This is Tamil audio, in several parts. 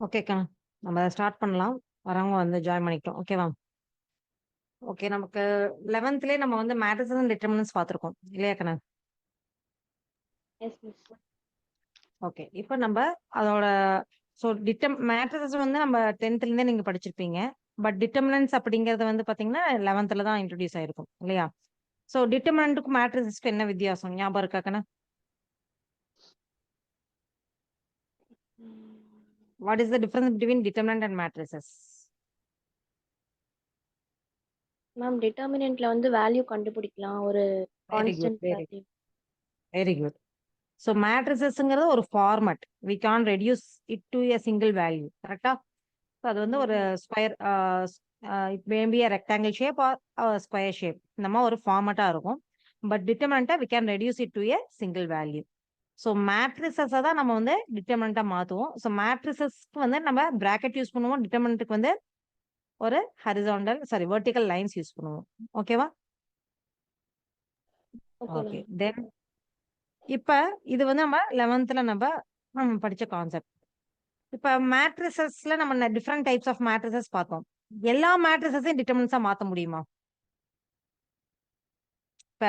ஓகேக்கா. நம்ம ஸ்டார்ட் பண்ணலாம். வரவங்க வந்து ஜாயின் பண்ணிக்கிட்டோம். ஓகேவா? ஓகே. நமக்கு 11த்லயே நம்ம வந்து மேட்ரிக்ஸ் அண்ட் டிட்டர்மினன்ட்ஸ் பார்த்துருக்கோம். இல்லையா கண்ணா? Yes miss. ஓகே. இப்ப நம்ப அதோட மேட்ரிசஸ் வந்து நம்ம 10த்லேருந்தே நீங்க படிச்சிருப்பீங்க. பட் டிட்டர்மினன்ட்ஸ் அப்படிங்கிறது வந்து பாத்தீங்கன்னா 11த்ல தான் இன்ட்ரோடியூஸ் ஆயிருக்கும். இல்லையா? ஸோ டிட்டர்மினன்ட்டுக்கும் மேட்ரிசஸ்க்கு என்ன வித்தியாசம்? ஞாபகம் இருக்கா கண்ணா? What is the difference between determinant and matrices? Ma'am டிட்டர்மினன்ட்ல வந்து வேல்யூ கண்டுபிடிக்கலாம் ஒரு very good. Constant very value. Very good. So மேட்ரிசஸ்ங்கிறது ஒரு format. We can reduce it to a single value. கரெக்டா? ஸோ அது வந்து ஒரு square it maybe rectangle shape or square shape. இந்த மாதிரி ஒரு ஃபார்மட்டா இருக்கும். பட் டிட்டர்மினண்ட்டை we can reduce it to a single value. So மேட்ரிசஸை தான் நம்ம வந்து டிட்டர்மினண்ட்டா மாற்றுவோம். ஸோ மேட்ரிசஸ்க்கு வந்து நம்ம பிராக்கெட் யூஸ் பண்ணுவோம். டிட்டர்மினண்ட்டுக்கு வந்து ஒரு வெர்டிக்கல் லைன்ஸ் யூஸ் பண்ணுவோம். ஓகேவா? ஓகே. தென் இப்ப இது வந்து நம்ம 11th நம்ம படிச்ச கான்செப்ட். இப்ப மேட்ரிசஸ்ல நம்ம டிஃப்ரெண்ட் டைப்ஸ் ஆஃப் மேட்ரிசஸ் பார்த்தோம். எல்லா மேட்ரிசஸையும் டிட்டர்மினன்ஸா மாத்த முடியுமா? இப்ப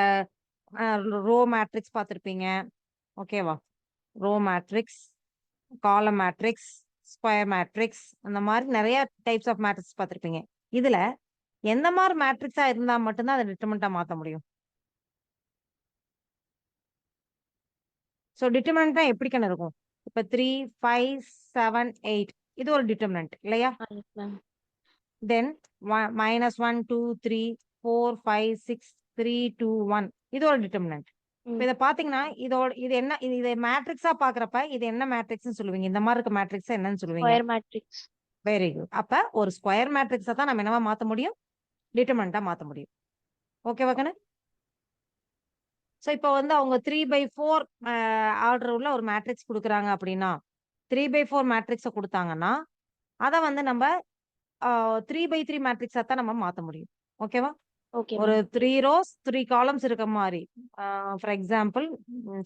ரோ மேட்ரிக்ஸ் பார்த்திருப்பீங்க. ஓகேவா? Row matrix, column matrix, square matrix, அந்த மாதிரி நிறைய டைப்ஸ் ஆஃப் மேட்ரிக்ஸ் பார்த்திருப்பீங்க. இதுல எந்த மாதிரி மேட்ரிக்ஸா இருந்தா மட்டும்தான் அதை டிட்டர்மினண்டா மாத்த முடியும்? ஸோ டிட்டர்மினன்ட்னா எப்படி கண்ணு இருக்கும்? இப்ப 3, 5, 7, 8 இது ஒரு டிட்டர்மினன்ட் இல்லையா? மேம். தென் -1, 2, 3, 4, 5, 6, 3, 2, 1 இது ஒரு டிட்டர்மினன்ட். இப்ப இதை பாத்தீங்கன்னா இது என்ன இது மேட்ரிக்ஸா பாக்குறப்ப இது என்ன மேட்ரிக்ஸ் சொல்லுவீங்க? இந்த மாதிரி இருக்க மேட்ரிக்ஸ் என்னன்னு சொல்லுவீங்க? Square matrix. Very good. அப்ப ஒரு ஸ்கொயர் மேட்ரிக்ஸை தான் நம்ம என்னவா மாத்த முடியும்? டிட்டர்மினண்டா மாத்த முடியும். ஓகேவா கண்ணு? ஸோ இப்போ வந்து அவங்க 3/4 ஆர்டர் உள்ள ஒரு மேட்ரிக்ஸ் கொடுக்குறாங்க அப்படின்னா 3/4 மேட்ரிக்ஸை கொடுத்தாங்கன்னா அதை வந்து நம்ம 3/3 மேட்ரிக்ஸா தான் நம்ம மாத்த முடியும். ஓகேவா? ஓகே ஒரு மேம். 3 rows 3 columns இருக்க மாதிரி. ஃபார் எக்ஸாம்பிள்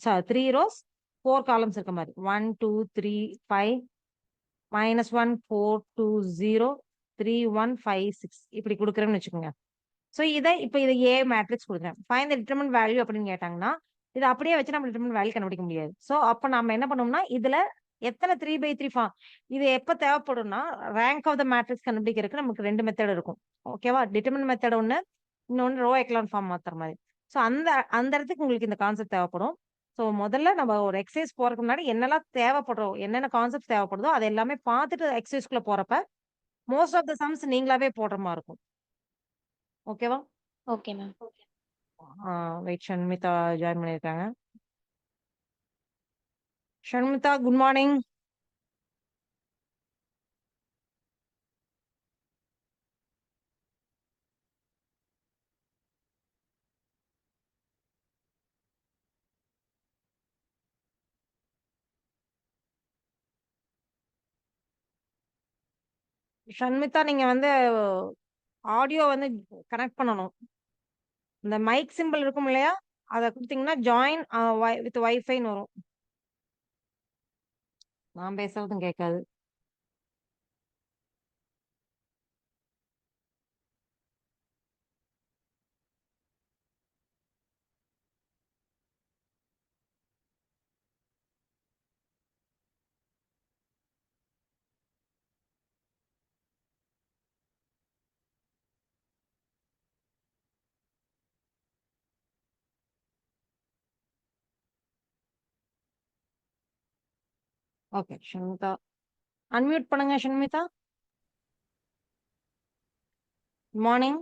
3 rows 4 columns இருக்க மாதிரி 1 2 3 5 -1 4 2 0 3 1 5 6 இப்படி கொடுக்குறேன்னு வச்சுக்கோங்க. ஸோ இதை ஏ மேட்ரிக்ஸ் கொடுக்குறேன். ஃபைண்ட் தி டிட்டர்மினன்ட் வேல்யூ அப்படின்னு கேட்டாங்கன்னா இதை அப்படியே வச்சு நம்ம டிட்டர்மினன்ட் வேல்யூ கண்டுபிடிக்க முடியாது. ஸோ அப்போ நம்ம என்ன பண்ணோம்னா இதுல எத்தனை 3/3 ஃபார்ம் இது எப்போ தேவைப்படும்னா ரேங்க் ஆஃப் த மேட்ரிக்ஸ் கண்டுபிடிக்கிறதுக்கு நமக்கு 2 மெத்தட் இருக்கும். ஓகேவா? டிட்டர்மினன்ட் மெத்தட் ஒன்று, இன்னொன்று ரோ எக்லான் ஃபார்ம் மாத்துற மாதிரி. ஸோ அந்த அந்த இடத்துக்கு உங்களுக்கு இந்த கான்செப்ட் தேவைப்படும். ஸோ முதல்ல நம்ம ஒரு எக்ஸசைஸ் போறதுக்கு முன்னாடி என்னெல்லாம் தேவைப்படுறோம், என்னென்ன கான்செப்ட் தேவைப்படுதோ அது எல்லாமே பார்த்துட்டு எக்ஸசைஸ்க்குள்ள போறப்ப மோஸ்ட் ஆஃப் த சம்ஸ் நீங்களாவே போடுற மாதிரி இருக்கும். ஓகேவா? Okay ma'am. வெயிட், ஷண்மிதா ஜாயின் பண்ணியிருக்காங்க. ஷண்மிதா குட் மார்னிங். ஷண்மிதா நீங்க வந்து ஆடியோ வந்து கனெக்ட் பண்ணணும். இந்த மைக் சிம்பிள் இருக்கும் இல்லையா, அதை கொடுத்தீங்கன்னா ஜாயின் வித் வைஃபைன்னு வரும். நான் பேசுறதும் கேட்காது. ஓகே ஷண்மிதா அன்மியூட் பண்ணுங்க. ஷண்மிதா குட் மார்னிங்.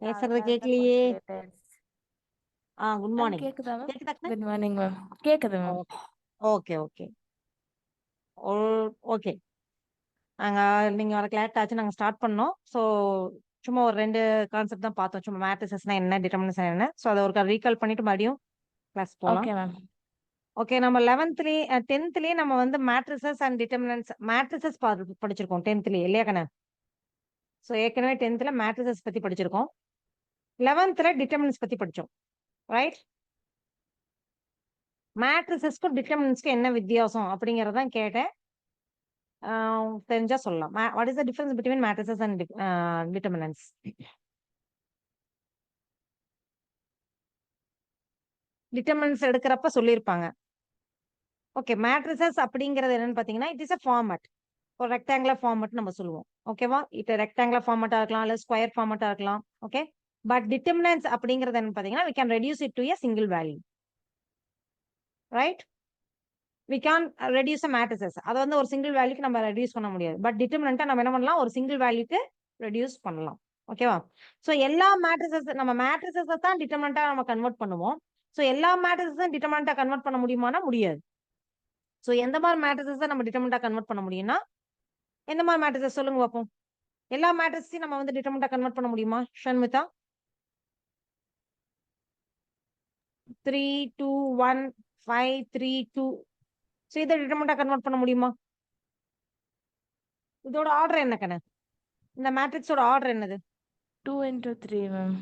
பேசுறது கேட்கலையே. Good ma'am morning. கேக்குதா மேம்? கேக்குதா? Good morning ma'am. கேக்குது மேம். Okay okay okay. நீங்க வர லேட் ஆச்சு, நாங்க ஸ்டார்ட் பண்ணோம். ஸோ சும்மா ஒரு 2 கான்செப்ட் தான் பார்த்தோம். சும்மா மேட்ரிசஸ்னா என்ன, டிட்டர்மினன்ஸ் என்ன. ஸோ அதை ஒரு ரீகால் பண்ணிட்டு மறுபடியும் கிளாஸ் போகலாம். Okay ma'am. ஓகே. நம்ம 10th நம்ம வந்து மேட்ரிசஸ் அண்ட் டிட்டர்மினன்ஸ் மேட்ரிசஸ் படிச்சிருக்கோம் 10th இல்லையா கண்ணா? ஸோ ஏற்கனவே 10th மேட்ரிசஸ் பத்தி படிச்சிருக்கோம். 11th டிட்டர்மினன்ஸ் பத்தி படிச்சோம். ரைட்? மேட்ரிசஸ்க்கும் டிட்டர்மினன்ஸ்க்கும் என்ன வித்தியாசம் அப்படிங்கறதான் கேட்டேன். தெரிஞ்சா சொல்லலாம். What is the difference between matrices and determinants? Determinants எடுக்கிறப்ப சொல்லியிருப்பாங்க. ஓகே, மேட்ரிசஸ் அப்படிங்கிறது என்னன்னு பாத்தீங்கன்னா, இட் இஸ் அ ஃபார்மட். ஒரு ரெக்டாங்குலர் ஃபார்மட் நம்ம சொல்லுவோம். ஓகேவா? இது ரெக்டாங்குலர் ஃபார்மட்டா இருக்கலாம், இல்ல ஸ்கொயர் ஃபார்மட்டா இருக்கலாம். ஓகே, பட் டிட்டர்மினன்ஸ் அப்படிங்கிறது என்னன்னு பாத்தீங்கன்னா, we can reduce it to a single value. Right? we can reduce a matrices. அதை வந்து ஒரு சிங்கிள் வேல்யூக்கு நம்ம ரெடியூஸ் பண்ண முடியாது. பட் டிட்டர்மினன்ட்டா நம்ம என்ன பண்ணலாம்? ஒரு சிங்கிள் வேல்யூக்கு ரெடியூஸ் பண்ணலாம். ஓகேவா? சோ எல்லா மேட்ரிசஸ் நம்ம மேட்ரிசஸ் தான் டிட்டர்மினன்ட்டா நம்ம கன்வெர்ட் பண்ணுவோம். சோ எல்லா மேட்ரிசஸும் டிட்டர்மினன்ட்டா கன்வெர்ட் பண்ண முடியுமானா முடியாது. சோ எந்த மாதிரி மேட்ரிசஸ் நம்ம டிட்டர்மினன்ட்டா கன்வெர்ட் பண்ண முடியும்னா, எந்த மாதிரி மேட்ரிசஸ் சொல்லுங்க பாப்போம். எல்லா மேட்ரிசஸையும் நம்ம வந்து டிட்டர்மினன்ட்டா கன்வெர்ட் பண்ண முடியுமா ஷண்மிதா? 3 2 1 5 3 2. சோ இதை டிட்டர்மினன்ட்டா கன்வெர்ட் பண்ண முடியுமா? இதோட ஆர்டர் என்ன கண்ணு? இந்த மேட்ரிக்ஸோட ஆர்டர் என்னது? 2 into 3 ma'am.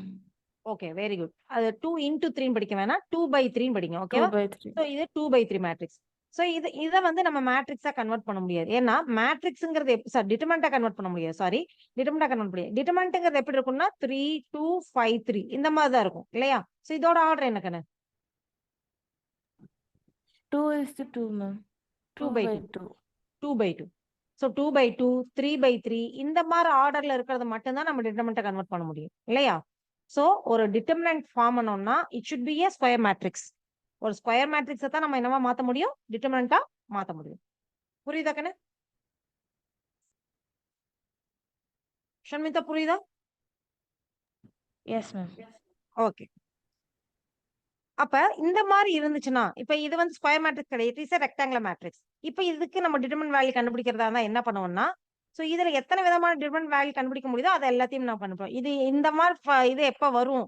Okay, very good. அது 2 into 3 படிக்க வேணாம், 2/3 படிங்க. 2 ஓகேவா? by 3. சோ இது 2/3 மேட்ரிக்ஸ். சோ இத வந்து நம்ம மேட்ரிக்ஸா கன்வெர்ட் பண்ண முடியாது. ஏன்னா மேட்ரிக்ஸ்ங்கிறது டிட்டர்மினன்ட்டா கன்வெர்ட் பண்ண முடியாது. சாரி, டிட்டர்மினன்ட்டா கன்வெர்ட் முடியாது. டிட்டர்மினன்ட்ங்கிறது எப்படி இருக்கும்னா 3 2 5 3 இந்த மாதிரி தான் இருக்கும் இல்லையா? சோ இதோட ஆர்டர் என்ன கண்ணு? 2:2 மேம். 2/2. 2/2. 2/2. சோ 2/2 3/3 இந்த மாதிரி ஆர்டர்ல இருக்கிறது மட்டும் தான் நம்ம டிட்டர்மினன்ட்டா கன்வெர்ட் பண்ண முடியும் இல்லையா? சோ ஒரு டிட்டர்மினன்ட் ஃபார்ம் பண்ணோம்னா it should be a square matrix. ஒரு ஸ்கொயர் மேட்ரிக்ஸை தான் நம்ம என்னவா மாத்த முடியும்? டிட்டர்மினன்ட்டா மாத்த முடியும். புரியுதா கண்ணு? ஷண்மிதா புரியுதா? Yes ma'am. ஓகே. அப்ப இந்த மாதிரி இருந்துச்சுன்னா, இப்ப இது வந்து ஸ்கொயர் மேட்ரிக்ஸ் கிடையாது. It is a rectangular matrix. இப்ப இதுக்கு நம்ம டிட்டர்மினன்ட் வேல்யூ கண்டுபிடிக்கிறதா இருந்தா என்ன பண்ணுவோம்னா, சோ இதுல எத்தனை விதமான டிட்டர்மினன்ட் வேல்யூ கண்டுபிடிக்க முடியுதோ அது எல்லாத்தையும் நான் கண்டுபிடிப்போம். இது இந்த மாதிரி இது எப்ப வரும்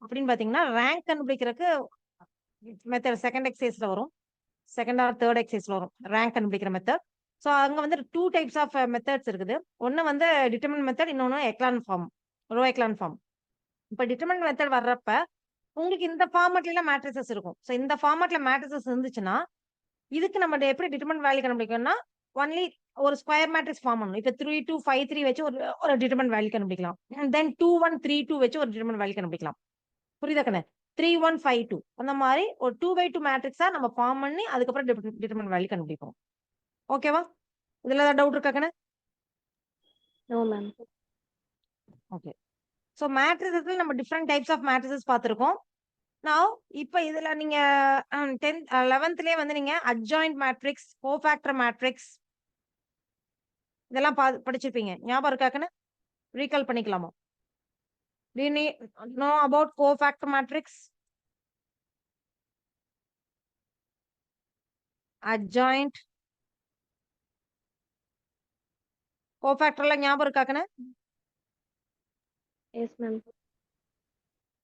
அப்படின்னு பாத்தீங்கன்னா, ரேங்க் கண்டுபிடிக்கிறதுக்கு மெத்தட் செகண்ட் எக்ஸசைஸ்ல வரும். செகண்ட் ஆர் தேர்ட் எக்ஸசைஸ்ல வரும் ரேங்க் கண்டுபிடிக்கிற மெத்தட். சோ அங்க வந்து 2 டைப்ஸ் ஆஃப் மெத்தட்ஸ் இருக்குது. ஒன்னு வந்து டிட்டர்மினன்ட் மெத்தட், இன்னொன்னு echelon form, row echelon form. இப்ப டிட்டர்மினன்ட் மெத்தட் வர்றப்ப உங்களுக்கு இந்த ஃபார்மட்ல எல்லாம் மேட்ரிசஸ் இருக்கும். சோ இந்த ஃபார்மட்ல மேட்ரிசஸ் இருந்துச்சுன்னா இதுக்கு நம்ம எப்படி டிட்டர்மினன்ட் வேல்யூ கண்டுபிடிக்கணும்னா ஒன்லி ஒரு ஸ்கொயர் மேட்ரிக்ஸ் ஃபார்ம் பண்ணணும். இப்ப 3 2 5 3 வச்சு ஒரு டிட்டர்மினன்ட் வேல்யூ கண்டுபிடிக்கலாம். தென் 2 1 3 2 வச்சு ஒரு டிட்டர்மினன்ட் வேல்யூ கண்டுபிடிக்கலாம். புரியுதா கண்ணே? 3 1 5 2 அந்த மாதிரி ஒரு 2/2 மேட்ரிக்ஸா நம்ம ஃபார்ம் பண்ணி அதுக்கப்புறம் டிட்டர்மினன்ட் வேல்யூ கண்டுபிடிப்போம். ஓகேவா? இதுல ஏதாவது டவுட் இருக்கா கண்ணே? No ma'am. ஓகே. சோ மேட்ரிசஸ்ல நம்ம டிஃபரெண்ட் டைப்ஸ் ஆஃப் மேட்ரிசஸ் பார்த்திருக்கோம். நவ் இப்ப இதுல நீங்க 10th 11thலயே வந்து நீங்க அட்ஜாயின்ட் மேட்ரிக்ஸ், கோஃபேக்டர் மேட்ரிக்ஸ் இதெல்லாம் படிச்சிருப்பீங்க. ஞாபகம் இருக்காக்குன்னு ரீகால் பண்ணிக்கலாமா? Do you know about cofactor matrix? Adjoint cofactorல ஞாபகம் இருக்காக்குன்னு? Yes ma'am.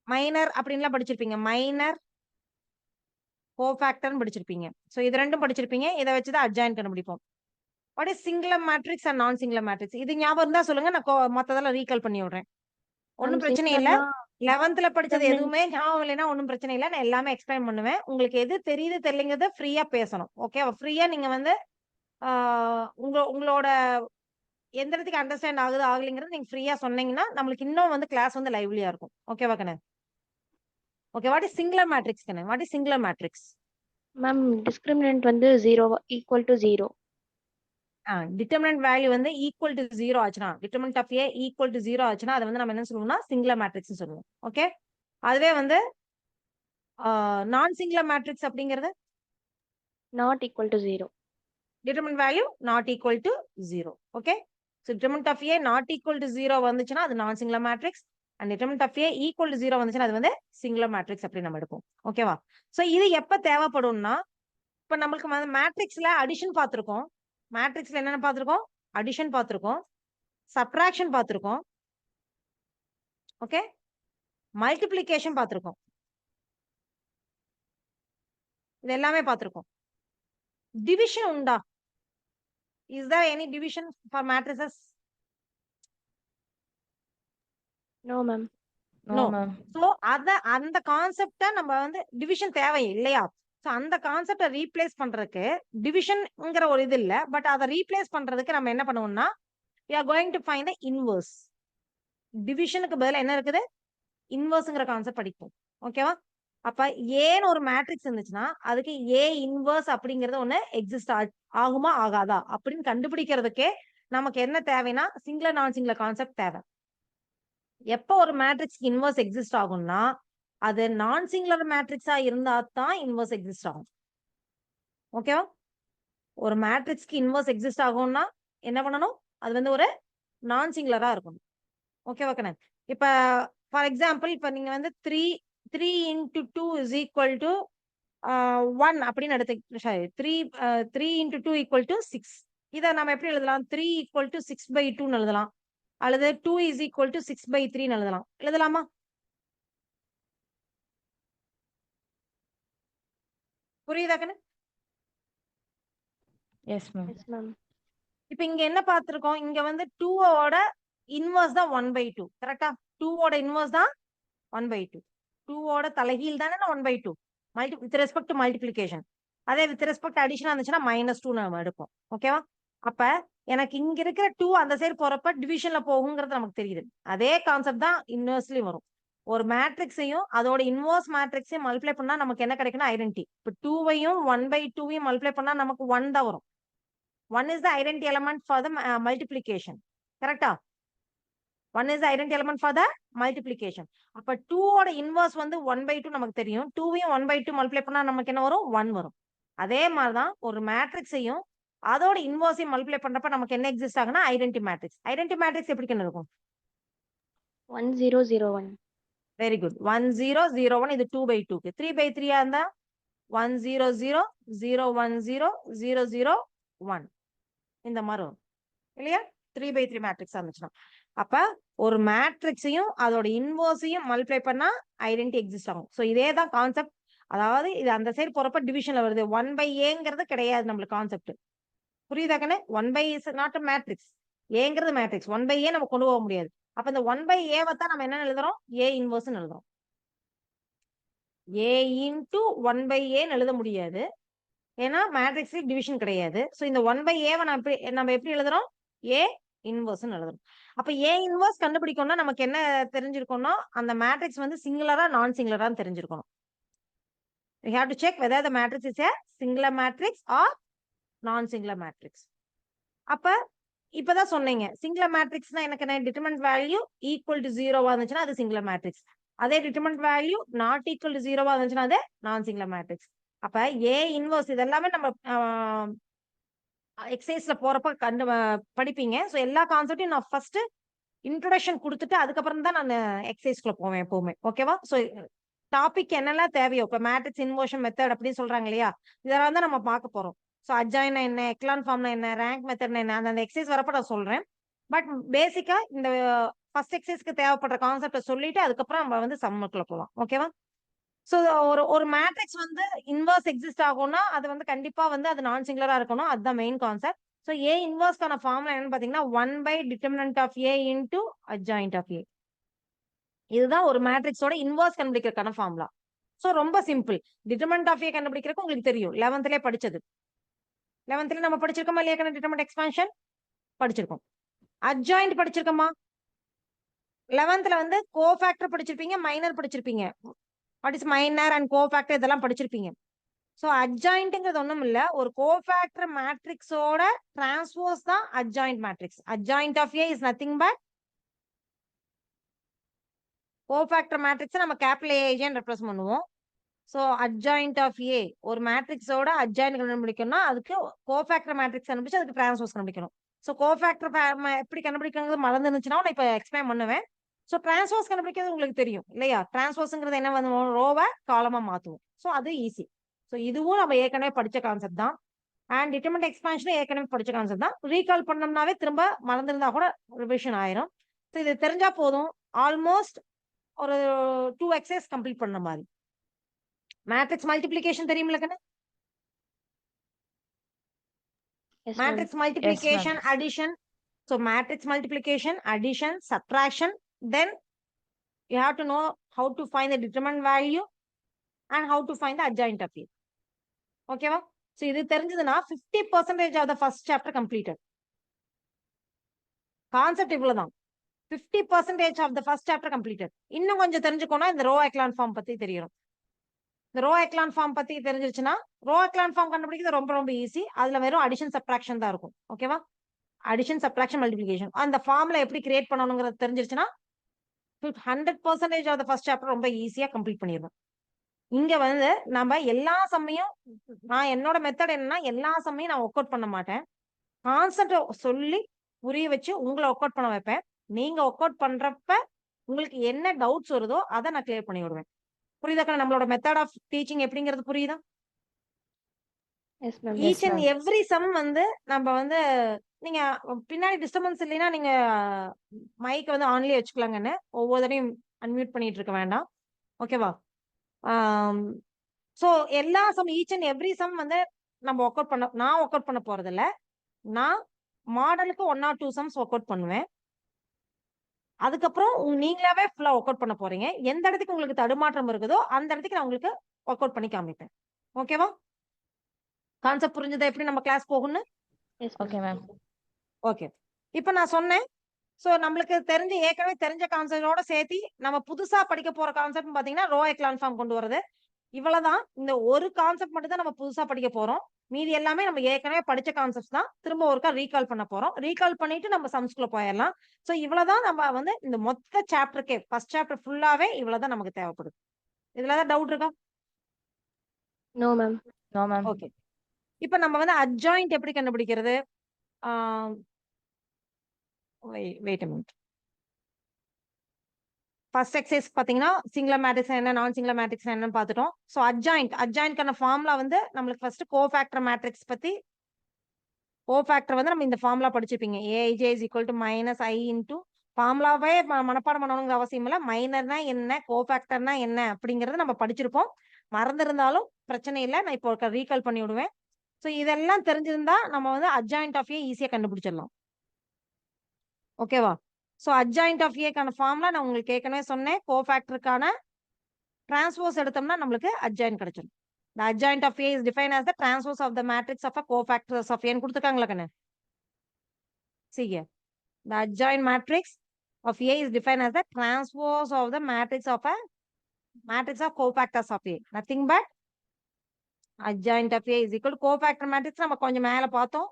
மைனர் அப்படின்லாம் படிச்சிருப்பீங்க. மைனர் கோஃபேக்டர்னு படிச்சிருப்பீங்க. சோ இது ரெண்டும் படிச்சிருப்பீங்க. இத வச்சு தான் அட்ஜாயின்ட் கண்டுபிடிப்போம். What is singular matrix and நான் சிங்குலர் மேட்ரிக்ஸ்? இது ஞாபகம் இருந்தா சொல்லுங்க, நான் மத்ததெல்லாம் ரீகால் பண்ணி விடுறேன். ஒண்ணும் பிரச்சனை இல்ல. 11thல படிச்சது எதுவுமே ஞாபகம் இல்லைன்னா ஒண்ணும் பிரச்சனை இல்ல. நான் எல்லாமே எக்ஸ்பிளைன் பண்ணுவேன். உங்களுக்கு எது தெரியுது தெரியலங்கிறத ஃப்ரீயா பேசணும். ஓகே, ஃப்ரீயா நீங்க வந்து உங்களோட எந்த இடத்துக்கு அண்டர்ஸ்டாண்ட் ஆகுது ஆகலைங்கிறது நீங்க ஃப்ரீயா சொன்னீங்கன்னா நம்மளுக்கு இன்னும் வந்து கிளாஸ் வந்து லைவ்லியா இருக்கும். ஓகேவா கண்ணு? Okay, what is singular matrix கண்ணு? What is singular matrix? Ma'am discriminant வந்து 0 ஈக்குவல் டு 0. டிட்டர்மினன்ட் வேல்யூ வந்து ஈக்குவல் டு 0 ஆச்சுன்னா, determinant of A equal to 0 ஆச்சுன்னா அதை வந்து நம்ம என்ன சொல்லுவோம்னா சிங்குலர் மேட்ரிக்ஸ் சொல்லுவோம். ஓகே, அதுவே வந்து நான் சிங்குலர் மேட்ரிக்ஸ் அப்படிங்கிறது not equal to 0. Determinant value not equal to 0. Okay, so determinant of A not equal to 0 வந்துச்சுன்னா அது non singular matrix. And determinant of A equal to 0 வந்துச்சுன்னா அது வந்து சிங்குலர் மேட்ரிக்ஸ் அப்படி நம்ம எடுப்போம். ஓகேவா? ஸோ இது எப்ப தேவைப்படும்னா, இப்ப நம்மளுக்கு வந்து மேட்ரிக்ஸ்ல அடிஷன் பார்த்திருக்கோம். மேட்ரிக்ஸ்ல என்னென்ன பார்த்திருக்கோம்? அடிஷன் பார்த்திருக்கோம், சப்ட்ராக்ஷன் பார்த்திருக்கோம், ஓகே, மல்டிப்ளிகேஷன் பார்த்திருக்கோம். இது எல்லாமே பார்த்திருக்கோம். டிவிஷன் உண்டா? Is there any division for matrices? No ma'am. No, No. ma'am. So அந்த கான்செப்ட நம்ம வந்து டிவிஷன் தேவை இல்லையா? சோ அந்த கான்செப்ட ரீப்ளேஸ் பண்றதுக்கு டிவிஷன்ங்கிற ஒரு இது இல்ல. பட் அதை ரீப்ளேஸ் பண்றதுக்கு நம்ம என்ன பண்ணுவோம்னா we are going to find the inverse. டிவிஷனுக்கு பதிலா என்ன இருக்குது? இன்வர்ஸ்ங்கிற கான்செப்ட் படிப்போம். ஓகேவா? அப்ப ஏன்னு ஒரு மேட்ரிக்ஸ் இருந்துச்சுன்னா அதுக்கு ஏ இன்வர்ஸ் அப்படிங்கறது ஒண்ணு எக்ஸிஸ்ட் ஆகுமா ஆகாதா அப்படின்னு கண்டுபிடிக்கிறதுக்கே நமக்கு என்ன தேவைன்னா சிங்குலர் நான் சிங்குலர் கான்செப்ட் தேவை. எப்போ ஒரு மேட்ரிக்ஸ் இன்வர்ஸ் எக்ஸிஸ்ட் ஆகும்னா அது நான் சிங்குலர் மேட்ரிக்ஸா இருந்தா தான் இன்வர்ஸ் எக்ஸிஸ்ட் ஆகும். ஓகேவா? ஒரு மேட்ரிக்ஸ்க்கு இன்வர்ஸ் எக்ஸிஸ்ட் ஆகும்னா என்ன பண்ணணும்? அது வந்து ஒரு நான் சிங்குலரா இருக்கணும். ஓகேவா கண்ணன்? இப்ப ஃபார் எக்ஸாம்பிள் இப்ப நீங்க வந்து 3 into 2 is equal to 1 அப்படின்னு எடுத்து சாரி 3 into 2 equal to 6. இதை நம்ம எப்படி எழுதலாம்? 3 equal to 6/2 எழுதலாம், அல்லது 2 is equal to 6/3 எழுதலாம். எழுதலாமா? புரியுதா கண்ணு? Yes, ma'am. Yes ma'am. இப்ப இங்க என்ன பார்த்திருக்கோம்? இங்க வந்து 2ஓட இன்வர்ஸ் தான் 1/2. கரெக்டா? 2ஓட இன்வர்ஸ் தான் 1/2. 2ஓட தலைகீழ் தானே 1/2 வித் ரெஸ்பெக்ட் டு மல்டிபிளிகேஷன். அதே வித் ரெஸ்பெக்ட் அடிஷன் இருந்துச்சுன்னா -2 நம்ம எடுப்போம். ஓகேவா? அப்ப எனக்கு இங்க இருக்கிற 2 அந்த சைடு போறப்ப டிவிஷன்ல போகுங்கிறது நமக்கு தெரியுது. அதே கான்செப்ட் தான் இன்வர்ஸ்லயும் வரும். ஒரு மேட்ரிக்ஸையும் அதோட இன்வர்ஸ் மேட்ரிக்ஸையும் மல்டிப்ளை பண்ணா நமக்கு என்ன கிடைக்கும்னா ஐடென்டி. இப்ப 2வையும் 1/2வையும் மல்டிப்ளை பண்ணா நமக்கு 1 தான் வரும். 1 is the identity element for the multiplication. கரெக்டா? 1 is the identity element for the multiplication. அப்ப 2ஓட இன்வர்ஸ் வந்து 1/2 நமக்கு தெரியும். 2வையும் 1/2 மல்டிப்ளை பண்ணா நமக்கு என்ன வரும்? 1 வரும். அதே மாதிரிதான் ஒரு மேட்ரிக்ஸையும் அதோட இன்வர்ஸையும் மல்டிப்ளை பண்றப்ப நமக்கு என்ன எக்ஸிஸ்ட் ஆகுனா ஐடென்டி மேட்ரிக்ஸ். ஐடென்டி மேட்ரிக்ஸ் எப்படி இருக்கும்? 1001. Very good. 1001 இது 2/2க்கு. 3/3 இருந்தா 100 010 001 இந்த மாதிரி வரும் இல்லையா? 3/3 மேட்ரிக்ஸ் இருந்துச்சுன்னா அப்ப ஒரு மேட்ரிக்ஸையும் அதோட இன்வர்ஸையும் மல்டிப்ளை பண்ணா ஐடென்டி எக்ஸிஸ்ட் ஆகும். ஸோ இதே தான் கான்செப்ட். அதாவது இது அந்த சைடு போறப்ப டிவிஷன்ல வருது. 1/aங்கிறது கிடையாது நம்மளுக்கு கான்செப்ட். புரியுதா கண்ணே? 1/a is not a matrix. ஏங்கிறது மேட்ரிக்ஸ். 1/a நம்ம கொண்டு போக முடியாது. அப்ப இந்த 1/a தான் நம்ம என்ன எழுதுறோம்? ஏ இன்வர்ஸ் எழுதுறோம். ஏ இன்டு 1/a எழுத முடியாது. ஏன்னா மேட்ரிக்ஸ் டிவிஷன் கிடையாது. ஸோ இந்த 1/a நம்ம எப்படி எழுதுறோம்? ஏ இன்வர்ஸ் எழுதுறோம். அப்ப ஏ இன்வர்ஸ் கண்டுபிடிக்கணும்னா நமக்கு என்ன தெரிஞ்சிருக்கணும்? அந்த மேட்ரிக்ஸ் வந்து சிங்குலரா நான் சிங்குலரான்னு தெரிஞ்சிருக்கணும். We have to check whether the matrix is a singular matrix or non-singular matrix. அப்ப இப்பதான் சொன்னீங்க சிங்குலர் மேட்ரிக்ஸ்னா எனக்கு என்ன? டிட்டர்மினன்ட் வேல்யூ ஈக்குவல் டு 0வா இருந்துச்சுன்னா அது சிங்குலர் மேட்ரிக்ஸ். அதே determinant value not equal to 0வா இருந்துச்சுன்னா அது நான் சிங்குலர் மேட்ரிக்ஸ். அப்ப ஏ இன்வர்ஸ் இதெல்லாமே நம்ம எக்ஸசைஸ்ல போறப்ப படிப்பீங்க. ஸோ எல்லா கான்செப்டையும் நான் ஃபர்ஸ்ட் இன்ட்ரோடக்ஷன் கொடுத்துட்டு அதுக்கப்புறம் தான் நான் எக்ஸசைஸ்க்குள்ள போவேன் எப்பவுமே. ஓகேவா? ஸோ டாபிக் என்னெல்லாம் தேவையோ இப்போ மேட்ரிக்ஸ் இன்வர்ஷன் மெத்தட் அப்படின்னு சொல்றாங்க இல்லையா? இதெல்லாம் தான் நம்ம பார்க்க போறோம். ஸோ அட்ஜாயின்னா என்ன, எக்லான் ஃபார்ம்னா என்ன, ரேங்க் மெத்தட்னா என்ன, அந்த எக்ஸசைஸ் வரப்ப நான் சொல்றேன். பட் பேசிக்கா இந்த ஃபர்ஸ்ட் எக்ஸசைஸ்க்கு தேவைப்படுற கான்செப்டை சொல்லிட்டு அதுக்கப்புறம் நம்ம வந்து சம்முக்குள்ள போகலாம். ஓகேவா? ஸோ ஒரு மேட்ரிக்ஸ் வந்து இன்வர்ஸ் எக்ஸிஸ்ட் ஆகும்னா அது வந்து கண்டிப்பா வந்து அது நான் சிங்குலரா இருக்கணும். அதுதான் மெயின் கான்செப்ட். ஸோ ஏ இன்வர்ஸ்க்கான ஃபார்முலா என்னன்னு பாத்தீங்கன்னா 1/determinant of A into adjoint of A. இதுதான் ஒரு மேட்ரிக்ஸோட இன்வர்ஸ் கண்டுபிடிக்கிறதுக்கான ஃபார்முலா. ஸோ ரொம்ப சிம்பிள். டிட்டர்மினன்ட் ஆஃப் ஏ கண்டுபிடிக்கிறதுக்கு உங்களுக்கு தெரியும். 11th படிச்சது. 11th நம்ம படிச்சிருக்கோமா இல்லையா? டிட்டர்மினன்ட் எக்ஸ்பான்ஷன் படிச்சிருக்கோம். அட்ஜாயிண்ட் படிச்சிருக்கோமா? 11th வந்து கோஃபேக்டர் படிச்சிருப்பீங்க, மைனர் படிச்சிருப்பீங்க. What is minor and cofactor இதெல்லாம் படிச்சிருப்பீங்க. ஸோ அட்ஜாயிண்ட்ங்கிறது ஒண்ணும் இல்ல, ஒரு கோஃபேக்டர் மேட்ரிக்ஸோட டிரான்ஸ்போஸ் தான் adjoint matrix. Adjoint of A is nothing but cofactor matrix நம்ம கேபிட்டல் ஏஜன் ரெப்ரசன்ட் பண்ணுவோம். ஸோ அட்ஜாயிண்ட் ஆஃப் ஏ ஒரு மேட்ரிக்ஸோட அட்ஜாயிண்ட் கண்டுபிடிக்கணும்னா அதுக்கு கோஃபேக்டர் மேட்ரிக்ஸ் கண்டுபிடிச்சு அதுக்கு டிரான்ஸ்போஸ் கண்டுபிடிக்கணும். ஸோ கோஃபேக்டர் எப்படி கண்டுபிடிக்கிறது மறந்துருந்துச்சுன்னா நான் இப்போ எக்ஸ்பிளைன் பண்ணுவேன். ஸோ டிரான்ஸ்போஸ் கண்டுபிடிக்கிறது உங்களுக்கு தெரியும் இல்லையா? டிரான்ஸ்போஸ்ங்கிறது என்ன பண்ணுவோம்? ரோவை காலமா மாத்துவோம். ஸோ அது ஈஸி. ஸோ இதுவும் நம்ம ஏற்கனவே படிச்ச கான்செப்ட் தான். அண்ட் டிட்டர்மினன்ட் எக்ஸ்பான்ஷன் ஏற்கனவே படிச்ச கான்செப்ட் தான். ரீகால் பண்ணோம்னாவே திரும்ப மறந்துருந்தா கூட ரிவிஷன் ஆயிரும். ஸோ இது தெரிஞ்சா போதும். ஆல்மோஸ்ட் ஒரு 2 எக்ஸசைஸ் கம்ப்ளீட் பண்ண மாதிரி. மேட்ரிக்ஸ் மல்டிப்ளிகேஷன் தெரியுமில்ல கண்ணு? Yes ma'am. Matrix multiplication, addition. So matrix multiplication, addition, subtraction, then You have to know how to find the determinant value and how to find the adjoint of A. ஓகேவா? ஸோ இது தெரிஞ்சதுன்னா 50% of the first chapter completed. Concept இவ்வளவுதான். 50% of the first chapter completed. இன்னும் கொஞ்சம் தெரிஞ்சுக்கோனா இந்த ரோ எக்லான் ஃபார்ம் பத்தி தெரியணும். இந்த ரோ எக்லான் ஃபார்ம் பத்தி தெரிஞ்சிருச்சுன்னா ரோ எக்லான் ஃபார்ம் கண்டுபிடிக்கிறது ரொம்ப ரொம்ப ஈஸி. அதுல வெறும் அடிஷன் சப்ட்ராக்ஷன் தான் இருக்கும். ஓகேவா? அடிஷன் சப்ட்ராக்ஷன் மல்டிபிளிகேஷன் அந்த ஃபார்ம்ல எப்படி கிரியேட் பண்ணணுங்கிறது தெரிஞ்சிருச்சுன்னா 100% ஆஃப் த ஃபர்ஸ்ட் சாப்டர் ரொம்ப ஈஸியா கம்ப்ளீட் பண்ணிடுவோம். இங்க வந்து நம்ம எல்லா சமயம் நான் என்னோட மெத்தட் என்னன்னா எல்லா சமயம் நான் ஒர்க் அவுட் பண்ண மாட்டேன். கான்செப்ட் சொல்லி புரிய வச்சு உங்களை ஒர்க் அவுட் பண்ண வைப்பேன். நீங்க ஒர்க் அவுட் பண்றப்ப உங்களுக்கு என்ன டவுட்ஸ் வருதோ அதை நான் கிளியர் பண்ணி விடுவேன். புரியுதாக்கா? நம்மளோட மெத்தட் ஆஃப் டீச்சிங் எப்படிங்கிறது புரியுதா? Yes ma'am. Each and every sum வந்து நம்ம வந்து நீங்க பின்னாடி டிஸ்டர்பன்ஸ் இல்லைன்னா நீங்க மைக் வந்து ஆன்லயே வச்சுக்கலாங்கன்னு ஒவ்வொருத்தரையும் அன்மியூட் பண்ணிட்டு இருக்க வேண்டாம். ஓகேவா? ஸோ எல்லா sum each and every sum வந்து நம்ம ஒர்க் அவுட் நான் ஒர்க் அவுட் பண்ண போறது இல்ல. நான் மாடலுக்கு 1 or 2 சம்ஸ் ஒர்க் அவுட் பண்ணுவேன். அதுக்கப்புறம் நீங்களாவே ஃபுல்லா ஒர்க் அவுட் பண்ண போறீங்க. எந்த இடத்துக்கு உங்களுக்கு தடுமாற்றம் இருக்குதோ அந்த இடத்துக்கு நான் உங்களுக்கு ஒர்க் அவுட் பண்ணி காமிப்பேன். ஓகேவா? கான்செப்ட் புரிஞ்சதா எப்படி நம்ம கிளாஸ் போகும்னு? S okay ma'am. ஓகே. இப்போ நான் சொன்னேன். ஸோ நம்மளுக்கு ஏற்கனவே தெரிஞ்ச கான்செப்டோட சேர்த்து நம்ம புதுசா படிக்க போற கான்செப்ட் பாத்தீங்கன்னா ரோ எக்லான் ஃபார்ம் கொண்டு வரது. இவ்வளவுதான். இந்த ஒரு கான்செப்ட் மட்டும் தான் நம்ம புதுசா படிக்க போறோம். மீதி எல்லாமே நம்ம ஏற்கனவே படிச்ச கான்செப்ட்ஸ் தான். திரும்ப ஒருக்கா ரீகால் பண்ண போறோம். ரீகால் பண்ணிட்டு நம்ம சம்ஸ்குள்ள போயிடலாம். ஸோ இவ்வளவுதான் நம்ம வந்து இந்த மொத்த சாப்டருக்கே ஃபர்ஸ்ட் சாப்டர் ஃபுல்லாவே இவ்வளவுதான் நமக்கு தேவைப்படுது. இதுல ஏதாவது டவுட் இருக்கா? No ma'am. No ma'am. Okay. இப்போ நம்ம வந்து அட்ஜாயிண்ட் எப்படி கண்டுபிடிக்கிறது? Wait a minute. First exercise பாத்தீங்கன்னா சிங்குலர் மேட்ரிக்ஸ் என்ன நான் சிங்குலர் மேட்ரிக்ஸ் என்னன்னு பார்த்துட்டோம். ஸோ அட்ஜாயிண்ட்கான ஃபார்முலா வந்து நம்மளுக்கு ஃபர்ஸ்ட் கோஃபேக்டர் மேட்ரிக்ஸ் பத்தி கோஃபேக்டர் வந்து நம்ம இந்த ஃபார்முலா படிச்சிருப்பீங்க. AIJ is equal to minus I into ஃபார்முலாவே மனப்பாடம் பண்ணணுங்கிற அவசியம் இல்லை. மைனர்னா என்ன கோஃபேக்டர்னா என்ன அப்படிங்கறது நம்ம படிச்சிருப்போம். மறந்துருந்தாலும் பிரச்சனை இல்லை. நான் இப்போ ரீகால் பண்ணி விடுவேன். ஸோ இதெல்லாம் தெரிஞ்சிருந்தா நம்ம வந்து அட்ஜாயிண்ட் ஆஃப் ஏ ஈஸியா கண்டுபிடிச்சிடலாம். ஓகேவா? ஸோ அட்ஜாயிண்ட் ஆஃப் ஏக்கான ஃபார்முலா நான் உங்களுக்கு ஏற்கனவே சொன்னேன். கோஃபேக்டருக்கான டிரான்ஸ்போஸ் எடுத்தோம்னா நம்மளுக்கு அட்ஜாயிண்ட் கிடைச்சிடும். The adjoint of A is defined as the transpose of the matrix of a cofactors of A. கொடுத்துருக்காங்களா கண்ணு? See here. The adjoint matrix of A is defined as the transpose of the matrix of a cofactors of A. Nothing but adjoint of A is equal to cofactor matrix. நம்ம கொஞ்சம் மேல பார்த்தோம்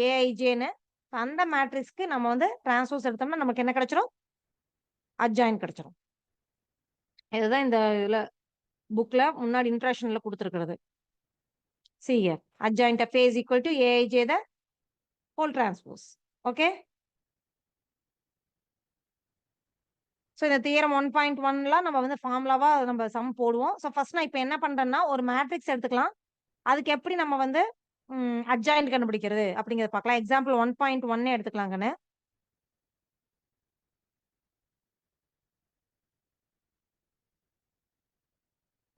ஏஐஜேன்னு. அந்த மேட்ரிக்ஸ்க்கு நம்ம வந்து டிரான்ஸ்போஸ் எடுத்தோம்னா நமக்கு என்ன கிடைச்சிரும்? அட்ஜாயிண்ட் கிடைச்சிரும். இதுதான் இந்த இதுல புக்ல முன்னாடி இன்ட்ரடக்ஷன்ல கொடுத்துருக்கிறது. See here. Adjoint of A is equal to AIJ the whole transpose. Okay. So இந்த தியரம் 1.1ல நம்ம வந்து ஃபார்முலாவா நம்ம சம் போடுவோம். ஸோ ஃபர்ஸ்ட் நான் இப்போ என்ன பண்றேன்னா ஒரு மேட்ரிக்ஸ் எடுத்துக்கலாம். அதுக்கு எப்படி நம்ம வந்து அட்ஜாயிண்ட் கண்டுபிடிக்கிறது அப்படிங்கறத பார்க்கலாம். எக்ஸாம்பிள் 1.1 எடுத்துக்கலாங்கன்னு.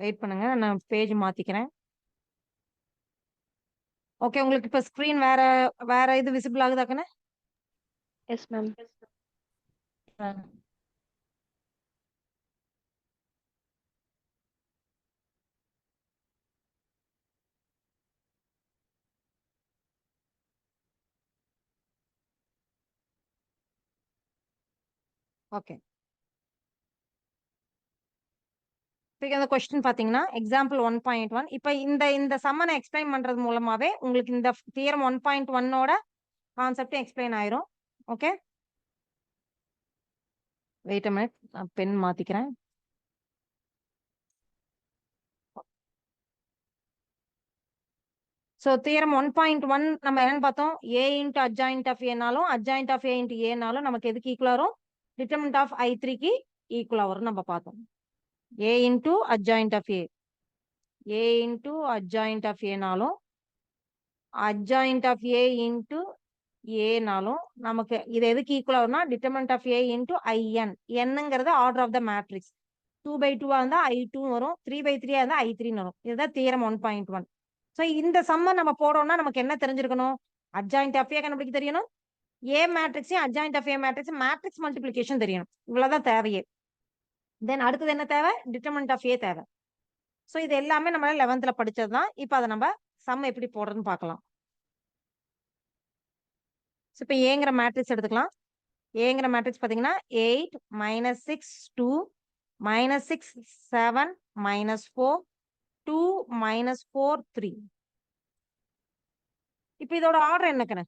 வெயிட் பண்ணுங்க, நான் பேஜ் மாத்திக்கிறேன். ஓகே, உங்களுக்கு இப்ப ஸ்கிரீன் வேற இது விசிபிள் ஆகுதாக்கண்ணே? Yes ma'am. மேம். ஓகே. இப்போ அந்த கொஸ்டின் பாத்தீங்கன்னா எக்ஸாம்பிள் 1.1. இப்போ இந்த சம்ம நான் எக்ஸ்பிளைன் பண்றது மூலமாவே உங்களுக்கு இந்த தியரம் 1.1ஓட கான்செப்ட் எக்ஸ்பிளைன் ஆயிரும். ஓகே, வெயிட் a minute, நான் பென் மாத்திக்கிறேன். ஸோ தியரம் 1.1 நம்ம என்னன்னு பார்த்தோம்? ஏ இன்ட்டு அட்ஜாயிண்ட் ஆஃப் ஏனாலும் அட்ஜாயிண்ட் ஆஃப் ஏ இன்ட்டு ஏனாலும் நமக்கு எதுக்கு ஈக்குவலா வரும்? டிட்டர்மினன்ட் ஆஃப் I3க்கு ஈக்குவலா வரும் நம்ம பார்த்தோம். A into adjoint of A into adjoint of ஏனாலும் அட்ஜாயிண்ட் ஆஃப் ஏ இன்ட்டு ஏனாலும் நமக்கு இது எதுக்கு ஈக்குவலா வரும்னா determinant of A into IN. என்னங்கிறது ஆர்டர் ஆஃப் த மேட்ரிக்ஸ். 2/2 இருந்தா I2 வரும், 3/3 இருந்தா I3 வரும். இதுதான் தியரம் 1.1. ஸோ இந்த சம்ம நம்ம போடணும்னா நமக்கு என்ன தெரிஞ்சிருக்கணும்? அட்ஜாயிண்ட் ஆஃப் ஏ கண்டுபிடிக்க தெரியணும். ஏ மேட்ரிக்ஸையும் adjoint of A matrix multiplication தெரியணும். இவ்வளவுதான் தேவையே. தென் அடுத்தது என்ன தேவை? டிட்டர்மினன்ட் ஆஃப் ஏ தேவை. ஸோ இது எல்லாமே நம்ம 11th படிச்சது தான். இப்போ அதை நம்ம சம் எப்படி போடுறதுன்னு பார்க்கலாம். ஸோ இப்போ ஏங்கிற மேட்ரிக்ஸ் எடுத்துக்கலாம். ஏங்கிற மேட்ரிக்ஸ் பார்த்தீங்கன்னா 8 மைனஸ் 6 2 மைனஸ் 6 7 மைனஸ் 4 2 மைனஸ் 4 3. இப்போ இதோட order என்னக்குன்னு?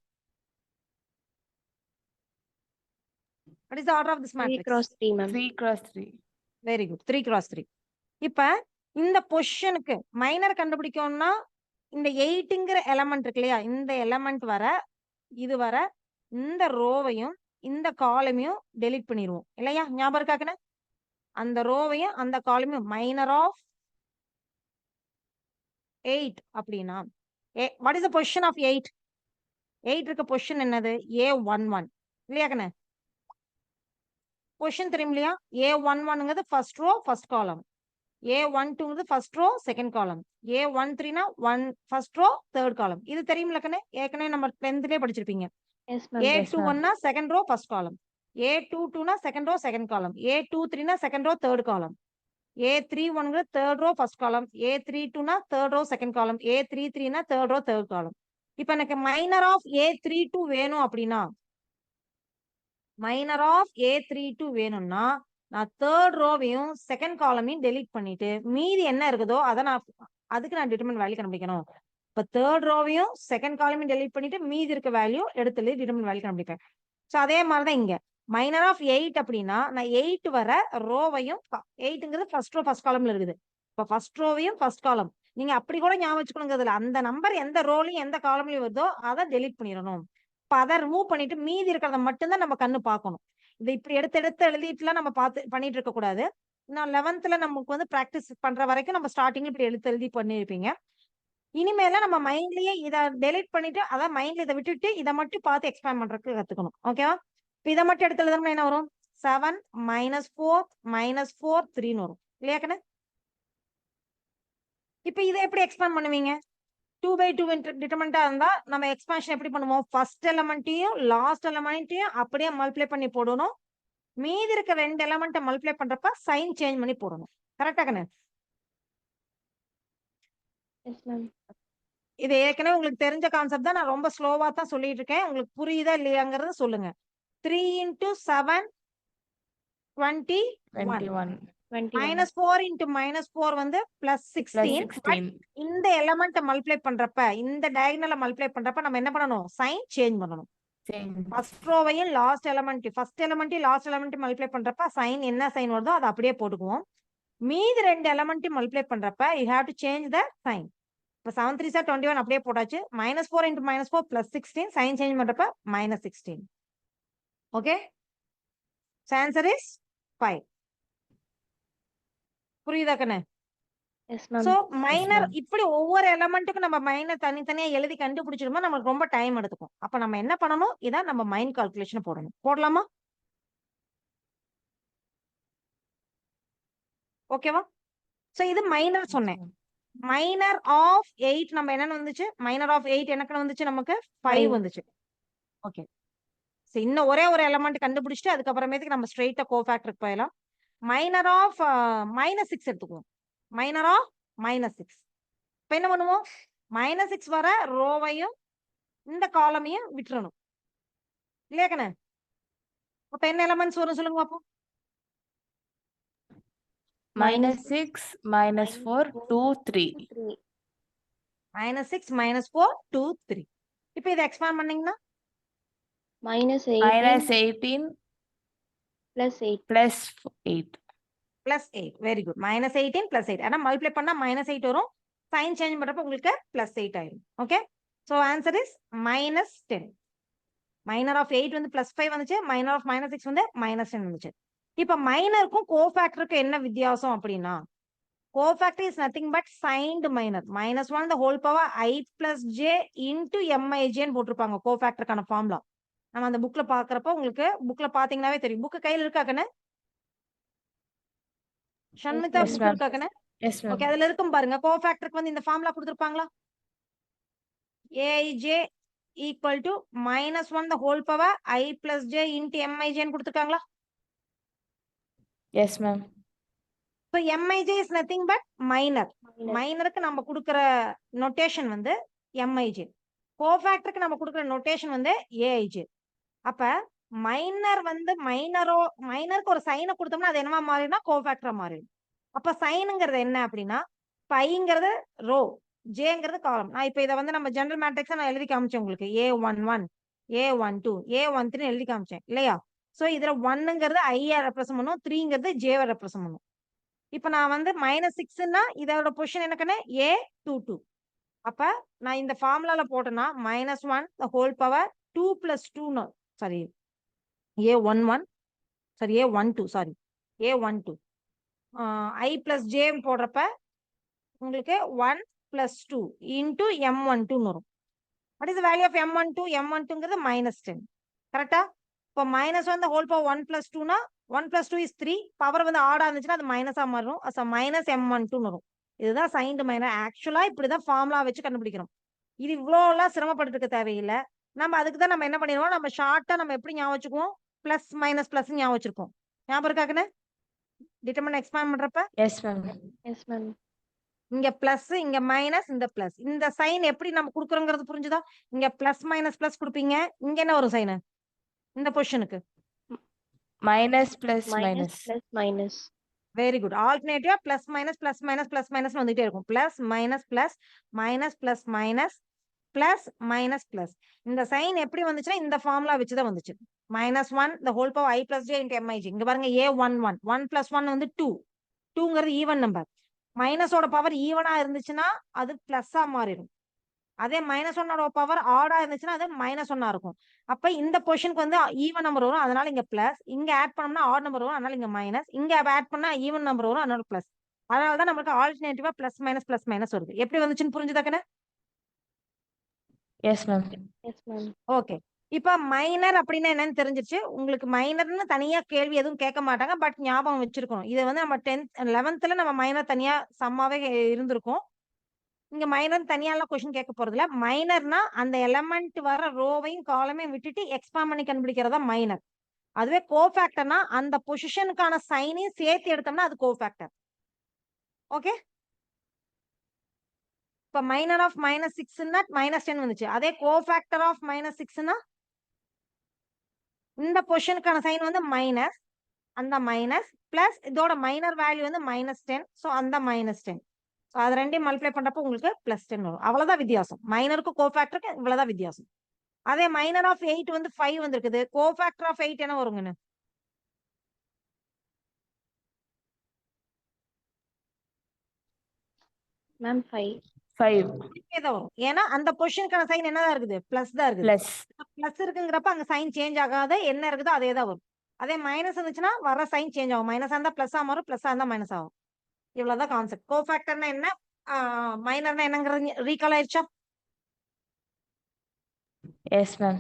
What is the order of this 3 matrix? cross 3 ma'am. 3 cross 3. Very good. 3 cross 3. இப்ப இந்த பொசிஷனுக்கு மைனர் கண்டுபிடிக்கணும்னா இந்த 8ங்கிற எலமெண்ட் இருக்கு இல்லையா, இந்த எலமெண்ட் வர இது வர இந்த ரோவையும் இந்த காலமையும் டெலீட் பண்ணிடுவோம் இல்லையா? ஞாபகம் இருக்காக்குன்னு? அந்த ரோவையும் அந்த காலமையும் மைனர் ஆஃப் 8 அப்படின்னா what is the position of 8? 8 இருக்க பொசிஷன் என்னது? A11 இல்லையாக்குன்னு? பொசிஷன் தெரியும் இல்லையா? A11ங்கிறது ஃபர்ஸ்ட் ரோ ஃபர்ஸ்ட் காலம், A12ங்கிறது first row second column, A13னா first row third காலம். இது தெரியுமில்ல கண்ணே? ஏற்கனவே நம்ம 10thலயே படிச்சிருப்பீங்க. Yes ma'am. A21னா செகண்ட் ரோ ஃபர்ஸ்ட் காலம், A22னா second row second column, A23னா second row third காலம், A31ங்கிறது தேர்ட் ரோ ஃபர்ஸ்ட் காலம், A32னா third row second column, A33னா third row third காலம். இப்போ எனக்கு மைனர் ஆஃப் A32 வேணும் அப்படின்னா, மைனர் ஆஃப் A32 வேணும்னா நான் தேர்ட் ரோவையும் செகண்ட் காலமையும் டெலீட் பண்ணிட்டு மீதி என்ன இருக்குதோ அதை அதுக்கு நான் டிட்டர்மினன்ட் வேல்யூ கண்டுபிடிக்கணும். இப்போ தேர்ட் ரோவையும் செகண்ட் காலமையும் டெலீட் பண்ணிட்டு மீதி இருக்க வேல்யூ எடுத்து டிட்டர்மினன்ட் வேல்யூ கண்டுபிடிப்பேன். ஸோ அதே மாதிரி தான் இங்க மைனர் ஆஃப் 8 அப்படின்னா நான் 8 வர ரோவையும் 8ங்கிறது ஃபர்ஸ்ட் ரோ ஃபர்ஸ்ட் காலம்ல இருக்குது. இப்போ ஃபர்ஸ்ட் ரோவையும் ஃபர்ஸ்ட் காலம் நீங்க அப்படி கூட ஞாபகம் வச்சுக்கணுங்கிறதுல அந்த நம்பர் எந்த ரோலையும் எந்த காலம்லயும் வருதோ அதை டெலீட் பண்ணிடணும். இப்போ அதை ரிமூவ் பண்ணிட்டு மீதி இருக்கிறத மட்டும்தான் நம்ம கண்ணு பார்க்கணும். இதை இப்படி எடுத்து எழுதிட்டுலாம் நம்ம பார்த்து பண்ணிட்டு இருக்க கூடாது. நான் 11th நமக்கு வந்து ப்ராக்டிஸ் பண்ற வரைக்கும் நம்ம ஸ்டார்டிங்ல இப்படி எழுதி பண்ணியிருப்பீங்க. இனிமேல நம்ம மைண்ட்லயே இதை டெலிட் பண்ணிட்டு அதான் மைண்ட்ல இதை விட்டுட்டு இதை மட்டும் பார்த்து எக்ஸ்பேண்ட் பண்றதுக்கு கத்துக்கணும். ஓகேவா? இப்போ இதை மட்டும் எடுத்து எழுதணும்னா என்ன வரும்? 7 மைனஸ் 4 மைனஸ் 4 3ன்னு வரும் இல்லையா கண்ணு? இப்போ இதை எப்படி எக்ஸ்பேண்ட் பண்ணுவீங்க? 2/2 டிட்டர்மினண்டா இருந்தா நம்ம எக்ஸ்பான்ஷன் எப்படி பண்ணுவோம்? ஃபர்ஸ்ட் எலமெண்ட்டையும் லாஸ்ட் எலமெண்ட்டையும் அப்படியே மல்டிப்ளை பண்ணி போடணும். மீதி இருக்க 2 எலமெண்ட்டை மல்டிப்ளை பண்றப்ப சைன் சேஞ்ச் பண்ணி போடணும். கரெக்டா கண்ணு? Yes ma'am. இது ஏற்கனவே உங்களுக்கு தெரிஞ்ச கான்செப்ட் தான். நான் ரொம்ப ஸ்லோவா தான் சொல்லிட்டு இருக்கேன். உங்களுக்கு புரியுதா இல்லையாங்கிறத சொல்லுங்க. 3 × 7 21 மைனஸ் 4 × -4 வந்து பிளஸ் 16. இந்த எலமெண்ட்டை மல்டிப்ளை பண்றப்ப இந்த டயகனலை மல்டிப்ளை பண்றப்ப நம்ம என்ன பண்ணணும்? சைன் சேஞ்ச் பண்ணணும். ஃபர்ஸ்ட் ரோவையும் லாஸ்ட் எலமெண்ட் ஃபர்ஸ்ட் எலமெண்ட்டையும் லாஸ்ட் எலமெண்ட்டையும் மல்டிப்ளை பண்றப்ப சைன் என்ன சைன் வருதோ அதை அப்படியே போட்டுக்குவோம். மீதி 2 எலமெண்ட்டையும் மல்டிப்ளை பண்றப்ப you have to change the sign. இப்போ 7 3 சார் 21 அப்படியே போட்டாச்சு. -4 × -4 பிளஸ் 16 சைன் சேஞ்ச் பண்றப்ப -16. Okay, answer is 5. புரியுதா கண்ணு? Yes ma'am. சோ மைனர் இப்படி ஒவ்வொரு எலமெண்ட்டுக்கும் நம்ம மைனர் தனித்தனியா எழுதி கண்டுபிடிச்சிருந்தோம் நமக்கு ரொம்ப டைம் எடுத்துக்கும். அப்ப நம்ம என்ன பண்ணணும்? இதான் நம்ம மைண்ட் கால்குலேஷன் போடணும். போடலாமா? ஓகேவா? சோ இது மைனர் சொன்னேன். மைனர் ஆஃப் 8 நம்ம என்னன்னு வந்துச்சு? மைனர் ஆஃப் 8 எனக்கு வந்துச்சு? நமக்கு 5 வந்துச்சு. ஓகே, சோ இன்னும் ஒரே ஒரு எலமெண்ட் கண்டுபிடிச்சிட்டு அதுக்கப்புறமேட்டுக்கு நம்ம ஸ்ட்ரெயிட்டா கோஃபேக்டருக்கு போயிடலாம். மைனர் ஆஃப் -6 எடுத்துக்குவோம். Minor of -6. இப்ப என்ன பண்ணுவோம்? -6 வர ரோவையும் இந்த காலமையும் விட்டுறணும் இல்லையா கண்ணு? அப்ப என்ன எலமெண்ட்ஸ் வரும் சொல்லுங்க பாப்போம். -6 -4 2 3. -6 -4 2 3. இப்ப இதை எக்ஸ்பேண்ட் பண்ணீங்கன்னா -18 plus 8. +8. Very good. -18 +8. ஆனா மல்டிப்ளை பண்ணா -8 வரும். சைன் சேஞ்ச் பண்றப்ப உங்களுக்கு +8 ஆயிடும். Okay, so answer is -10. Minor of 8 வந்து +5 வந்துச்சு. மைனர் ஆஃப் -6 வந்து -10 வந்துச்சு. இப்ப மைனருக்கும் கோஃபேக்டருக்கும் என்ன வித்தியாசம் அப்படின்னா, cofactor is nothing but signed minor. -1 the whole power I plus j into mij ன்னு போட்டிருப்பாங்க கோஃபேக்டருக்கான ஃபார்முலா. நம்ம அந்த புக்ல பாக்குறப்ப உங்களுக்கு புக்ல பாத்தீங்கன்னாவே தெரியும். புக் கையில இருக்கா கண்ணு? ஷண்மிதா Yes, புக் ma'am. இருக்கா கண்ணு? Yes, ma'am. ஓகே, அதுல இருக்கும் பாருங்க. கோஃபேக்டருக்கு வந்து இந்த formula கொடுத்திருப்பாங்களா? aij equal to -1 the whole power I plus j into mij ன்னு கொடுத்திருக்காங்களா? Yes, ma'am. So MIJ is nothing but minor. மைனருக்கு நம்ம கொடுக்குற நொட்டேஷன் வந்து எம்ஐஜே. கோஃபேக்டருக்கு நம்ம கொடுக்குற நொட்டேஷன் வந்து ஏஐஜே. அப்ப மைனர் வந்து மைனருக்கு ஒரு சைனை கொடுத்தோம்னா அது என்னவா மாறிடும்னா கோஃபேக்டரா மாறிடும். அப்ப சைனுங்கிறது என்ன அப்படின்னா பைங்கிறது ரோ, ஜேங்கிறது காலம். நான் இப்ப இதை வந்து நம்ம ஜெனரல் மேட்ரிக்ஸா நான் எழுதி காமிச்சேன் உங்களுக்கு. A11 A12 A13 எழுதி காமிச்சேன் இல்லையா? சோ இதுல 1ங்கிறது ஐயா ரெப்ரசன்ட் பண்ணும், 3ங்கிறது ஜேவை ரெப்ரசன்ட் பண்ணும். இப்ப நான் வந்து -6ன்னா இதோட பொசிஷன் எனக்குன்னு A22. அப்ப நான் இந்த ஃபார்முலால போட்டேன்னா -1 the whole power 2 plus 2 sorry A11 sorry A12 sorry A12 I plus J போடுறப்ப உங்களுக்கு 1 plus 2 into M12 வரும். What is the value of M12? M12ங்கிறது -10. கரெக்டா? இப்போ -1 the whole power 1 plus 2னா 1 plus 2 is 3. பவர் வந்து ஆடா இருந்துச்சுன்னா அது மைனஸா மாறும். -M12 வரும். இதுதான் சைன்டு மைனர். ஆக்சுவலா இப்படிதான் ஃபார்முலா வச்சு கண்டுபிடிக்கிறோம். இது இவ்வளோலாம் சிரமப்பட்டு இருக்க தேவையில்லை. நம்ம அதுக்கு தான் நம்ம என்ன பண்ணிடுவோம், நம்ம ஷார்ட்டா நம்ம எப்படி ஞாபகம் வச்சுக்குவோம், பிளஸ் மைனஸ் பிளஸ் ஞாபகம் வச்சிருக்கோம். ஞாபகம் இருக்காக்குன்னு டிட்டர்மினன்ட் எக்ஸ்பேண்ட் பண்றப்ப எஸ் மேம். Yes ma'am. இங்க பிளஸ் இங்க மைனஸ் இந்த பிளஸ் இந்த சைன் எப்படி நம்ம கொடுக்குறோங்கிறது புரிஞ்சுதா? இங்க பிளஸ் மைனஸ் பிளஸ் கொடுப்பீங்க, இங்க என்ன வரும் சைன் இந்த பொசிஷனுக்கு? Minus plus minus minus. Plus minus. Very good. ஆல்டர்னேட்டிவா plus minus plus minus plus minus வந்துட்டே இருக்கும். Plus minus plus minus plus minus plus minus plus. இந்த சைன் எப்படி வந்துச்சுன்னா இந்த ஃபார்முலா வச்சுதான் வந்துச்சு. -1 the whole power I plus J into MIJ. இங்க பாருங்க A11 1 plus 1 வந்து 2. 2ங்கிறது ஈவன் நம்பர். மைனஸோட பவர் ஈவனா இருந்துச்சுன்னா அது பிளஸ்ஸா மாறிடும். அதே -1ஓட பவர் ஆடா இருந்துச்சுன்னா அது -1 இருக்கும். அப்ப இந்த பொசிஷனுக்கு வந்து ஈவன் நம்பர் வரும், அதனால இங்க பிளஸ். இங்க ஆட் பண்ணோம்னா ஆட் நம்பர் வரும், அதனால இங்க மைனஸ். இங்க ஆட் பண்ணா ஈவன் நம்பர் வரும், அதனால பிளஸ். அதனாலதான் நமக்கு ஆல்டர்னேட்டிவா பிளஸ் மைனஸ் வருது. எப்படி வந்துச்சுன்னு புரிஞ்சுதாக்கண்ணே? Yes ma'am. Yes ma'am. Okay. இப்ப மைனர் அப்படின்னா என்னன்னு தெரிஞ்சிருச்சு உங்களுக்கு. மைனர்னு தனியா கேள்வி எதுவும் கேட்க மாட்டாங்க, பட் ஞாபகம் வச்சிருக்கணும். இது வந்து நம்ம 10th 11th நம்ம மைனர் தனியா சம்மாவே இருந்திருக்கும். இங்க மைனர் தனியாலாம் கொஸ்டின் கேட்க போறது இல்ல. மைனர்னா அந்த எலமெண்ட் வர ரோவையும் காலமையும் விட்டுட்டு எக்ஸ்பாண்ட் பண்ணி கண்டுபிடிக்கிறதா மைனர். அதுவே கோஃபேக்டர்னா அந்த பொசிஷனுக்கான சைனையும் சேர்த்து எடுத்தோம்னா அது கோஃபேக்டர். ஓகே. இப்ப மைனர் ஆஃப் -6ன்னா -10 வந்துச்சு. அதே கோஃபேக்டர் ஆஃப் -6ன்னா இந்த பொசிஷனுக்கான சைன் வந்து மைனஸ், அந்த மைனஸ் பிளஸ் இதோட மைனர் வேல்யூ வந்து -10. ஸோ அந்த -10. ஸோ அது ரெண்டையும் மல்டிப்ளை பண்றப்போ உங்களுக்கு +10 வரும். அவ்வளவுதான் வித்தியாசம். மைனருக்கு கோஃபேக்டருக்கு இவ்வளவுதான் வித்தியாசம். அதே மைனர் ஆஃப் 8 வந்து 5 வந்திருக்குது. கோஃபேக்டர் ஆஃப் 8 என்ன வருங்கன்னு? மேம் 5. 5 தான் வரும். ஏன்னா அந்த பொசிஷனுக்கான சைன் என்னதான் இருக்குது? பிளஸ் தான் இருக்குது. பிளஸ். பிளஸ் இருக்குங்கிறப்ப அங்க சைன் சேஞ்ச் ஆகாத, என்ன இருக்குதோ அதே தான் வரும். அதே மைனஸ் இருந்துச்சுன்னா வர சைன் சேஞ்ச் ஆகும். மைனஸா இருந்தா பிளஸ்ஸா மாறும், பிளஸ்ஸா இருந்தா மைனஸ் ஆகும். இவ்வளவுதான் கான்செப்ட். கோஃபேக்டர்னா என்ன, மைனர்னா என்னங்கிறது ரீகால் ஆயிடுச்சா? S ma'am.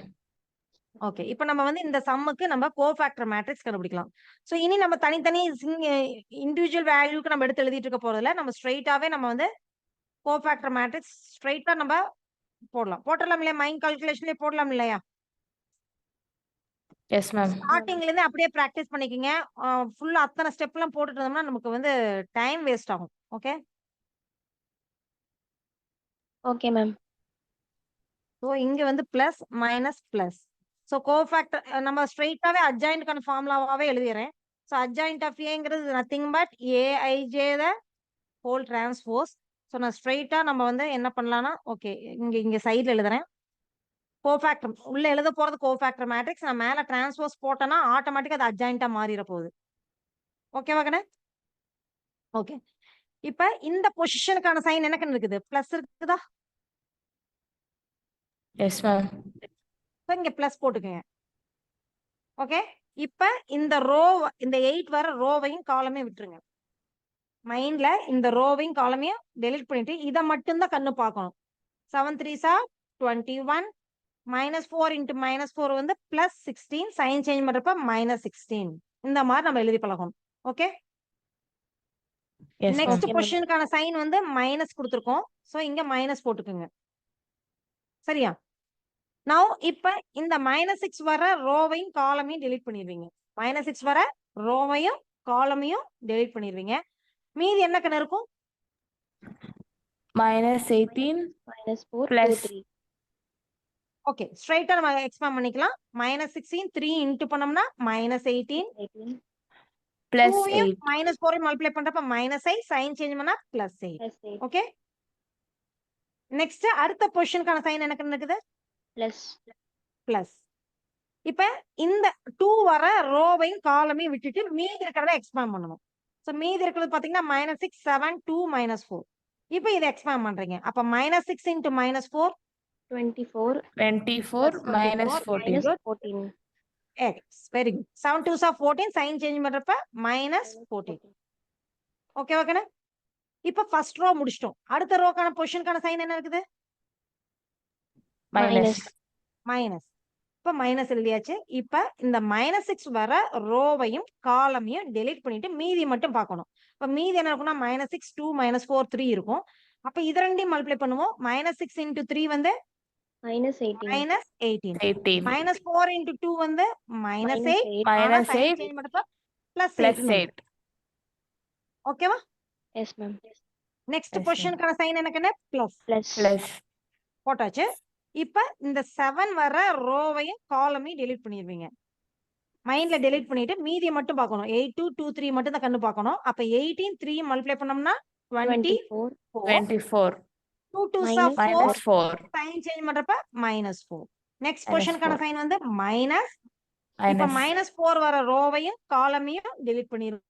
ஓகே. இப்போ நம்ம வந்து இந்த சம்முக்கு நம்ம கோஃபேக்டர் மேட்ரிக்ஸ் கண்டுபிடிக்கலாம். ஸோ இனி நம்ம தனித்தனி இண்டிவிஜுவல் வேல்யூக்கு நம்ம எடுத்து எழுதிட்டு இருக்க போறதில்ல. நம்ம ஸ்ட்ரெயிட்டாவே நம்ம வந்து கோஃபேக்டர் மேட்ரிக்ஸ் ஸ்ட்ரெயிட்டா நம்ம போடலாம் இல்லையா? மைண்ட் கால்குலேஷன்லயே போடலாம் இல்லையா? Yes ma'am. ஸ்டார்டிங்ல இருந்து அப்படியே பிராக்டிஸ் பண்ணிக்கங்க. ஃபுல்லா அத்தனை ஸ்டெப் எல்லாம் போட்டுட்டு இருந்தோம்னா நமக்கு வந்து டைம் வேஸ்ட் ஆகும். ஓகே. Okay ma'am. ஸோ இங்க வந்து plus minus plus. So cofactor நம்ம ஸ்ட்ரெயிட்டாவே அட்ஜாயின்ட்கான ஃபார்முலாவாவே எழுதிடுறேன். ஸோ அட்ஜாயின்ட் ஆஃப் ஏங்கிறது nothing but AIJ the whole transpose. So நான் ஸ்ட்ரெயிட்டா நம்ம வந்து என்ன பண்ணலாம்னா, ஓகே இங்க சைட்ல எழுதுறேன். கோஃபேக்டர் உள்ள எழுத போறது கோஃபேக்டர் மேட்ரிக்ஸ். நான் மேல டிரான்ஸ்போஸ் போட்டேன்னா ஆட்டோமேட்டிக்கா அது அட்ஜாயிண்டா மாறிட போகுது. ஓகேவா கண்ணே? ஓகே. இப்ப இந்த பொசிஷனுக்கான சைன் என்ன இருக்குது? பிளஸ் இருக்குதா? S ma'am. இங்க பிளஸ் போட்டுக்கங்க. ஓகே. இப்ப இந்த ரோ இந்த 8 வர ரோவையும் காலமே விட்டுருங்க. மைண்ட்ல இந்த ரோவையும் காலமையும் டெலிட் பண்ணிட்டு இதை மட்டும்தான் கண்ணு பார்க்கணும். 7 3s are 21 -4 into -4 வந்து +16. சைன் சேஞ்ச் பண்றப்ப -16. இந்த மாதிரி நம்ம எழுதி பழகணும். ஓகே. Yes ma'am. நெக்ஸ்ட் பொசிஷனுக்கான சைன் வந்து மைனஸ் கொடுத்துருக்கோம். சோ இங்க மைனஸ் போட்டுக்குங்க. சரியா? நவ் இப்ப இந்த -6 வர ரோவையும் காலமையும் டெலிட் பண்ணிடுவீங்க. -6 வர ரோவையும் காலமையும் டெலிட் பண்ணிடுவீங்க. மீதி என்ன கண்ணு இருக்கும்? -18 -4 plus 2 3 ஓகே, ஸ்ட்ரைட்டா நம்ம எக்ஸ்பேண்ட் பண்ணிக்கலாம். -16 3 இன்டு பண்ணோம்னா -18 18 plus 2 8 -4 மல்டிப்ளை பண்றப்ப -i சைன் சேஞ்ச் பண்ணா +8. plus 8 ஓகே, நெக்ஸ்ட் அடுத்த பொசிஷனுக்கான சைன் எனக்கு இருக்குது plus பிளஸ். இப்ப இந்த 2 வர ரோவையும் காலமையும் விட்டுட்டு மீதி இருக்கிறத எக்ஸ்பேண்ட் பண்ணணும். சோ மீதி இருக்கிறது பாத்தீங்கன்னா -6 7 2 -4. இப்போ இதை எக்ஸ்பேண்ட் பண்றீங்க. அப்ப -6 into -4 24 24 minus 14 -14 very good. 7 2s are 14 sign change பண்றப்ப -14. ஓகே ஓகேண்ணா. இப்ப ஃபர்ஸ்ட் ரோ முடிச்சிட்டோம். அடுத்த ரோக்கான பொசிஷனுக்கான சைன் என்ன இருக்குது? minus minus. இப்ப மைனஸ் எழுதியாச்சு. இப்ப இந்த -6 வர ரோவையும் காலமையும் டெலீட் பண்ணிட்டு மீதி மட்டும் பார்க்கணும். இப்ப மீதி என்ன இருக்கும்னா -6 2 -4 3 இருக்கும். அப்ப இது ரெண்டையும் மல்டிப்ளை பண்ணுவோம். -6 இன்டு 3 வந்து -18 -18 18 -4 இன்டு 2 வந்து -8 minus சைன் 8 சேஞ்ச் பண்றப்ப plus +8. 8 ஓகேவா? yes ma'am next Yes, ma'am. பொசிஷனுக்கான சைன் எனக்கு என்ன? பிளஸ் plus போட்டாச்சு. இப்ப இந்த 7 வர ரோவையும் காலமையும் டெலீட் பண்ணிடுவீங்க. மைண்ட்ல டெலீட் பண்ணிட்டு மீதியை மட்டும் பார்க்கணும். 8 2 2 3 மட்டும் தான் கண்ணு பார்க்கணும். அப்ப 18 3 மல்டிப்ளை பண்ணோம்னா 24 24 2 2s are minus 4 minus 4 sign change பண்றப்ப -4. நெக்ஸ்ட் Minus பொசிஷனுக்கான 4. சைன் வந்து மைனஸ். இப்ப minus -4 வர ரோவையும் காலமையும் டெலீட் பண்ணிரும்.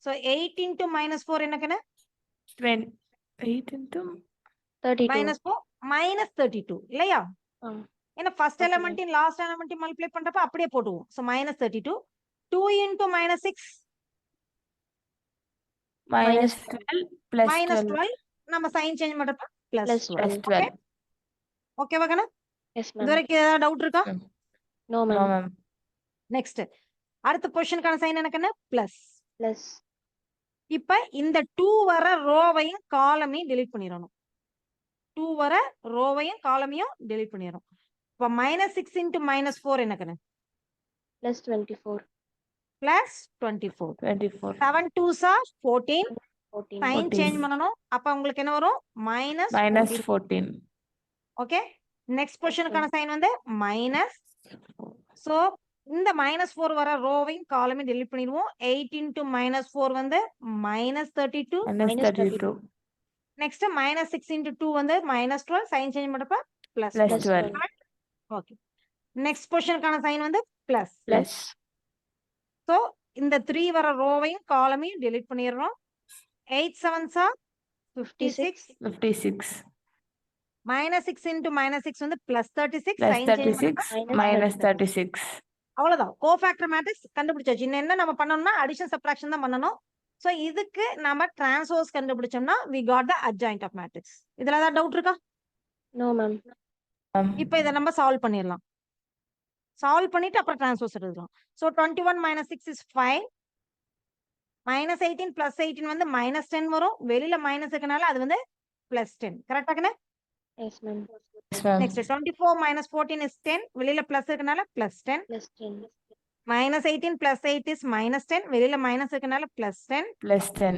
சோ 8 இன்டு -4 என்னக்கன? 8 into 32 -4 -32 இல்லையா? ஏன்னா first Okay. Element last element multiply பண்றப்ப அப்படியே போடுவோம். சோ -32 2 இன்டு -6 minus 12 plus 12 -12 நம்ம சைன் சேஞ்ச் பண்றப்ப Plus +12. plus ஓகே 12 ஓகேவா கண்ணா? yes இது ma'am வரைக்கும் ஏதாவது டவுட் இருக்கா? no no ma'am ma'am next அடுத்த பொசிஷனுக்கான சைன் எனக்கு என்ன? பிளஸ். plus இப்ப இந்த 2 வர ரோவையும் காலமையும் டெலீட் பண்ணிடணும். 2 வர ரோவையும் காலமையும் டெலீட் பண்ணிடணும். இப்ப -6 இன்டு -4 என்னக்கன? plus 24 +24 24 7 2s are 14 14 sign 14. Change பண்ணனும். அப்ப உங்களுக்கு என்ன வரும்? minus -14. 14 ஓகே, நெக்ஸ்ட் பொசிஷனுக்கான சைன் வந்து மைனஸ். சோ இந்த -4 வர ரோவையும் காலமையும் டெலீட் பண்ணிடுவோம். 8 இன்டு -4 வந்து -32. minus 32 நெக்ஸ்ட் -6 இன்டு 2 வந்து -12 சைன் சேஞ்ச் பண்றப்ப plus +12. 12 ஓகே, நெக்ஸ்ட் பொசிஷனுக்கான சைன் வந்து பிளஸ். plus சோ இந்த 3 வர ரோவையும் காலமையும் டெலீட் பண்ணிடுறோம். 8 7s are 56 56 -6 இன்டு -6 வந்து +36 plus சைன் சேஞ்ச் 36 பண்றப்ப minus 36 அவ்வளவுதான். கோஃபேக்டர் மேட்ரிக்ஸ் கண்டுபிடிச்சாச்சு. இன்னும் என்ன நம்ம பண்ணணும்னா அடிஷன் சப்ட்ராக்ஷன் தான் பண்ணணும். சோ இதுக்கு நம்ம transpose கண்டுபிடிச்சோம்னா we got the adjoint of matrix. இதுல ஏதாவது டவுட் இருக்கா? no ma'am இப்போ இதை நம்ம சால்வ் பண்ணிடலாம். சால்வ் பண்ணிட்டு அப்புறம் டிரான்ஸ்போஸ் எழுதலாம். சோ 21 - 6 is 5 -18 + 18 வந்து -10 வரும். வெளியில மைனஸ் இருக்கனால அது வந்து +10. கரெக்டாகனே? yes ma'am yes ma'am next 24 - 14 is 10. வெளியில பிளஸ் இருக்கனால +10. plus 10 -18 + 8 is -10. வெளியில மைனஸ் இருக்கனால +10. plus 10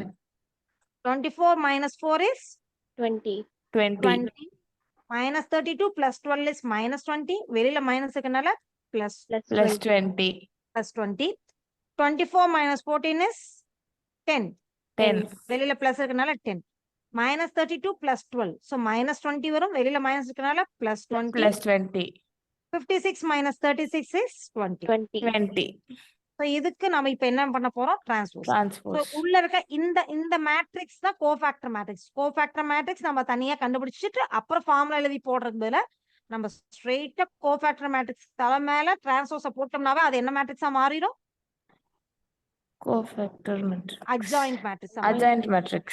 24 - 4 is 20 20 20. -32 + 12 is -20. வெளியில மைனஸ் இருக்கனால plus plus 20 20 +20. 24 - 14 is 10. 10 வெளியில பிளஸ் இருக்கனால 10. -32 + 12. So -20 வரும். வெளியில மைனஸ் இருக்கனால +20. plus 20 56 - 36 is 20. 20 So இதுக்கு நம்ம இப்ப என்ன பண்ண போறோம்? டிரான்ஸ்போஸ். So transpose உள்ள இருக்க இந்த மேட்ரிக்ஸ் தான் கோஃபேக்டர் மேட்ரிக்ஸ். கோஃபேக்டர் மேட்ரிக்ஸ் நம்ம தனியா கண்டுபிடிச்சிட்டு அப்புறம் ஃபார்முலா எழுதி போடுறதுக்கு பதிலா நம்ம ஸ்ட்ரெயிட்டா கோஃபேக்டர் மேட்ரிக்ஸ் தலை மேல டிரான்ஸ்போஸ போட்டோம்னாவே அது என்ன மேட்ரிக்ஸா மாறிடும்? cofactor matrix adjoint matrix. adjoint matrix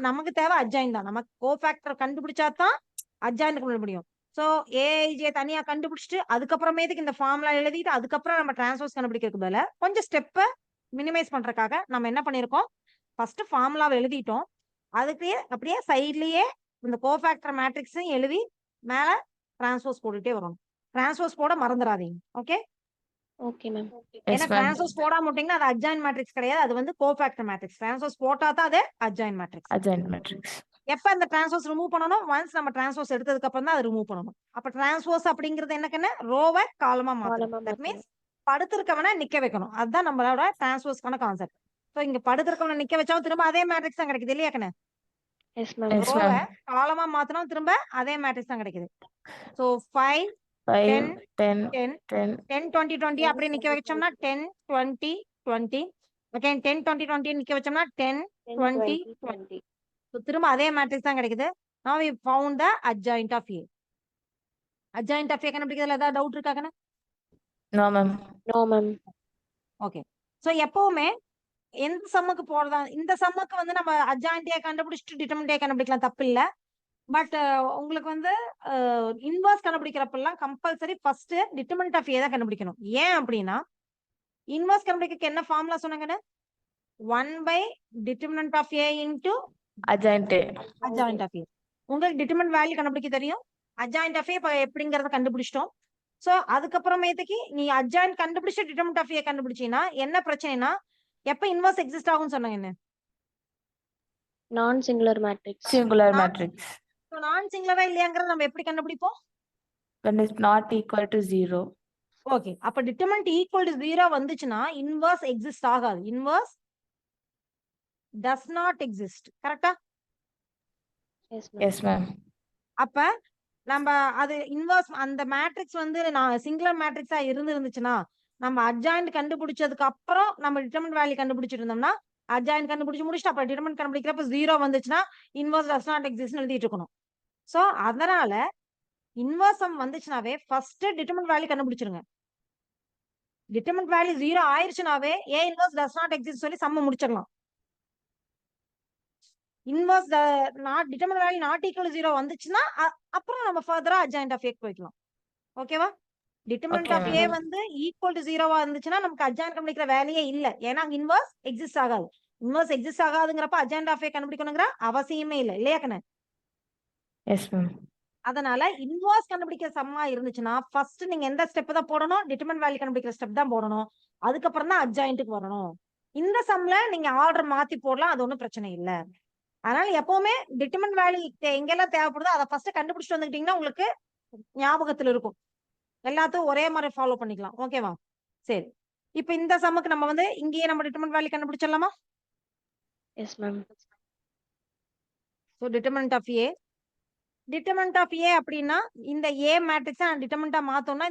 நமக்கு தேவை அட்ஜாயின் தான். நமக்கு கோஃபேக்டர் கண்டுபிடிச்சா தான் அட்ஜாயின் பண்ண முடியும். சோ ஏஐஜே தனியா கண்டுபிடிச்சிட்டு அதுக்கப்புறமேதுக்கு இந்த ஃபார்முலா எழுதிட்டு அதுக்கப்புறம் நம்ம டிரான்ஸ்போஸ் கண்டுபிடிக்கிறதுக்கு பதிலா கொஞ்சம் ஸ்டெப்பை மினிமைஸ் பண்றதுக்காக நம்ம என்ன பண்ணிருக்கோம்? ஃபர்ஸ்ட் ஃபார்முலாவை எழுதிட்டோம். அதுக்கு அப்படியே சைட்லயே இந்த கோஃபேக்டர் மேட்ரிக்ஸையும் எழுதி மேல டிரான்ஸ்போஸ் போட்டுட்டே வரணும். டிரான்ஸ்போஸ் போட மறந்துடாதீங்க. Okay, okay ma'am. Yes, ஏன்னா ma'am. டிரான்ஸ்போஸ் போடாம விட்டீங்கன்னா அது அட்ஜாயின் மேட்ரிக்ஸ் கிடையாது, அது வந்து கோஃபேக்டர் மேட்ரிக்ஸ். டிரான்ஸ்போஸ் போட்டா தான் அது அட்ஜாயின் மேட்ரிக்ஸ். Adjoint matrix. எப்ப அந்த டிரான்ஸ்போஸ் ரிமூவ் பண்ணணும்? ஒன்ஸ் நம்ம டிரான்ஸ்போஸ் எடுத்ததுக்கு அப்புறம் தான் அது ரிமூவ் பண்ணணும். அப்ப டிரான்ஸ்போஸ் அப்படிங்கிறது என்னக்கன்னு ரோவை காலமா மாத்தணும். காலமா தட் மாத்தணும். மீன்ஸ் படுத்திருக்கவனை நிக்க வைக்கணும். அதுதான் நம்மளோட டிரான்ஸ்போஸ்க்கான கான்செப்ட். ஸோ இங்க படுத்திருக்கவனை நிக்க வச்சாலும் திரும்ப அதே மேட்ரிக்ஸ் தான் கிடைக்குது இல்லையா கண்ணு? Yes ma'am. Yes, ரோவை ma'am. காலமா மாத்தணும், திரும்ப அதே மேட்ரிக்ஸ் தான் கிடைக்குது. ஸோ 5 5, 10 10, 10 10, 10 20 20 அப்படியே நிக்க வச்சோம்னா 10 20 20. அகைன் 10 20 20 நிக்க வச்சோம்னா 10 20 20. So, திரும்ப அதே மேட்ரிக்ஸ் தான் கிடைக்குது. Now we found the adjoint of A. Adjoint of A கண்டுபிடிக்கிறதுல ஏதாவது டவுட் இருக்காங்கன்னு? no, ma'am. No ma'am. Okay. So எப்பவுமே எந்த சம்முக்கு போறதா, இந்த சம்முக்கு வந்து நம்ம adjoint A கண்டுபிடிச்சிட்டு டிட்டர்மினன்ட் A கண்டுபிடிக்கலாம், தப்பு இல்ல. பட் உங்களுக்கு வந்து இன்வர்ஸ் கண்டுபிடிக்கிறப்பெல்லாம் compulsory first determinant of A தான் கண்டுபிடிக்கணும். ஏன் அப்படின்னா இன்வர்ஸ் கண்டுபிடிக்க என்ன ஃபார்முலா சொன்னாங்கன்னு? 1 by determinant of A into Adjoint A. adjoint of A. உங்களுக்கு டிட்டர்மினன்ட் வேல்யூ கண்டுபிடிக்க தெரியும். adjoint of A இப்ப எப்படிங்கறத கண்டுபிடிச்சிட்டோம். சோ அதுக்கப்புறமேட்டுக்கு நீ adjoint கண்டுபிடிச்சு டிட்டர்மினன்ட் ஆஃப் A கண்டுபிடிச்சீங்கன்னா என்ன பிரச்சனைனா எப்ப இன்வர்ஸ் எக்ஸிஸ்ட் ஆகும்னு சொன்னாங்க என்ன? Non singular matrix. Singular matrix. So நான் சிங்குலரா இல்லையாங்கறத நம்ம எப்படி கண்டுபிடிப்போம்? When it's not equal to 0. Okay. அப்ப டிட்டர்மினன்ட் ஈக்குவல் டு 0 வந்துச்சுன்னா இன்வர்ஸ் எக்ஸிஸ்ட் ஆகாது. Inverse does not exist. கரெக்ட்டா? Yes ma'am. Yes, ma'am. அப்ப நம்ம அது இன்வர்ஸ் அந்த மேட்ரிக்ஸ் வந்து நான் சிங்குலர் மேட்ரிக்ஸா இருந்துச்சுன்னா நம்ம அட்ஜாயிண்ட் கண்டுபிடிச்சதுக்கு அப்புறம் நம்ம டிட்டர்மினன்ட் வேல்யூ கண்டுபிடிச்சிட்டு இருந்தோம்னா அட்ஜாயிண்ட் கண்டுபிடிச்சு முடிச்சுட்டு அப்புறம் டிட்டர்மினன்ட் கண்டுபிடிக்கிறப்ப 0 வந்துச்சுன்னா இன்வர்ஸ் டஸ் நாட் எக்ஸிஸ்ட் எழுதிட்டு இருக்கணும். சோ அதனால இன்வர்ஸ் சம் வந்துச்சுனாவே ஃபர்ஸ்ட் டிட்டர்மினன்ட் வேல்யூ கண்டுபிடிச்சிருங்க. டிட்டர்மினன்ட் வேல்யூ 0 ஆயிருச்சுனாவே A inverse does not exist சொல்லி சம்ம முடிச்சிடலாம். Inverse not determinant value not equal to 0 வந்துச்சுன்னா அப்புறம் நம்ம ஃபர்தரா அட்ஜாயிண்ட் ஆஃப் ஏ போய்க்கலாம். ஓகேவா? Determinant Okay, of ma'am. ஏ வந்து ஈக்குவல் டு 0வா இருந்துச்சுன்னா நமக்கு அட்ஜாயிண்ட் கண்டுபிடிக்கிற வேலையே இல்ல. ஏன்னா அங்க இன்வர்ஸ் எக்ஸிஸ்ட் ஆகாது. இன்வர்ஸ் எக்ஸிஸ்ட் ஆகாதுங்கிறப்ப அட்ஜாயிண்ட் ஆஃப் ஏ கண்டுபிடிக்கணுங்கிற அவசியமே இல்ல இல்லையா கண்ணு? Yes, ma'am. அதனால இன்வர்ஸ் கண்டுபிடிக்கிற சம்மா இருந்துச்சுன்னா ஃபர்ஸ்ட் நீங்க எந்த ஸ்டெப் தான் போடணும்? டிட்டர்மினன்ட் வேல்யூ கண்டுபிடிக்கிற ஸ்டெப் தான் போடணும். அதுக்கப்புறம் தான் அட்ஜாயிண்ட்டுக்கு வரணும். இந்த சம்ல நீங்க ஆர்டர் மாத்தி போடலாம், அது ஒன்றும் பிரச்சனை இல்ல. அதனால எப்பவுமே டிட்டர்மினன்ட் வேல்யூ எங்கெல்லாம் தேவைப்படுதோ அதை ஃபர்ஸ்ட் கண்டுபிடிச்சிட்டு வந்துக்கிட்டீங்கன்னா உங்களுக்கு ஞாபகத்துல இருக்கும். எல்லாத்தையும் ஒரே மாதிரி ஃபாலோ பண்ணிக்கலாம். ஓகேவா? சரி. இப்ப இந்த சம்முக்கு நம்ம வந்து இங்கேயே நம்ம டிட்டர்மினன்ட் வேல்யூ கண்டுபிடிச்சிடலாமா? Yes ma'am. So determinant of A, determinant of A அப்படின்னா இந்த ஏ மேட்ரிக்ஸை நான் டிட்டர்மினண்டா மாத்தோம்னா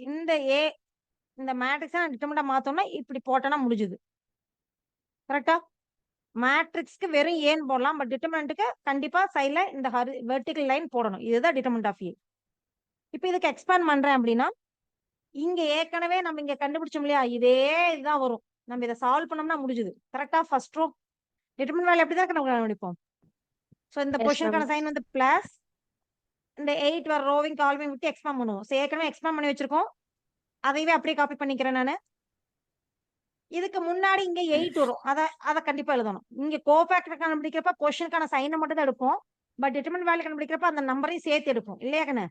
இந்த ஏ இந்த மேட்ரிக்ஸை நான் டிட்டர்மினண்டா மாத்தோம்னா இப்படி போட்டோம்னா முடிஞ்சுது. கரெக்டா? மேட்ரிக்ஸ்க்கு வெறும் ஏன்னு போடலாம், பட் டிட்டர்மினன்ட்டுக்கு கண்டிப்பா சைட்ல இந்த வெர்டிகல் லைன் போடணும். இதுதான் டிட்டர்மினன்ட் ஆஃப் ஏ. இப்போ இதுக்கு எக்ஸ்பேண்ட் பண்றேன் அப்படின்னா இங்க ஏற்கனவே நம்ம இங்க கண்டுபிடிச்சோம் இல்லையா, இதே இதுதான் வரும். நம்ம இதை சால்வ் பண்ணோம்னா முடிஞ்சுது. கரெக்டா? ஃபர்ஸ்ட் ரோ டிட்டர்மினன்ட் வேல்யூ அப்படிதான் நம்ம கண்டுபிடிப்போம். ஸோ இந்த Yes, பொசிஷனுக்கான ma'am. சைன் வந்து பிளஸ் இந்த 8 வர ரோவிங் கால்விங் விட்டு எக்ஸ்பேண்ட் பண்ணுவோம். ஸோ ஏற்கனவே எக்ஸ்பேண்ட் பண்ணி வச்சிருக்கோம், அதையவே அப்படியே காப்பி பண்ணிக்கிறேன் நானு. இதுக்கு முன்னாடி இங்க 8 வரும், அதை கண்டிப்பா எழுதணும். இங்க கோஃபேக்டர் கண்டுபிடிக்கிறப்ப பொசிஷனுக்கான சைனை மட்டும் தான் எடுப்போம், பட் டிட்டர்மினன்ட் வேல்யூ கண்டுபிடிக்கிறப்ப அந்த நம்பரையும் சேர்த்து எடுப்போம் இல்லையா கண்ணு?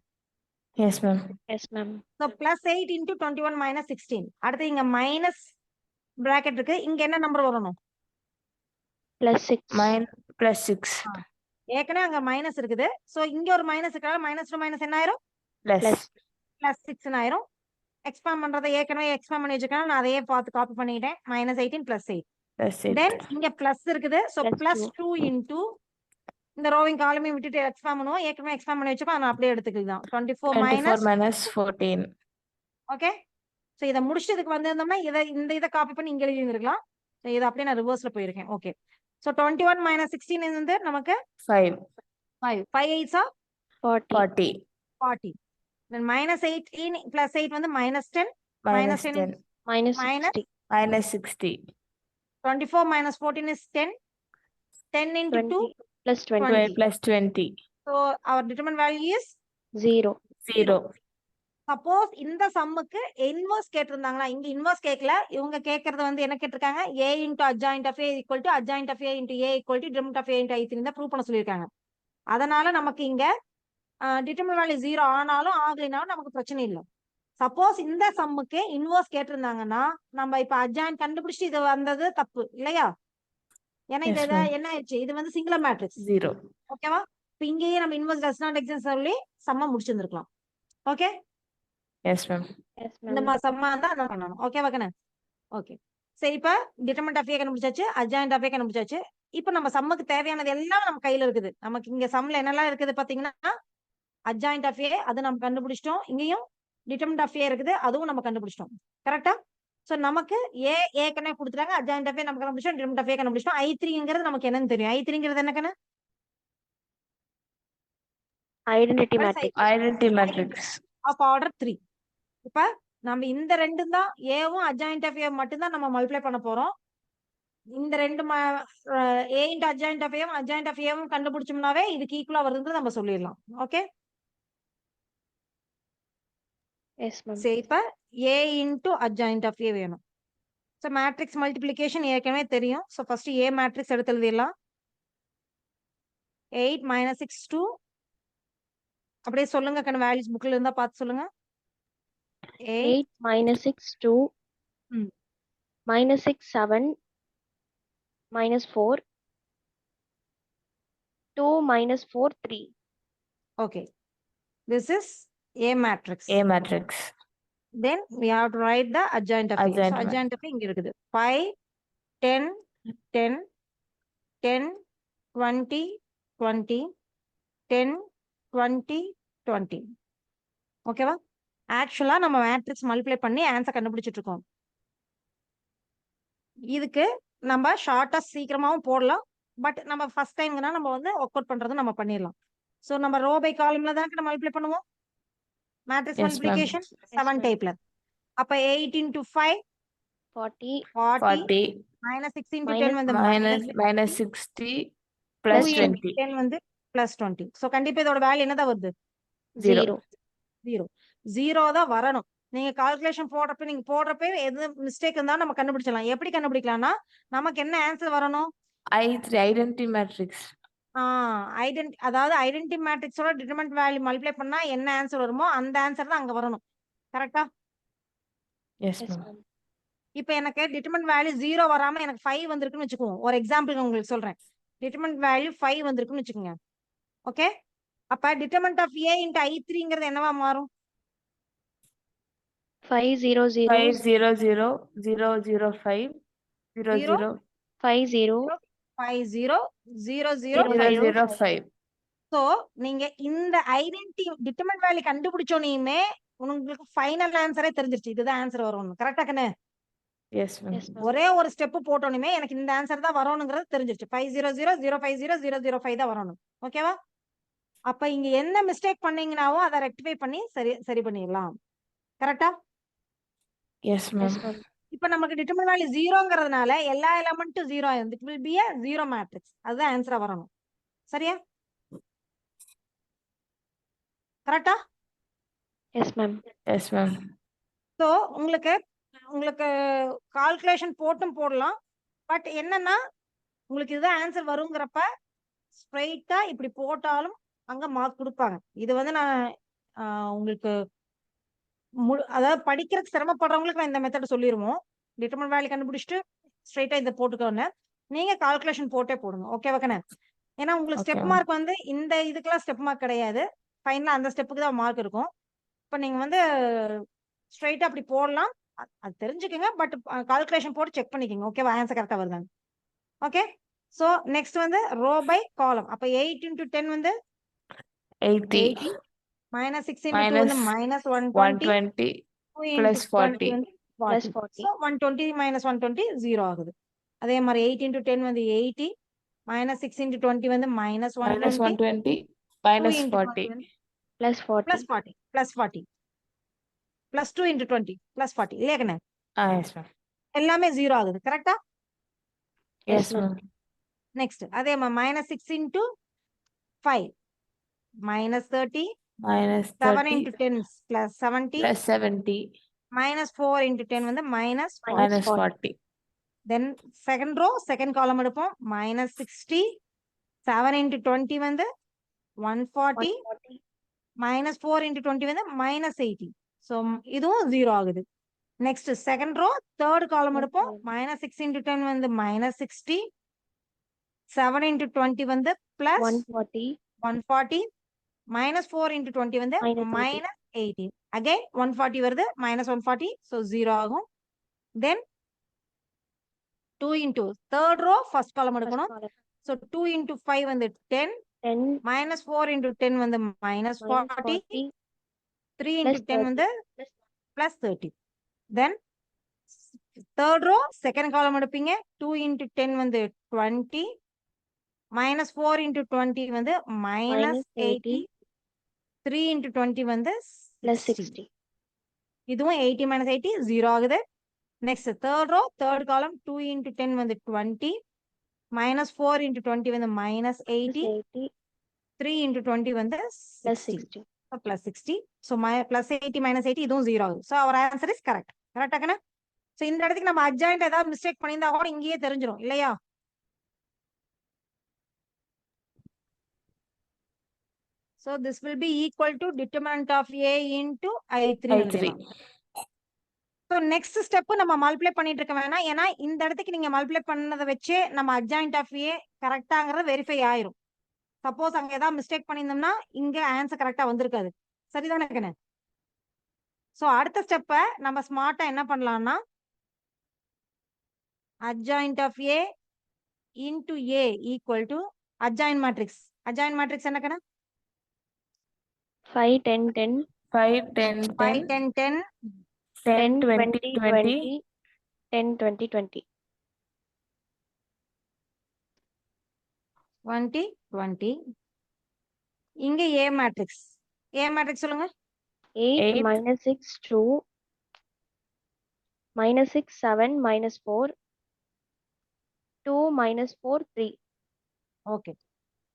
Yes, ma'am. Yes ma'am. So plus 8 into 21 minus 16. அடுத்து இங்க மைனஸ் பிராக்கெட் இருக்கு, இங்க என்ன நம்பர் வரணும்? +6. Mine plus 6. ஏற்கனவே அங்க மைனஸ் இருக்குது, ஸோ இங்க ஒரு மைனஸ் இருக்கிறாங்க. மைனஸ் 2 மைனஸ் என்ன ஆயிரும்? Plus. பிளஸ் 6 ஆயிரும். எக்ஸ்பேண்ட் பண்றதை ஏற்கனவே எக்ஸ்பேண்ட் பண்ணி வச்சிருக்கேன், நான் அதையே பார்த்து காப்பி பண்ணிட்டேன். -18 + 8. Plus 8. தென் இங்க பிளஸ் இருக்குது, ஸோ Plus +2 into இந்த ரோவிங் காலமையும் விட்டுட்டு எக்ஸ்பேண்ட் பண்ணுவோம். ஏற்கனவே எக்ஸ்பேண்ட் பண்ணி வச்சிருக்கோம், நான் அப்படியே எடுத்துக்கலாம். 24 24 minus minus 14. ஓகே. ஸோ இதை முடிச்சதுக்கு வந்திருந்தோம்னா இதை காப்பி பண்ணி இங்க எழுதி இருந்திருக்கலாம். ஸோ இதை அப்படியே நான் ரிவர்ஸ்ல போயிருக்கேன். ஓகே. ஸோ 21 minus 16 வந்து நமக்கு 5. 5. 5 8s are 40. 40. 40. Then -18 + 8 வந்து -10. Minus 10. 10. -60. Minus 60. 24 minus 14 is 10. 10 into 2. 20 + 20. 12 plus 20. So our determinant value is 0. 0. Suppose இந்த சம்முக்கு இன்வர்ஸ் கேட்டிருந்தாங்களா, இங்க இன்வர்ஸ் கேட்கல, இவங்க கேட்கறது வந்து என்ன கேட்டிருக்காங்க? A into adjoint of A equal to adjoint of A into A equal to determinant of A into I3 தான் ப்ரூவ் பண்ண சொல்லியிருக்காங்க. அதனால நமக்கு இங்க டிட்டர்மினன்ட் வேல்யூ 0 ஆனாலும் ஆகலைனாலும் நமக்கு பிரச்சனை இல்லை. சப்போஸ் இந்த சம்முக்கு இன்வர்ஸ் கேட்டிருந்தாங்கன்னா நம்ம இப்ப அட்ஜாயின் கண்டுபிடிச்சிட்டு இது வந்தது தப்பு இல்லையா? ஏன்னா Yes, இது ma'am. என்ன ஆயிடுச்சு, இது வந்து சிங்குலர் மேட்ரிக்ஸ். 0. ஓகேவா? இப்ப இங்கேயே நம்ம இன்வர்ஸ் டஸ் நாட் எக்ஸிஸ்ட் சொல்லி சம்மா முடிச்சிருந்திருக்கலாம். Okay, Yes, ma'am. எஸ் இந்த மேம். மாதிரி சம்மா இருந்தா அதான் பண்ணணும். ஓகேவா கண்ணு? ஓகே, சரி. இப்ப டிட்டர்மெண்ட் ஆஃப் ஏ கண்டுபிடிச்சாச்சு, அட்ஜாயின்ட் ஆஃப் ஏ கண்டுபிடிச்சாச்சு. இப்ப நம்ம சம்முக்கு தேவையானது எல்லாம் நம்ம கையில இருக்குது. நமக்கு இங்க சம்ல என்னெல்லாம் இருக்குது பாத்தீங்கன்னா, அட்ஜாயின்ட் ஆஃப் ஏ அது நம்ம கண்டுபிடிச்சிட்டோம். இங்கேயும் டிட்டர்மெண்ட் ஆஃப் ஏ இருக்குது, அதுவும் நம்ம கண்டுபிடிச்சிட்டோம். கரெக்டா? சோ நமக்கு ஏ ஏற்கனவே கொடுத்துட்டாங்க, அட்ஜாயின்ட் ஆஃப் ஏ நம்ம கண்டுபிடிச்சோம், டிட்டர்மெண்ட் ஆஃப் ஏ கண்டுபிடிச்சோம். I3ங்கிறது நமக்கு என்னன்னு தெரியும். I3ங்கிறது என்ன கண்ணு? Identity What is matrix. Identity matrix. Of order 3. இப்ப நம்ம இந்த ரெண்டும் தான், ஏவும் அட்ஜாயின்ட் ஆஃப் ஏ மட்டும் தான் நம்ம மல்டிப்ளை பண்ண போறோம். இந்த ரெண்டு ஏ இன்ட் அட்ஜாயின்ட் ஆஃப் ஏவும் அட்ஜாயின்ட் ஆஃப் ஏவும் கண்டுபிடிச்சோம்னாவே இதுக்கு ஈக்குவலா வருதுன்னு நம்ம சொல்லிடலாம். Okay, yes ma'am. சரி. இப்ப ஏ இன்டு அட்ஜாயின்ட் ஆஃப் ஏ வேணும். ஸோ மேட்ரிக்ஸ் மல்டிப்ளிகேஷன் ஏற்கனவே தெரியும். ஸோ ஃபர்ஸ்ட் ஏ மேட்ரிக்ஸ் எடுத்து எழுதிடலாம். 8 - 6 2. அப்படியே சொல்லுங்க கண்ணு, வேல்யூஸ் புக்ல இருந்தா பார்த்து சொல்லுங்க. 8 8 - 6 2 ம். -6 7 -4 2 -4 3. Okay, this is A matrix. A matrix. Then we have to write the adjoint of A. So Adjoint matrix. adjoint of A இங்க இருக்குது. 5 10 10 10 20 20 10 20 20. ஓகேவா? ஆக்சுவலா நம்ம மேட்ரிக்ஸ் மல்டிப்ளை பண்ணி ஆன்சர் கண்டுபிடிச்சிட்டு இருக்கோம். இதுக்கு நம்ம ஷார்ட்டா சீக்கிரமாவும் போடலாம். பட் நம்ம ஃபர்ஸ்ட் டைம்னா நம்ம வந்து ஒர்க் அவுட் பண்றது நம்ம பண்ணிடலாம். சோ நம்ம ரோ பை காலம்ல தான் நம்ம மல்டிப்ளை பண்ணுவோம். Matrix Yes, ma'am. Multiplication 7 ma'am. டைப்ல. அப்ப 8 into 5 40 40 40 minus 6 into minus 10 வந்து minus 60 plus 2 into 20. 10 வந்து plus 20. சோ கண்டிப்பா இதோட வேல்யூ என்னதான் வருது? 0. 0. 0 தான் வரணும். நீங்க கால்குலேஷன் போடுறப்ப எது மிஸ்டேக் இருந்தாலும் நம்ம கண்டுபிடிச்சலாம். எப்படி கண்டுபிடிக்கலாம்னா, நமக்கு என்ன ஆன்சர் வரணும்? I3 identity matrix. அதாவது ஐடென்டி மேட்ரிக்ஸோட டிட்டர்மெண்ட் வேல்யூ மல்டிப்ளை பண்ணா என்ன ஆன்சர் வருமோ அந்த ஆன்சர் தான் அங்க வரணும். கரெக்டா? Yes, Yes, ma'am. ma'am. இப்போ எனக்கு டிட்டர்மெண்ட் வேல்யூ 0 வராம எனக்கு 5 வந்திருக்குன்னு வச்சுக்குவோம். ஒரு எக்ஸாம்பிள் உங்களுக்கு சொல்றேன். டிட்டர்மெண்ட் வேல்யூ 5 வந்திருக்குன்னு வச்சுக்கோங்க. ஓகே, அப்ப டிட்டர்மெண்ட் ஆஃப் A into I3ங்கிறது என்னவா மாறும்? 5 0 0 5 0 0 0 0 5 0 0 5 0 5 0 0 0 0 0 0 5. சோ நீங்க இந்த ஐடென்டி டிட்டர்மெண்ட் வேல்யூ கண்டுபிடிச்சோனையுமே உங்களுக்கு ஃபைனல் ஆன்சரே தெரிஞ்சிருச்சு. இதுதான் ஆன்சர் வரும்னு. கரெக்டா கண்ணு? Yes, ma'am. Yes, ma'am. ஒரே ஒரு ஸ்டெப் போட்டோனுமே எனக்கு இந்த ஆன்சர் தான் வரணுங்கிறது தெரிஞ்சிருச்சு. 5 0 0 0 5 0 0 0 5 தான் வரணும். ஓகேவா? அப்ப இங்க என்ன மிஸ்டேக் பண்ணீங்கனாவோ அதை ரெக்டிஃபை பண்ணி சரி பண்ணிடலாம். கரெக்டா? Yes, ma'am. Yes, ma'am. இப்ப நமக்கு டிட்டர்மெண்ட் வேல்யூ 0ங்கிறதுனால எல்லா எலிமெண்ட்டும் 0 ஆயிருந்து. It will be a 0 matrix. அதுதான் ஆன்சரா வரணும். சரியா? கரெக்டா? Yes, ma'am. Yes, ma'am. So உங்களுக்கு கால்குலேஷன் போட்டும் போடலாம். பட் என்னன்னா உங்களுக்கு இதுதான் ஆன்சர் வருங்கிறப்ப ஸ்ட்ரைட்டா இப்படி போட்டாலும் அங்க மார்க் கொடுப்பாங்க. இது வந்து நான் உங்களுக்கு அதாவது படிக்கிறதுக்கு சிரமப்படுறவங்களுக்கு நான் இந்த மெத்தட் சொல்லிடுவோம். டிட்டர்மெண்ட் வேல்யூ கண்டுபிடிச்சிட்டு ஸ்ட்ரைட்டா இதை போட்டுக்கோங்க. நீங்க கால்குலேஷன் போட்டே போடுங்க. ஓகே ஓகேண்ணே? ஏன்னா உங்களுக்கு Okay, ஸ்டெப் ma'am. மார்க் வந்து இந்த இதுக்கெல்லாம் ஸ்டெப் மார்க் கிடையாது. ஃபைனலா அந்த ஸ்டெப்புக்கு தான் மார்க் இருக்கும். இப்ப நீங்க வந்து ஸ்ட்ரைட்டா அப்படி போடலாம். அது தெரிஞ்சுக்கங்க. பட் கால்குலேஷன் போட்டு செக் பண்ணிக்கோங்க. ஓகேவா? ஆன்சர் கரெக்டா வருதாங்க. ஓகே, சோ நெக்ஸ்ட் வந்து ரோ பை காலம். அப்ப 8 into 10 வந்து 80 80 minus 6 into 2 வந்து minus 120 120 2 into plus 20 40. வந்து Plus 40. 40. So 120 minus 120 0 ஆகுது. அதே மாதிரி 8 into 10 வந்து 80 minus 6 into 20 வந்து minus minus 120 120 2 minus into 40. 20 வந்து Plus 40. plus 40 plus 40 plus 2 into 20 plus 40 இல்லையா கண்ணே? Yes, ma'am. எல்லாமே 0 ஆகுது. கரெக்டா? Yes, ma'am. நெக்ஸ்ட் அதே மாதிரி minus 6 into 5 minus 30 Minus 7 30 into 10 plus 70 plus 70 minus 4 into 10 வந்து minus 40. minus 40. Then second row second column எடுப்போம். minus 60 7 into 20 வந்து 140 140. minus 4 into 20 வந்து minus 80. ஸோ இதுவும் 0 ஆகுது. Next second row third column Third எடுப்போம். column. -6 × 10 வந்து -60. 7 × 20 வந்து +140. 140 -4 × 20 வந்து -80. -80. அகைன் 140 வருது, -140. ஸோ 0 ஆகும். Then 2 × third row first column First எடுக்கணும். column. ஸோ 2 × 5 வந்து 10. 10 -4 × 10 வந்து -40. -40 3 plus × 10 வந்து 30 +30. Then third row second column எடுப்பீங்க. 2 × 10 வந்து 20. -4 × 20 வந்து -80. -80 3 × 20 வந்து plus 60. 60. இதுவும் 80 - 80 0 ஆகுது. நெக்ஸ்ட் தேர்ட் ரோ தேர்ட் காலம் 2 × 10 வந்து 20. -4 × 20 வந்து Plus -80. 80 3 × 20 வந்து plus 60. 60. +60. ஸோ +80 - 80 இதுவும் 0 ஆகுது. So our answer is correct. கரெக்டாகண்ணா? ஸோ இந்த இடத்துக்கு நம்ம அட்ஜாயிண்ட் ஏதாவது மிஸ்டேக் பண்ணியிருந்தா கூட இங்கேயே தெரிஞ்சிடும் இல்லையா? So this will be equal to determinant of A into I3 I3. So next step நம்ம மல்டிப்ளை பண்ணிட்டு இருக்க வேணாம். ஏன்னா இந்த இடத்துக்கு நீங்க மல்டிப்ளை பண்ணதை வச்சே நம்ம அட்ஜாயிண்ட் ஆஃப் ஏ கரெக்டாங்கிறது வெரிஃபை ஆயிரும். சப்போஸ் அங்க ஏதாவது மிஸ்டேக் பண்ணியிருந்தோம்னா இங்க ஆன்சர் கரெக்டா வந்திருக்காது. சரிதானே கண்ணு? ஸோ அடுத்த ஸ்டெப்பை நம்ம ஸ்மார்ட்டா என்ன பண்ணலாம்னா adjoint of A into A equal to adjoint matrix. Adjoint matrix என்ன கண்ணு? 5 10 10 5 10 5 10 10 10 10 20 20 20 10 20 20 20 20. இங்க ஏ மேட்ரிக்ஸ். ஏ மேட்ரிக்ஸ் சொல்லுங்க. 8 8 -6 2 -6 7 -4 2 -4 3. ஓகே.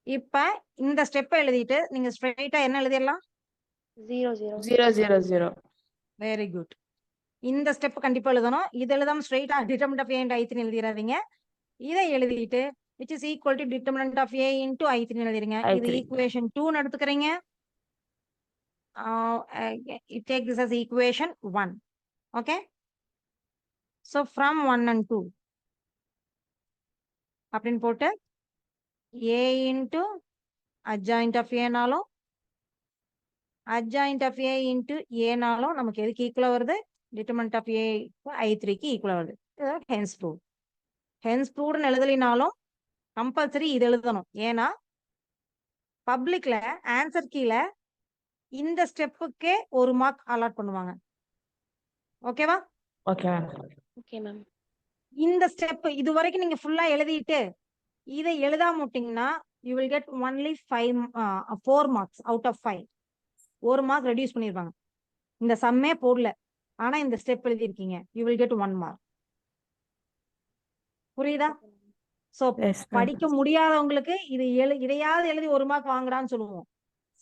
இப்ப இந்த ஸ்டெப்பை எழுதிட்டு நீங்க ஸ்ட்ரைட்டா என்ன எழுதிடலாம்? 0 0 0 0 0. Very good. இந்த ஸ்டெப் கண்டிப்பா எழுதணும். இது எழுதாம ஸ்ட்ரைட்டா determinant of A into I3 எழுதிடாதீங்க. இதை எழுதிட்டு which is equal to determinant of A into I3 எழுதிருங்க. இது I3. equation 2 எடுத்துக்கிறீங்க. You take this as equation 1. Okay. So from 1 and 2 அப்படின்னு போட்டு A into adjoint of A நாலும் adjoint of A into A நாலும் நமக்கு எதுக்கு ஈக்குவலா வருது? determinant of A I3க்கு ஈக்குவலா வருது. hence proved. hence proved எழுதலினாலும் கம்பல்சரி இது எழுதணும். ஏன்னா பப்ளிக்ல ஆன்சர் கீழே இந்த ஸ்டெப்புக்கே 1 மார்க் அலாட் பண்ணுவாங்க. ஓகேவா? Okay, ma'am. Okay ma'am. இந்த ஸ்டெப் இது வரைக்கும் நீங்க ஃபுல்லா எழுதிட்டு இதை எழுதாம விட்டீங்கன்னா you will get only 4 marks out of 5. 1 mark reduce பண்ணிருப்பாங்க. இந்த சம்மே போடல, ஆனா இந்த ஸ்டெப் எழுதிருக்கீங்க, யூ வில் கெட் 1 மார்க். புரியுதா? So Yes, ma'am. படிக்க முடியாதவங்களுக்கு இது இதையாவது எழுதி 1 மார்க் வாங்குறான்னு சொல்லுவோம்.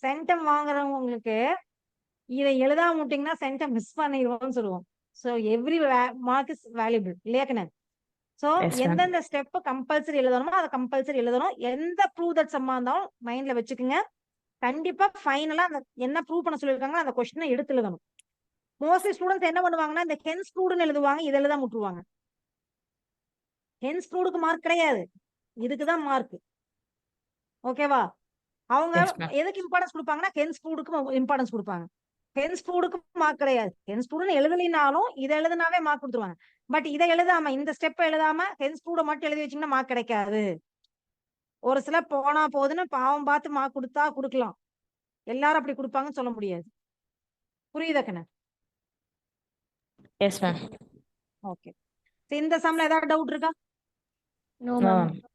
சென்டம் வாங்குறவங்களுக்கு இதை எழுதாம விட்டீங்கன்னா சென்டம் மிஸ் பண்ணிடுவோம்னு சொல்லுவோம். So every mark is valuable இல்லையா கண்ணு? So Yes, ma'am. எந்தெந்த ஸ்டெப் கம்பல்சரி எழுதணுமோ அதை கம்பல்சரி எழுதணும். எந்த ப்ரூவ் தட் சம்மா இருந்தாலும் மைண்ட்ல வச்சுக்கோங்க. கண்டிப்பா ஃபைனலா அந்த என்ன ப்ரூவ் பண்ண சொல்லியிருக்காங்களோ அந்த கொஸ்டினை எடுத்து எழுதணும். மோஸ்ட்லி ஸ்டூடெண்ட்ஸ் என்ன பண்ணுவாங்கன்னா இந்த ஹென்ஸ் ப்ரூவ்டுன்னு எழுதுவாங்க, இதை எழுத முட்டுருவாங்க. ஹென்ஸ் ப்ரூவ்டுக்கு மார்க் கிடையாது, இதுக்குதான் மார்க். ஓகேவா? அவங்க Yes, ma'am. எதுக்கு இம்பார்ட்டன்ஸ் கொடுப்பாங்கன்னா ஹென்ஸ் ப்ரூவ்டுக்கு இம்பார்ட்டன்ஸ் கொடுப்பாங்க. ஹென்ஸ் ப்ரூவ்டுக்கு மார்க் கிடையாது. ஹென்ஸ் ப்ரூவ்டுன்னு எழுதலினாலும் இதை எழுதுனாவே மார்க் கொடுத்துருவாங்க. பட் இதை எழுதாம இந்த ஸ்டெப் எழுதாம ஹென்ஸ் ப்ரூவ்ட மட்டும் எழுதி வச்சீங்கன்னா மார்க் கிடைக்காது. ஒரு சில போனா போதுன்னு பாவம் பார்த்து மார்க் கொடுத்தா கொடுக்கலாம். எல்லாரும் அப்படி கொடுப்பாங்கன்னு சொல்ல முடியாது. புரியுதா கண்ணு? Yes, ma'am. ஓகே. இந்த சம்ல ஏதாவது டவுட் இருக்கா No No, ma'am. ma'am.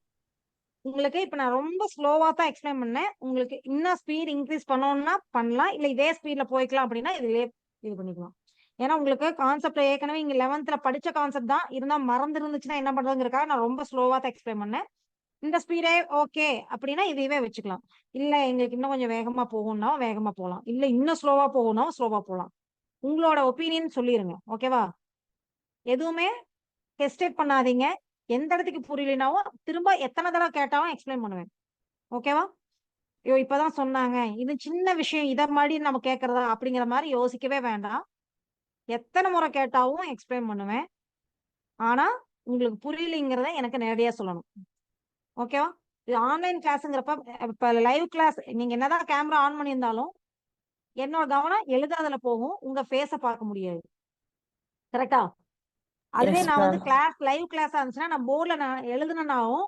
உங்களுக்கு? இப்ப நான் ரொம்ப ஸ்லோவா தான் எக்ஸ்பிளைன் பண்ணேன். உங்களுக்கு இன்னும் ஸ்பீட் இன்க்ரீஸ் பண்ணணும்னா பண்ணலாம், இல்ல இதே ஸ்பீட்ல போய்க்கலாம் அப்படின்னா இதுலயே இது பண்ணிக்கலாம். ஏன்னா உங்களுக்கு கான்செப்ட் ஏற்கனவே இங்க 11th படிச்ச கான்செப்ட் தான் இருந்தா மறந்து இருந்துச்சுன்னா என்ன பண்றதுங்கிறக்காக நான் ரொம்ப ஸ்லோவா தான் எக்ஸ்பிளைன் பண்ணேன். இந்த ஸ்பீடே ஓகே அப்படின்னா இதையவே வச்சுக்கலாம். இல்ல எங்களுக்கு இன்னும் கொஞ்சம் வேகமா போகணும்னா வேகமா போகலாம், இல்ல இன்னும் ஸ்லோவா போகணும் ஸ்லோவா போகலாம். உங்களோட ஒப்பீனியன் சொல்லிருங்க. ஓகேவா? எதுவுமே ஹெஸ்டேட் பண்ணாதீங்க. எந்த இடத்துக்கு புரியலனாவும் திரும்ப எத்தனை தடவை கேட்டாலும் எக்ஸ்பிளைன் பண்ணுவேன். ஓகேவா? ஐயோ இப்பதான் சொன்னாங்க, இது சின்ன விஷயம், இத மாதிரி நம்ம கேட்கறதா அப்படிங்கிற மாதிரி யோசிக்கவே வேண்டாம். எத்தனை முறை கேட்டாவும் எக்ஸ்பிளைன் பண்ணுவேன். ஆனா உங்களுக்கு புரியலைங்கிறத எனக்கு நேரடியா சொல்லணும். ஓகேவா? இது ஆன்லைன் கிளாஸ்ங்கிறப்ப இப்ப லைவ் கிளாஸ் நீங்க என்னதான் கேமரா ஆன் பண்ணியிருந்தாலும் என்னோட கவனம் எழுதுறதுல போகும். உங்க ஃபேஸ பார்க்க முடியாது. கரெக்டா? அதுவே எஸ் நான் வந்து மேம். கிளாஸ் லைவ் கிளாஸா இருந்துச்சுன்னா நான் போர்ட்ல நான் எழுதுனனாவும்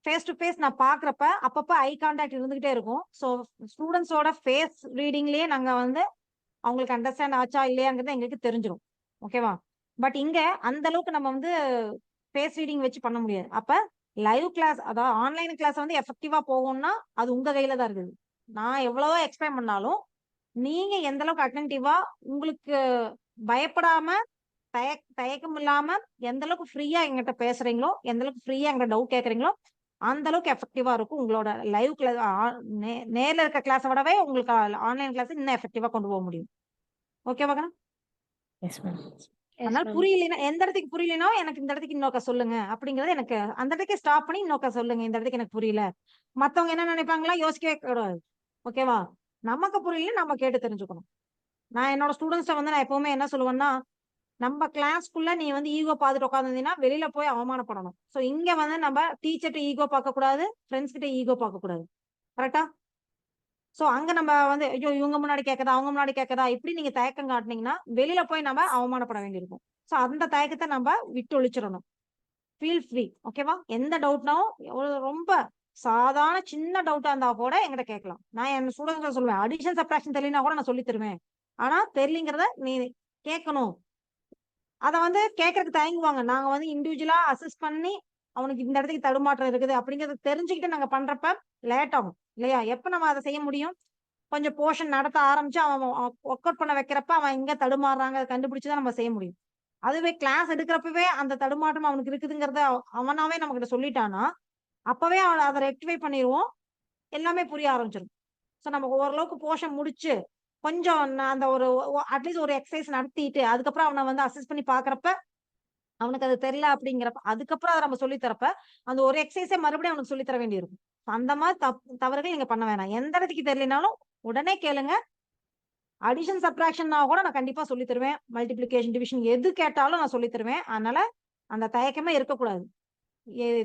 ஃபேஸ் டு ஃபேஸ் நான் பாக்குறப்ப அப்பப்ப ஐ கான்டாக்ட் இருந்துகிட்டே இருக்கும். ஸோ ஸ்டூடெண்ட்ஸோட ஃபேஸ் ரீடிங்லயே நாங்க வந்து அவங்களுக்கு அண்டர்ஸ்டாண்ட் ஆச்சா இல்லையாங்கிறது எங்களுக்கு தெரிஞ்சிடும். ஓகேவா? பட் இங்க அந்த அளவுக்கு நம்ம வந்து ஃபேஸ் ரீடிங் வச்சு பண்ண முடியாது. அப்ப லைவ் கிளாஸ் அதாவது ஆன்லைன் கிளாஸ் வந்து எஃபெக்டிவா போகும்னா அது உங்க கையில தான் இருக்குது. நான் எவ்வளவோ எக்ஸ்பிளைன் பண்ணாலும் நீங்க எந்த அளவுக்கு அட்டென்டிவா உங்களுக்கு பயப்படாம தயக்கம் இல்லாம எந்த அளவுக்கு ஃப்ரீயா எங்கிட்ட பேசுறீங்களோ, எந்த அளவுக்கு ஃப்ரீயா எங்கிட்ட டவுட் கேட்கறீங்களோ, அந்த அளவுக்கு எஃபெக்டிவா இருக்கும். உங்களோட லைவ் கிளாஸ் நேர்ல இருக்க கிளாஸை விடவே உங்களுக்கு ஆன்லைன் கிளாஸ் இன்னும் எஃபெக்டிவா கொண்டு போக முடியும். ஓகேவா? Yes ma'am. அதனால புரியலைன்னா எந்த இடத்துக்கு புரியலைன்னா எனக்கு இந்த இடத்துக்கு இன்னொருக்கா சொல்லுங்க அப்படிங்கறது எனக்கு அந்த இடத்துக்கே ஸ்டாப் பண்ணி இன்னொருக்கா சொல்லுங்க இந்த இடத்துக்கு எனக்கு புரியல. மத்தவங்க என்ன நினைப்பாங்களா யோசிக்கவே கூடாது. ஓகேவா? நமக்கு புரியல நம்ம கேட்டு தெரிஞ்சுக்கணும். நான் என்னோட ஸ்டூடெண்ட்ஸ வந்து நான் எப்பவுமே என்ன சொல்லுவேன்னா நம்ம கிளாஸ்க்குள்ள நீ வந்து ஈகோ பார்த்துட்டு உட்காந்துருந்தீங்கன்னா வெளியில போய் அவமானப்படணும். சோ இங்க வந்து நம்ம டீச்சர்கிட்ட ஈகோ பார்க்க கூடாது, ஃப்ரெண்ட்ஸ் கிட்ட ஈகோ பார்க்க கூடாது. கரெக்டா? சோ அங்க நம்ம வந்து ஐயோ இவங்க முன்னாடி கேட்கதா அவங்க முன்னாடி கேட்கதா இப்படி நீங்க தயக்கம் காட்டினீங்கன்னா வெளியில போய் நம்ம அவமானப்பட வேண்டியிருக்கும். சோ அந்த தயக்கத்தை நம்ம விட்டு ஒழிச்சிடணும். Feel free. ஓகேவா? எந்த டவுட்னாவும் ரொம்ப சாதாரண சின்ன டவுட்டா இருந்தா கூட என்கிட்ட கேட்கலாம். நான் என் ஸ்டூடெண்ட்ஸ் சொல்லுவேன் அடிஷன் சப்ட்ராக்ஷன் தெரியலனா கூட நான் சொல்லி தருவேன். ஆனா தெரியலங்கிறத நீ கேட்கணும். அத வந்து கேட்கறதுக்கு தயங்குவாங்க. நாங்க வந்து இண்டிவிஜுவலா அசஸ் பண்ணி அவனுக்கு இந்த இடத்துக்கு தடுமாற்றம் இருக்குது அப்படிங்கறத தெரிஞ்சுக்கிட்டு நாங்க பண்றப்ப லேட் ஆகும் இல்லையா? எப்ப நம்ம அதை செய்ய முடியும்? கொஞ்சம் போர்ஷன் நடத்த ஆரம்பிச்சு அவன் ஒர்க் அவுட் பண்ண வைக்கிறப்ப அவன் எங்க தடுமாறுறாங்க அதை கண்டுபிடிச்சுதான் நம்ம செய்ய முடியும். அதுவே கிளாஸ் எடுக்கிறப்பவே அந்த தடுமாற்றம் அவனுக்கு இருக்குதுங்கிறத அவனாவே நம்ம கிட்ட சொல்லிட்டானா அப்பவே அவன் அதை ரெக்டிஃபை பண்ணிடுவோம். எல்லாமே புரிய ஆரம்பிச்சிடும். சோ நம்ம ஓரளவுக்கு போர்ஷன் முடிச்சு கொஞ்சம் அந்த ஒரு அட்லீஸ்ட் ஒரு எக்ஸசைஸ் நடத்திட்டு அதுக்கப்புறம் அவனை வந்து அசஸ் பண்ணி பாக்குறப்ப அவனுக்கு அது தெரியல அப்படிங்கிறப்ப அதுக்கப்புறம் அதை நம்ம சொல்லி தரப்ப அந்த ஒரு எக்ஸசைஸே மறுபடியும் அவனுக்கு சொல்லி தர வேண்டியிருக்கும். அந்த மாதிரி தவறுகள் நீங்க பண்ண வேணாம். எந்த இடத்துக்கு தெரியலனாலும் உடனே கேளுங்க. அடிஷன் சப்ட்ராக்ஷன்னா கூட நான் கண்டிப்பா சொல்லி தருவேன். மல்டிபிளிகேஷன் டிவிஷன் எது கேட்டாலும் நான் சொல்லி தருவேன். அதனால அந்த தயக்கமே இருக்கக்கூடாது.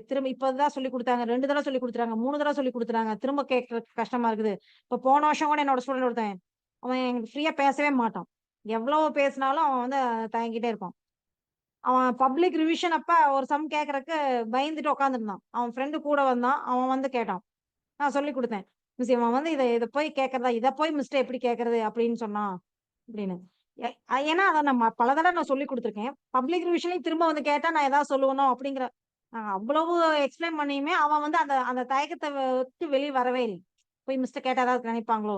திரும்ப இப்பதான் சொல்லி கொடுத்தாங்க 2 தடவை சொல்லி கொடுத்துறாங்க 3 தடவை சொல்லி கொடுத்துறாங்க திரும்ப கேட்கறதுக்கு கஷ்டமா இருக்குது. இப்ப போன வருஷம் கூட என்னோட ஸ்டூடெண்ட் ஒருத்தன் அவன் எனக்கு ஃப்ரீயா பேசவே மாட்டான். எவ்வளவு பேசினாலும் அவன் வந்து தயங்கிட்டே இருப்பான். அவன் பப்ளிக் ரிவிஷன் அப்ப ஒரு சம் கேட்கறதுக்கு பயந்துட்டு உட்காந்துருந்தான். அவன் ஃப்ரெண்டு கூட வந்தான். அவன் வந்து கேட்டான். நான் சொல்லி கொடுத்தேன். மிஸ் இவன் வந்து இதை போய் கேட்கறதா இதை போய் மிஸ்டர் எப்படி கேட்கறது அப்படின்னு சொன்னான் அப்படின்னு. ஏன்னா அதை நம்ம பல தடவை நான் சொல்லி கொடுத்துருக்கேன். பப்ளிக் ரிவிஷன்லயும் திரும்ப வந்து கேட்டா நான் ஏதாவது சொல்லணும் அப்படிங்கிற அவ்வளவு எக்ஸ்பிளைன் பண்ணியுமே அவன் வந்து அந்த அந்த தயக்கத்தை விட்டு வெளியே வரவே இல்லை. போய் மிஸ்டர் கேட்டா ஏதாவது நினைப்பாங்களோ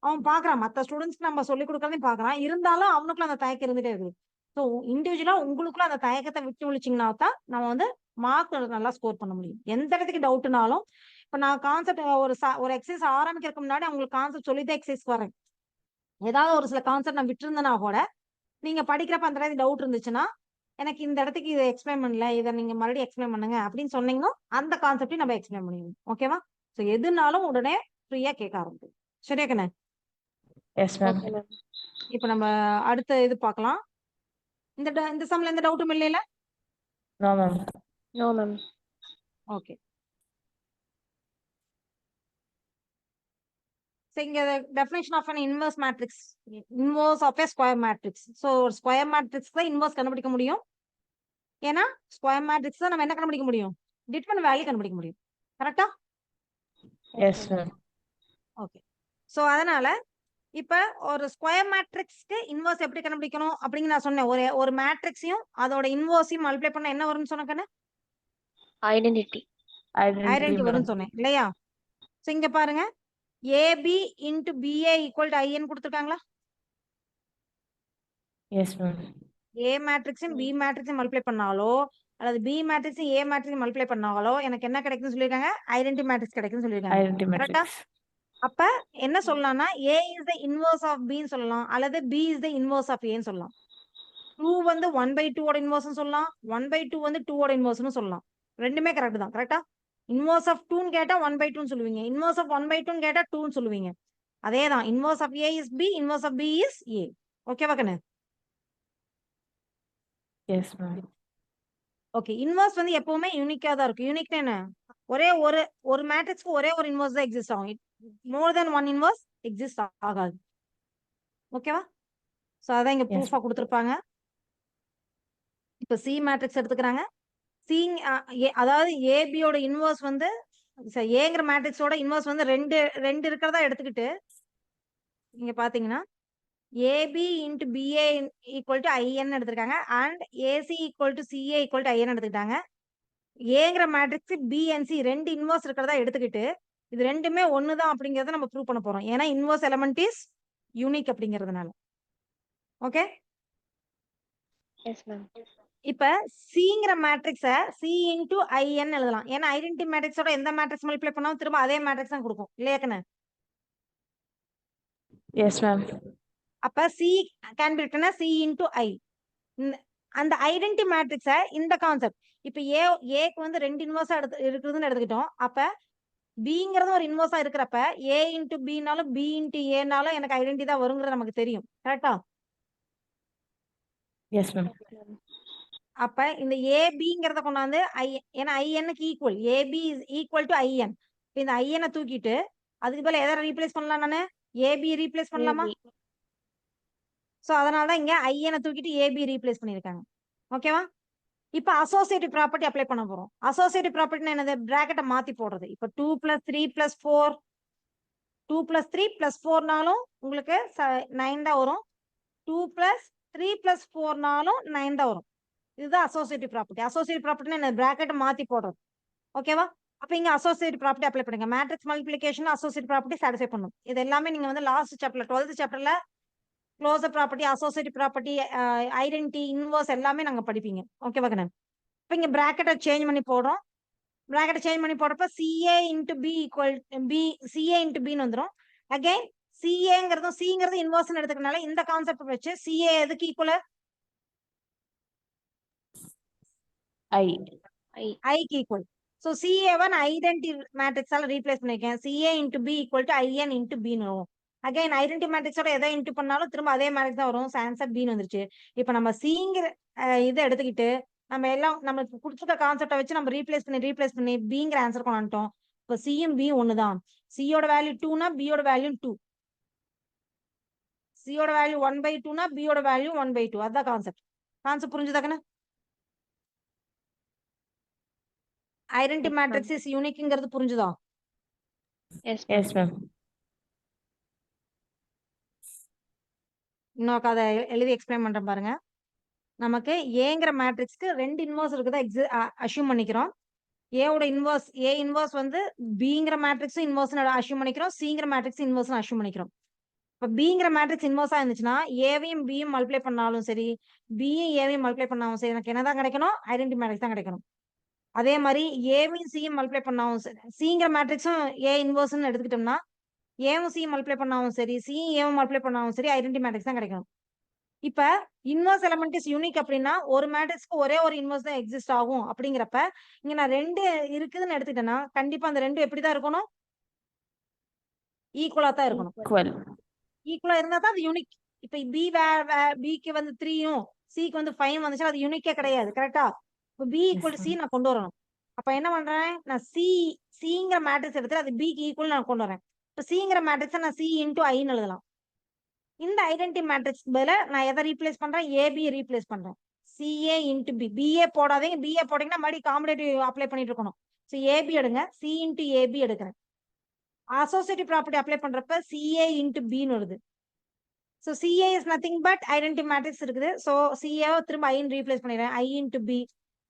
அவன் பாக்குறான். மத்த ஸ்டூடெண்ட்ஸ்க்கு நம்ம சொல்லி கொடுக்கறதையும் பாக்குறான். இருந்தாலும் அவனுக்குள்ள அந்த தயக்கம் இருந்துட்டே இருக்கு. ஸோ இண்டிவிஜுவலா உங்களுக்குள்ள அந்த தயக்கத்தை விட்டு ஒழிச்சிங்கன்னா தான் நம்ம வந்து மார்க் நல்லா ஸ்கோர் பண்ண முடியும். எந்த இடத்துக்கு டவுட்னாலும் இப்ப நான் கான்செப்ட் ஒரு எக்ஸசைஸ் ஆரம்பிக்கிறதுக்கு முன்னாடி அவங்களுக்கு கான்செப்ட் சொல்லிதான் எக்ஸசைஸ் வரேன். ஏதாவது ஒரு சில கான்செப்ட் நான் விட்டுருந்தேன்னா கூட நீங்க படிக்கிறப்ப அந்த இடத்துல டவுட் இருந்துச்சுன்னா எனக்கு இந்த இடத்துக்கு இதை எக்ஸ்பிளைன் பண்ணல இதை நீங்க மறுபடியும் எக்ஸ்பிளைன் பண்ணுங்க அப்படின்னு சொன்னீங்கன்னா அந்த கான்செப்டையும் நம்ம எக்ஸ்பிளைன் பண்ணிடுவோம். ஓகேவா? ஸோ எதுனாலும் உடனே ஃப்ரீயா கேட்க ஆரம்பிக்கும். சரியா கண்ணே? Yes ma'am. இப்ப நம்ம அடுத்த இது பார்க்கலாம். இந்த சம்ல எந்த டவுட்டும் இல்லையில? No ma'am. No ma'am. Okay. So இங்க definition of an inverse matrix, inverse of a square matrix. So ஒரு ஸ்கொயர் மேட்ரிக்ஸ் தான் இன்வர்ஸ் கண்டுபிடிக்க முடியும். ஏன்னா ஸ்கொயர் மேட்ரிக்ஸ் தான் நம்ம என்ன கண்டுபிடிக்க முடியும்? டிட்டர்மினன்ட் வேல்யூ கண்டுபிடிக்க முடியும். கரெக்டா? S ma'am. ஓகே. சோ அதனால இப்ப ஒரு ஸ்கொயர் மேட்ரிக்ஸ்க்கு இன்வர்ஸ் எப்படி கண்டுபிடிக்கணும் அப்படின்னு நான் சொன்னேன். ஒரு மேட்ரிக்ஸையும் அதோட இன்வர்ஸையும் மல்டிப்ளை பண்ணா என்ன வரும்னு சொன்னேன்? ஐடென்டிட்டி வரும்னு சொன்னேன் இல்லையா? சோ இங்க பாருங்க AB into BA equal to IN கொடுத்துருக்காங்களா? Yes ma'am. ஏ மேட்ரிக்ஸும் பி மேட்ரிக்ஸும் மல்டிப்ளை பண்ணாலோ அல்லது பி மேட்ரிக்ஸும் ஏ மேட்ரிக்ஸும் மல்டிப்ளை பண்ணாலோ எனக்கு என்ன கிடைக்கும்னு சொல்லிருக்காங்க? ஐடென்டி மேட்ரிக்ஸ் கிடைக்கும்னு சொல்லிருக்காங்க. ஐடென்டி கரெக்டா? மேட்ரிக்ஸ். அப்ப என்ன சொல்லலாம்னா A is the inverse of பின்னு சொல்லலாம் அல்லது B is the inverse of ஏன்னு சொல்லலாம். 2 வந்து 1/2 ஓட இன்வர்ஸ்னு சொல்லலாம். 1/2 வந்து 2 ஓட இன்வர்ஸ்னு சொல்லலாம். ரெண்டுமே கரெக்ட் தான். கரெக்டா? இன்வர்ஸ் ஆஃப் 2ன்னு கேட்டா 1/2ன்னு சொல்லுவீங்க. இன்வர்ஸ் ஆஃப் 1/2ன்னு கேட்டா 2ன்னு சொல்லுவீங்க. அதேதான் inverse of A is B, inverse of B is A. ஓகேவா கண்ணு? Yes, ma'am. ஓகே, இன்வர்ஸ் வந்து எப்பவுமே யூனிக்கா தான் இருக்கும். யூனிக்னா என்ன? ஒரே ஒரு மேட்ரிக்ஸ்க்கு ஒரே ஒரு இன்வர்ஸ் தான் எக்ஸிஸ்ட் ஆகும். மோர் தென் ஒன் இன்வர்ஸ் எக்ஸிஸ்ட் ஆகாது. ஓகேவா? ஸோ அதான் இங்க Yes. ப்ரூஃபா கொடுத்துருப்பாங்க. இப்போ சி மேட்ரிக்ஸ் எடுத்துக்கிறாங்க. சி அதாவது ஏபியோட இன்வர்ஸ் வந்து ஏங்கிற மேட்ரிக்ஸோட இன்வர்ஸ் வந்து ரெண்டு இருக்கிறதா எடுத்துக்கிட்டு இங்க பாத்தீங்கன்னா AB into BA equal to IN எடுத்திருக்காங்க. And AC equal to CA equal to IN எடுத்துக்கிட்டாங்க. ஏங்கிற மேட்ரிக்ஸ் பிஎன்சி ரெண்டு இன்வர்ஸ் இருக்கிறதா எடுத்துக்கிட்டு இது ரெண்டுமே ஒண்ணுதான் அப்படிங்கறத நம்ம ப்ரூவ் பண்ண போறோம். ஏன்னா இன்வர்ஸ் எலமெண்ட் இஸ் யூனிக் அப்படிங்கறதுனால. Okay, yes ma'am. இப்ப சிங்கிற மேட்ரிக்ஸ சி இன்டு ஐஎன் எழுதலாம். ஏன்னா ஐடென்டி மேட்ரிக்ஸோட எந்த மேட்ரிக்ஸ் மல்டிப்ளை பண்ணாலும் திரும்ப அதே மேட்ரிக்ஸ் தான் கொடுக்கும் இல்லையா கண்ணு? Yes, ma'am. அப்ப சி கேன் பி ரிட்டனா சி இன்டு ஐ. அந்த ஐடென்டி மேட்ரிக்ஸ இந்த கான்செப்ட் இப்ப ஏக்கு வந்து ரெண்டு இன்வர்ஸா இருக்குதுன்னு எடுத்துக்கிட்டோம். அப்ப பிங்கிறது ஒரு இன்வர்ஸா இருக்கிறப்ப ஏ இன்டு பினாலும் பி இன்டு ஏனாலும் எனக்கு ஐடென்டி தான் வருங்கிறது நமக்கு தெரியும். கரெக்டா? Yes, ma'am. அப்ப இந்த ஏபிங்கிறத கொண்டாந்து ஏன்னா ஐஎன்னுக்கு equal AB is equal to IN. இந்த ஐஎனை தூக்கிட்டு அதுக்கு பதிலா எதை ரீப்ளேஸ் பண்ணலாம்? நானு ஏபி ரீப்ளேஸ் பண்ணலாமா? சோ அதனாலதான் இங்க ஐஎனை தூக்கிட்டு ஏபி ரீப்ளேஸ் பண்ணிருக்காங்க. ஓகேவா? இப்ப அசோசியேட்டிவ் ப்ராப்பர்ட்டி அப்ளை பண்ண போறோம். அசோசியேட்டிவ் ப்ராப்பர்ட்டி என்னது? பிராக்கெட்டை மாத்தி போடுறது. இப்ப 2 + 3 + 4 2 + 3 + 4நாலும் உங்களுக்கு 9 தான் வரும். 2 + 3 + 4நாலும் 9 தான் வரும். இதுதான் அசோசியேட்டிவ் ப்ராப்பர்ட்டி. அசோசியேட்டிவ் ப்ராப்பர்ட்டி என்ன? பிராக்கெட்டை மாத்தி போடுறது. ஓகேவா? அப்ப இங்க அசோசியேட்டிவ் ப்ராப்பர்ட்டி அப்ளை பண்ணுங்க. Matrix multiplication associative property satisfy பண்ணும். இது எல்லாமே நீங்க வந்து லாஸ்ட் சாப்டர்ல 12th சாப்டர்ல closer property, associative property, identity, inverse எல்லாமே நாங்க படிப்பீங்க. ஓகேவா கண்ணன்? இப்ப இங்க பிராக்கெட்டை சேஞ்ச் பண்ணி போடுறோம். பிராக்கெட்டை சேஞ்ச் பண்ணி போடுறப்ப CA into B equal B CA into பின்னு வந்துடும். அகைன் சிஏங்கிறதும் சிங்கிறது இன்வர்ஸ் எடுத்துக்கனால இந்த கான்செப்ட் வச்சு சிஏ எதுக்கு ஈக்குவல்? ஐக்கு ஈக்குவல். ஸோ சிஏவை நான் ஐடென்டி மேட்ரிக்ஸால ரீப்ளேஸ் பண்ணிருக்கேன். CA into B equal to IN into பின்னு வரும். அகைன் ஐடென்டி மேட்ரிக்ஸோட எதை இன்டு பண்ணாலும் திரும்ப அதே மேட்ரிக்ஸ் தான் வரும். ஆன்சர் பின்னு வந்துருச்சு. இப்போ நம்ம சிங்கிற இதை எடுத்துக்கிட்டு நம்ம எல்லாம் நமக்கு கொடுத்துருக்க கான்செப்டை வச்சு நம்ம ரீப்ளேஸ் பண்ணி பிங்கிற ஆன்சர் கொண்டாட்டோம். இப்போ சியும் பி ஒண்ணுதான். சியோட வேல்யூ 2னா பியோட வேல்யூ 2. சியோட வேல்யூ 1/2னா பியோட வேல்யூ 1/2. அதான் கான்செப்ட் புரிஞ்சுதாக்கண்ணா? ஐடென்டி மேட்ரிக்ஸ் இஸ் யூனிக்ங்கிறது புரிஞ்சுதா? Yes, ma'am. இன்னொரு அதை எழுதி எக்ஸ்பிளைன் பண்றேன் பாருங்க. நமக்கு ஏங்கிற மேட்ரிக்ஸ்க்கு ரெண்டு இன்வர்ஸ் இருக்குதா அஷ்யூம் பண்ணிக்கிறோம். ஏவோட இன்வர்ஸ் ஏ இன்வர்ஸ் வந்து பிங்கிற மேட்ரிக்ஸ் இன்வர்ஸ் அஷ்யூம் பண்ணிக்கிறோம். சிங்கிற மேட்ரிக்ஸ் இன்வர்ஸ் அஷ்யூம் பண்ணிக்கிறோம். இப்ப பிங்கிற மேட்ரிக்ஸ் இன்வர்ஸா இருந்துச்சுன்னா ஏவையும் பியும் மல்டிப்ளை பண்ணாலும் சரி, பியும் ஏவையும் மல்டிப்ளை பண்ணாலும் சரி, எனக்கு என்னதான் கிடைக்கணும்? ஐடென்டி மேட்ரிக்ஸ் தான் கிடைக்கணும். அதே மாதிரி ஏவையும் சியும் மல்டிப்ளை பண்ணாலும் சரி, சிங்கிற மேட்ரிக்ஸும் ஏ இன்வர்ஸ்ன்னு எடுத்துக்கிட்டோம்னா ஏவும் சியும் மல்டிப்ளை பண்ணாலும் சரி, சியும் ஏவும் மல்டிப்ளை பண்ணாலும் சரி, ஐடென்டி மேட்ரிக்ஸ் தான் கிடைக்கணும். இப்ப இன்வர்ஸ் எலமெண்ட் இஸ் யூனிக் அப்படின்னா ஒரு மேட்ரிக்ஸ்க்கு ஒரே ஒரு இன்வர்ஸ் தான் எக்ஸிஸ்ட் ஆகும். அப்படிங்கிறப்ப இங்க நான் ரெண்டு இருக்குதுன்னு எடுத்துக்கிட்டேன்னா கண்டிப்பா அந்த ரெண்டு எப்படிதான் இருக்கணும்? ஈக்குவலா தான் இருக்கணும். ஈக்குவலா இருந்தா தான் அது யூனிக். இப்ப பிக்கு வந்து 3யும் சிக்கு வந்து 5 வந்துச்சு, அது யூனிக்கே கிடையாது. கரெக்டா? இப்போ பி ஈக்குவல் டு சி நான் கொண்டு வரணும். அப்ப என்ன பண்றேன்? நான் சிங்கிற மேட்ரிக்ஸ் எடுத்து அது பிக்கு ஈக்குவல் நான் கொண்டு வரேன். இப்ப சிங்கிற மேட்ரிக்ஸ் நான் சி இன்டு ஐன்னு எழுதலாம். இந்த ஐடென்டி மேட்ரிக்ஸ் பதிலா நான் எதை ரீப்ளேஸ் பண்றேன்? ஏபி ரீப்ளேஸ் பண்றேன். CA into B. பிஏ போடாதீங்க. பிஏ போட்டீங்கன்னா மறுபடியும் காம்படேட்டிவ் அப்ளை பண்ணிட்டு இருக்கணும். ஸோ ஏபி எடுங்க. சி இன்டு ஏபி எடுக்கிறேன். அசோசியேட்டிவ் ப்ராப்பர்ட்டி அப்ளை பண்றப்ப சிஏ இன்டு பின்னு வருது. So CA is nothing but identity matrix இருக்குது. ஸோ சிஏ திரும்ப ஐன்னு ரீப்ளேஸ் பண்ணிடுறேன். I into B.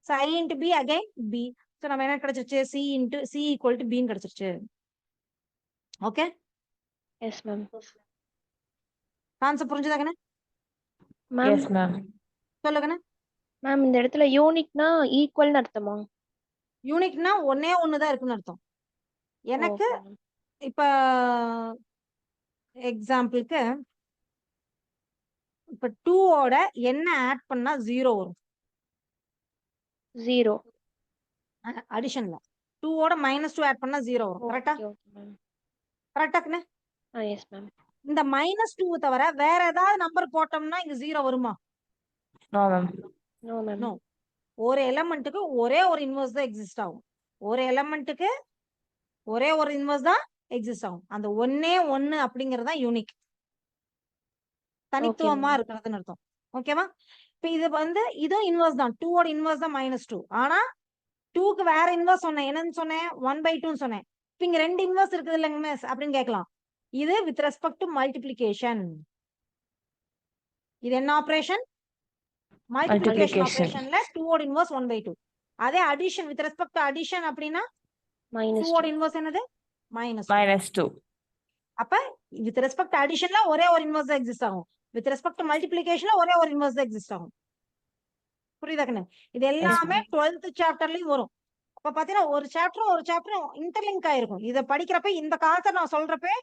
So I into B again B. So நம்ம என்ன கிடைச்சிருச்சு? சி ஈக்குவல் டு பின்னு கிடைச்சிருச்சு. ஓகே? Yes ma'am. கான்செப்ட் புரிஞ்சுதாங்கண்ணே? Yes, ma'am. சொல்லுங்கண்ணே. மேம் இந்த இடத்துல யூனிக்னா ஈக்குவல்னு அர்த்தமா? யூனிக்னா ஒன்னே ஒண்ணுதான் இருக்குன்னு அர்த்தம். எனக்கு இப்ப எக்ஸாம்பிளுக்கு இப்ப 2ஓட என்ன ஆட் பண்ணா 0 வரும்? 0. அடிஷன்ல 2ஓட -2 ஆட் பண்ணா 0 வரும். கரெக்டா? கரெக்டாக்குண்ணே? Yes ma'am. இந்த -2 தவிர வேற ஏதாவது நம்பர் போட்டோம்னா இங்க 0 வருமா? No, ma'am. No ma'am. No. ஒரு எலமெண்ட்டுக்கு ஒரே ஒரு இன்வர்ஸ் தான் எக்ஸிஸ்ட் ஆகும். ஒரு எலமெண்ட்டுக்கு ஒரே ஒரு இன்வர்ஸ் தான் எக்ஸிஸ்ட் ஆகும். அந்த ஒன்னே ஒன்னு அப்படிங்கிறது தான் யூனிக், தனித்துவமா ma'am. இருக்கிறதுன்னு அர்த்தம். ஓகேவா? இப்ப இது வந்து இதுவும் இன்வர்ஸ் தான். 2 ஓட இன்வர்ஸ் தான் -2. ஆனா 2க்கு வேற இன்வர்ஸ் சொன்னேன். என்னன்னு சொன்னேன்? 1/2 சொன்னேன். இப்ப இங்க 2 இன்வர்ஸ் இருக்குது இல்லைங்க மிஸ் அப்படின்னு கேட்கலாம். இது வித் ரெஸ்பெக்ட் டு மல்டிப்ளிகேஷன். இது என்ன ஆபரேஷன்? Multiplication Multiplication. ஆபரேஷன்ல 2 ஓட இன்வர்ஸ் 1/2. அதே addition with respect to addition அப்படின்னா 2 -2. ஓட இன்வர்ஸ் என்னது? -2. -2. அப்ப வித் ரெஸ்பெக்ட் அடிஷன்ல ஒரே ஒரு இன்வர்ஸ் தான் எக்ஸிஸ்ட் ஆகும். வித் ரெஸ்பெக்ட் டு மல்டிப்ளிகேஷன்ல ஒரே ஒரு இன்வர்ஸ் தான் எக்ஸிஸ்ட் ஆகும். புரியுதா கண்ணு? இது எல்லாமே 12th சாப்டர்லயும் வரும். அப்ப பாத்தீங்கன்னா ஒரு சாப்டரும் இன்டர்லிங்க் ஆயிருக்கும். இத படிக்கிறப்ப இந்த கான்செப்ட் நான் சொல்றப்ப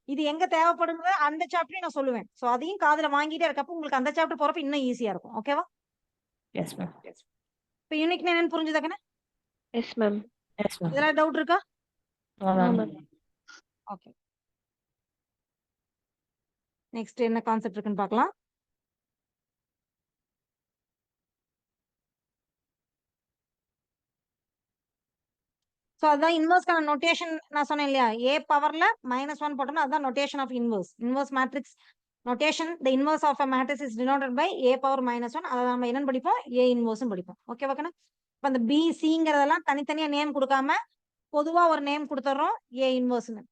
இது எங்க தேவைப்படுங்கிறது அந்த சாப்டரையும் நான் சொல்லுவேன். சோ அதையும் காதுல வாங்கிட்டே இருக்கப்ப உங்களுக்கு அந்த சாப்டர் போறப்ப இன்னும் ஈஸியா இருக்கும். ஓகேவா? Yes, ma'am. இப்ப யூனிக்னா என்னன்னு புரிஞ்சுதா கண்ணு? Yes, ma'am. Yes, ma'am. இதெல்லாம் டவுட் இருக்கா? No, No, ma'am. ma'am. Okay. Next என்ன கான்செப்ட் இருக்குன்னு பார்க்கலாம். சோ அதான் இன்வர்ஸ்க்கான நோட்டேஷன் நான் சொன்னேன் இல்லையா? a பவர்ல -1 போட்டோம்னா அதான் notation of inverse. Inverse matrix notation the inverse of a matrix is denoted by a power -1. அத நம்ம என்னன்னு படிப்போம்? a இன்வர்ஸும் படிப்போம். ஓகேவா கண்ணு? இப்ப அந்த b cங்கிறதெல்லாம் தனித்தனியா நேம் கொடுக்காம பொதுவா ஒரு நேம் கொடுத்துறோம் a இன்வர்ஸ்னு.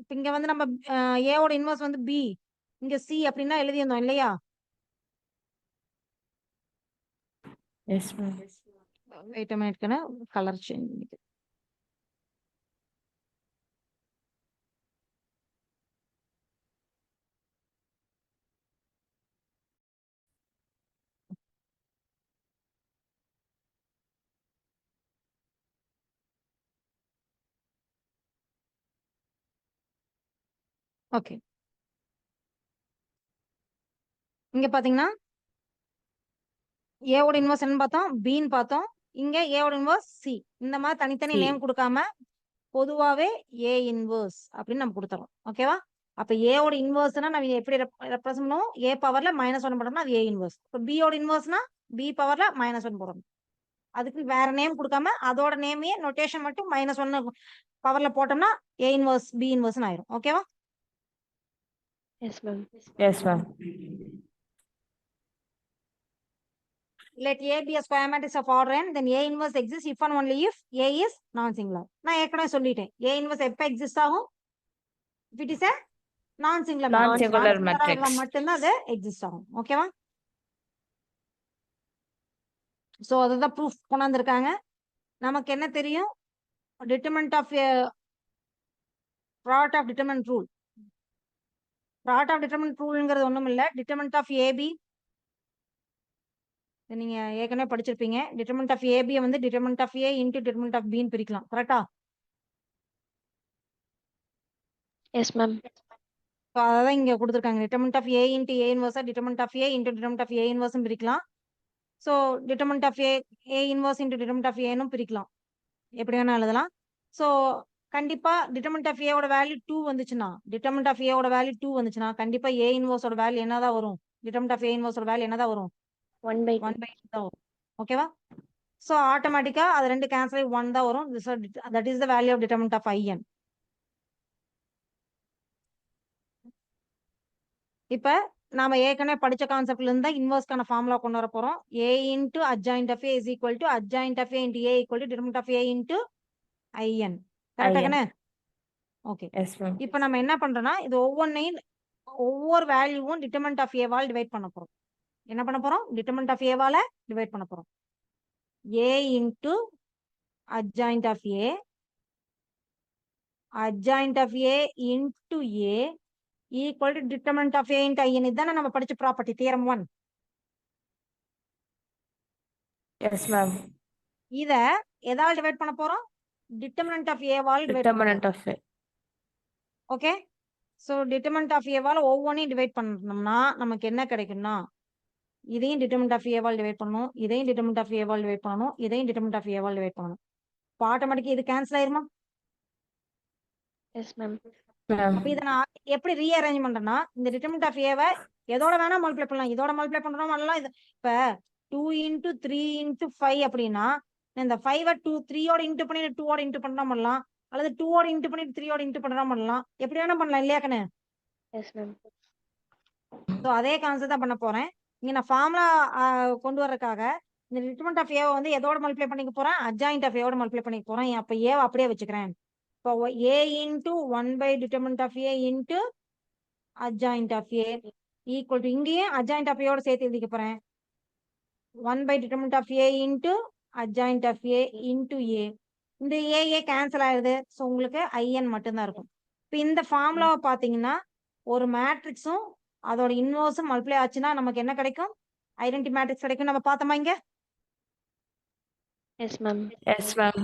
இப்ப இங்க வந்து நம்ம a ஓட இன்வர்ஸ் வந்து b, இங்க c அப்படின்னா எழுதியிருந்தோம் இல்லையா? Yes, ma'am. Wait a minute கண்ணு, கலர் சேஞ்ச் பண்ணிக்க. ஓகே. இங்க பாத்தீங்கன்னா a ஓட இன்வர்ஸ் என்ன பார்த்தோம்? b ன்னு பார்த்தோம். இங்க a ஓட இன்வர்ஸ் c. இந்த மாதிரி தனித்தனி C. நேம் கொடுக்காம பொதுவாவே a இன்வர்ஸ் அப்படின்னு நம்ம கொடுத்துறோம். ஓகேவா? அப்ப a ஓட இன்வர்ஸ்னா நம்ம எப்படி ரெப்ரசன்ட் பண்ணுவோம்? a பவர்ல -1 போட்டோம்னா அது a இன்வர்ஸ். இப்ப b ஓட இன்வர்ஸ்னா b பவர்ல -1 போடணும். அதுக்கு வேற நேம் கொடுக்காம அதோட நேமையே நோட்டேஷன் மட்டும் -1 பவர்ல போட்டோம்னா a இன்வர்ஸ் b இன்வர்ஸ்னு ஆயிரும். ஓகேவா? Yes, ma'am. Yes, ma'am. Let A be a square matrix of order n, then A inverse exists if and only if A is non-singular. நான் ஏற்கனவே சொல்லிட்டேன். A inverse எப்ப எக்ஸிஸ்ட் ஆகும்? If it is a non-singular matrix. Non-singular Non-singular matrix. இருந்தா மட்டும்தான் அது எக்ஸிஸ்ட் ஆகும். ஓகேவா? சோ அதுதான் ப்ரூஃப் கொண்டாந்துருக்காங்க. நமக்கு என்ன தெரியும்? Determinant of product of determinant rule. Product of determinant ரூல்ங்கிறது ஒண்ணும் இல்ல. டிட்டர்மினன்ட் ஆஃப் AB நீங்க ஏற்கனவே படிச்சிருப்பீங்க. டிட்டர்மினன்ட் ஆஃப் AB வந்து determinant of A into determinant of B ன்னு பிரிக்கலாம். கரெக்டா? Yes, ma'am. அதான் இங்க கொடுத்துருக்காங்க. Determinant of A into A இன்வர்ஸா determinant of A into determinant of A இன்வர்ஸும் பிரிக்கலாம். So determinant of A inverse into determinant of Aனும் பிரிக்கலாம். எப்படி வேணா எழுதலாம். சோ கண்டிப்பா டிட்டர்மினன்ட் ஆஃப் A ஓட வேல்யூ 2 வந்துச்சுன்னா, டிட்டர்மினன்ட் ஆஃப் A ஓட வேல்யூ 2 வந்துச்சுன்னா கண்டிப்பா A இன்வர்ஸ் ஓட வேல்யூ என்னதான் வரும்? டிட்டர்மினன்ட் ஆஃப் A இன்வர்ஸ் ஓட வேல்யூ என்னதான் வரும்? 1/2. 1/2 தான் வரும். ஓகேவா? சோ ஆட்டோமேட்டிக்கா அது ரெண்டு கேன்சல் ஆகி 1 தான் வரும். That is the value of determinant of IN. இப்ப நாம ஏற்கனவே படிச்ச கான்செப்ட்ல இருந்தா இன்வர்ஸ்க்கான ஃபார்முலா கொண்டு வர போறோம். A into adjoint of A is equal to adjoint of A into A equal to determinant of A into IN. கரெக்டா IN. கண்ணே? ஓகே. Yes, ma'am. இப்ப நம்ம என்ன பண்றோம்னா இது ஒவ்வொரு வேல்யூவும் டிட்டர்மினன்ட் ஆஃப் A வால் டிவைட் பண்ண போறோம். என்ன பண்ண போறோம்? டிட்டர்மினன்ட் ஆஃப் A வால டிவைட் பண்ண போறோம். A into adjoint of A, adjoint of A into A equal to determinant of A into IN. இதானே நம்ம படிச்ச ப்ராப்பர்ட்டி தியரம் 1. Yes, ma'am. இத எதால டிவைட் பண்ண போறோம்? டிட்டர்மினன்ட் ஆஃப் A வால் டிவைட் பண்ண Determinant of A. Okay. So determinant of A வால ஒவ்வொன்றையும் டிவைட் பண்ணோம்னா நமக்கு என்ன கிடைக்கும்னா இதையும் டிட்டர்மினன்ட் ஆஃப் A வால் டிவைட் பண்ணனும், இதையும் டிட்டர்மினன்ட் ஆஃப் A வால் டிவைட் பண்ணனும், இதையும் டிட்டர்மினன்ட் ஆஃப் A வால் டிவைட் பண்ணனும். அப்ப ஆட்டோமேட்டிக்கா இது கேன்சல் ஆயிருமா? Yes, ma'am. Ma'am. அப்ப இத நான் எப்படி ரீஅரேஞ்ச் பண்றேன்னா இந்த டிட்டர்மினன்ட் ஆஃப் A வை எதோட வேணா மல்டிப்ளை பண்ணலாம். இதோட மல்டிப்ளை பண்றோம் பண்ணலாம். இது இப்ப 2 into 3 into 5 அப்படின்னா இந்த 5 3 இன்ட்டு பண்ணி 2 இன்ட்டு பண்ணா பண்ணலாம், அல்லது 2 இன்ட்டு பண்ணி 3 இன்ட்டு பண்ணா பண்ணலாம். எப்படி வேணா பண்ணலாம் இல்லையா கண்ணு? Yes ma'am. ஸோ அதே கான்செப்ட் தான் பண்ண போறேன். இங்க நான் ஃபார்முலா கொண்டு வர்றதுக்காக இந்த டிட்டர்மெண்ட் ஆஃப் ஏவை வந்து எதோட மல்டிப்ளை பண்ணிக்க போறேன்? அட்ஜாயிண்ட் ஆஃப் ஏவோட மல்டிப்ளை பண்ணிக்க போறேன். அப்ப ஏவை அப்படியே வச்சுக்கிறேன். இப்போ A into 1 by determinant of A into adjoint of A equal to இங்கேயும் அட்ஜாயிண்ட் ஆஃப் ஏவோட சேர்த்து எழுதிக்க போறேன். 1 by determinant of A into adjoint of A into A. இந்த ஏ கேன்சல் ஆகுது. ஸோ உங்களுக்கு ஐஎன் மட்டும்தான் இருக்கும். இப்போ இந்த ஃபார்முலாவை பார்த்தீங்கன்னா ஒரு மேட்ரிக்ஸும் அதோட இன்வர்ஸும் மல்டிப்ளை ஆச்சுன்னா நமக்கு என்ன கிடைக்கும்? ஐடென்டி மேட்ரிக்ஸ் கிடைக்கும். நம்ம பார்த்தோமா இங்க? S ma'am. Yes ma'am.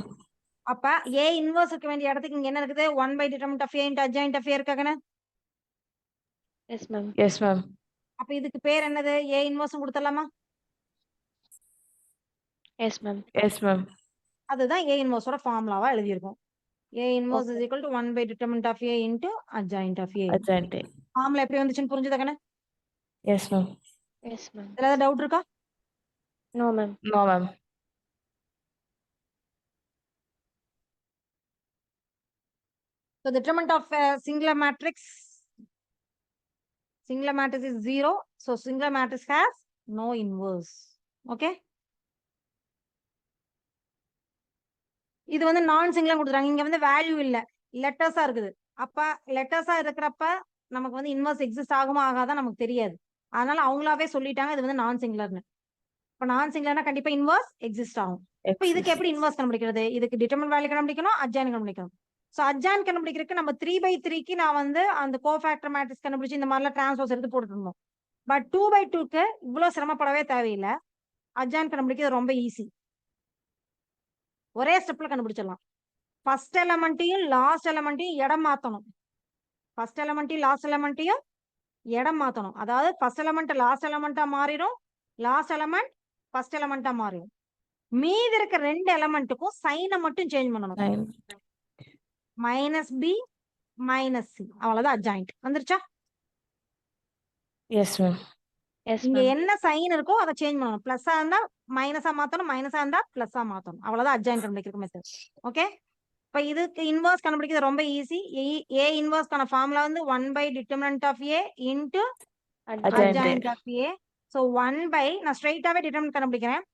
அப்ப ஏ இன்வர்ஸ் இருக்க வேண்டிய இடத்துக்கு இங்க என்ன இருக்குது? 1 by determinant of A into adjoint of A இருக்காங்கன்னு. S ma'am. Yes ma'am. அப்ப இதுக்கு பேர் என்னது? ஏ இன்வர்ஸும் கொடுத்துடலாமா? S ma'am. Yes ma'am. அதுதான் ஏ இன்வர்ஸோட ஃபார்முலாவா எழுதியிருக்கும். A inverse is equal to 1 by determinant of A into adjoint of A. Adjoint. Formula எப்படி வந்துச்சுன்னு புரிஞ்சுதா கண்ணு? Yes ma'am. Yes ma'am. இதுல ஏதாவது டவுட் இருக்கா? No ma'am. No ma'am. So the determinant of a singular matrix is 0. So singular matrix has no inverse. Okay. இது வந்து நான் சிங்குலர் கொடுத்துறாங்க. இங்க வந்து வேல்யூ இல்ல, லெட்டர்ஸா இருக்குது. அப்ப லெட்டர்ஸா இருக்கிறப்ப நமக்கு வந்து இன்வர்ஸ் எக்ஸிஸ்ட் ஆகுமா ஆகாதான் நமக்கு தெரியாது. அதனால அவங்களாவே சொல்லிட்டாங்க இது வந்து நான் சிங்குலர்னு. இப்ப நான் சிங்குலர்னா கண்டிப்பா இன்வர்ஸ் எக்ஸிஸ்ட் ஆகும். இப்ப இதுக்கு எப்படி இன்வர்ஸ் கண்டுபிடிக்கிறது? இதுக்கு டிட்டர்மினன்ட் வேல்யூ கண்டுபிடிக்கணும், அட்ஜாயின் கண்டுபிடிக்கணும். சோ அட்ஜாயின் கண்டுபிடிக்கிறதுக்கு நம்ம 3/3க்கு நான் வந்து அந்த கோஃபேக்டர் மேட்ரிக்ஸ் கண்டுபிடிச்சு இந்த மாதிரிலாம் டிரான்ஸ்போஸ் எடுத்து போட்டுருந்தோம். பட் 2/2க்கு இவ்வளவு சிரமப்படவே தேவையில்லை. அட்ஜாயின் கண்டுபிடிக்கிறது ரொம்ப ஈஸி. ஒரே ஸ்டெப்ல கண்டுபிடிச்சிடலாம். ஃபர்ஸ்ட் எலமெண்ட்டையும் லாஸ்ட் எலமெண்ட்டையும் இடம் மாத்தணும். ஃபர்ஸ்ட் எலமெண்ட்டையும் லாஸ்ட் எலமெண்ட்டையும் இடம் மாத்தணும். அதாவது ஃபர்ஸ்ட் எலமெண்ட் லாஸ்ட் எலமெண்டா மாறிடும், லாஸ்ட் எலமெண்ட் ஃபர்ஸ்ட் எலமெண்டா மாறிடும். மீதி இருக்க ரெண்டு எலமெண்ட்டுக்கும் சைனை மட்டும் சேஞ்ச் பண்ணணும். -b -c அவ்வளவுதான் அட்ஜாயிண்ட். வந்துருச்சா? S ma'am. எஸ் இங்க மேம். என்ன சைன் இருக்கோ அதை சேஞ்ச் பண்ணணும். பிளஸ்ஸா இருந்தா மைனஸா மாத்தணும், மைனஸா இருந்தா பிளஸ்ஸா மாத்தணும். அவ்வளவுதான் அட்ஜாயிண்ட் கண்டுபிடிக்கிற மெத்தட். ஓகே. இப்ப இதுக்கு இன்வர்ஸ் கண்டுபிடிக்கிறது ரொம்ப ஈஸி. ஏ இன்வர்ஸ்க்கான ஃபார்முலா வந்து 1 by determinant of A into adjoint of A. So 1 by நான் ஸ்ட்ரைட்டாவே டிட்டர்மினன்ட் கண்டுபிடிக்கிறேன்.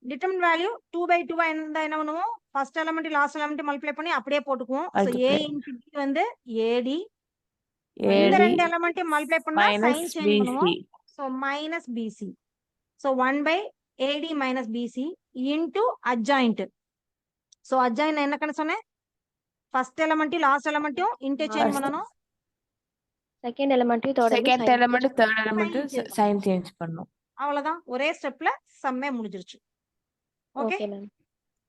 டிட்டர்மினன்ட் வேல்யூ 2/2 இருந்தா என்ன பண்ணுவோம்? First element last element multiply பண்ணி அப்படியே போட்டுக்குவோம். So A into B வந்து AD. இந்த ரெண்டு எலிமெண்ட்டையும் மல்டிப்ளை பண்ணா சைன் சேஞ்ச் பண்ணுவோம். So minus BC. So 1 by AD minus BC into adjoint. So adjoint என்ன கணக்கு சொன்னேன்? ஃபர்ஸ்ட் எலிமெண்ட்டையும் லாஸ்ட் எலிமெண்ட்டையும் இன்டர்சேஞ்ச் பண்ணனும். செகண்ட் எலிமெண்ட்டையும் second element third element sign change பண்ணனும். அவ்வளவுதான். ஒரே ஸ்டெப்ல சம்மே முடிஞ்சிருச்சு. ஓகே. Okay ma'am.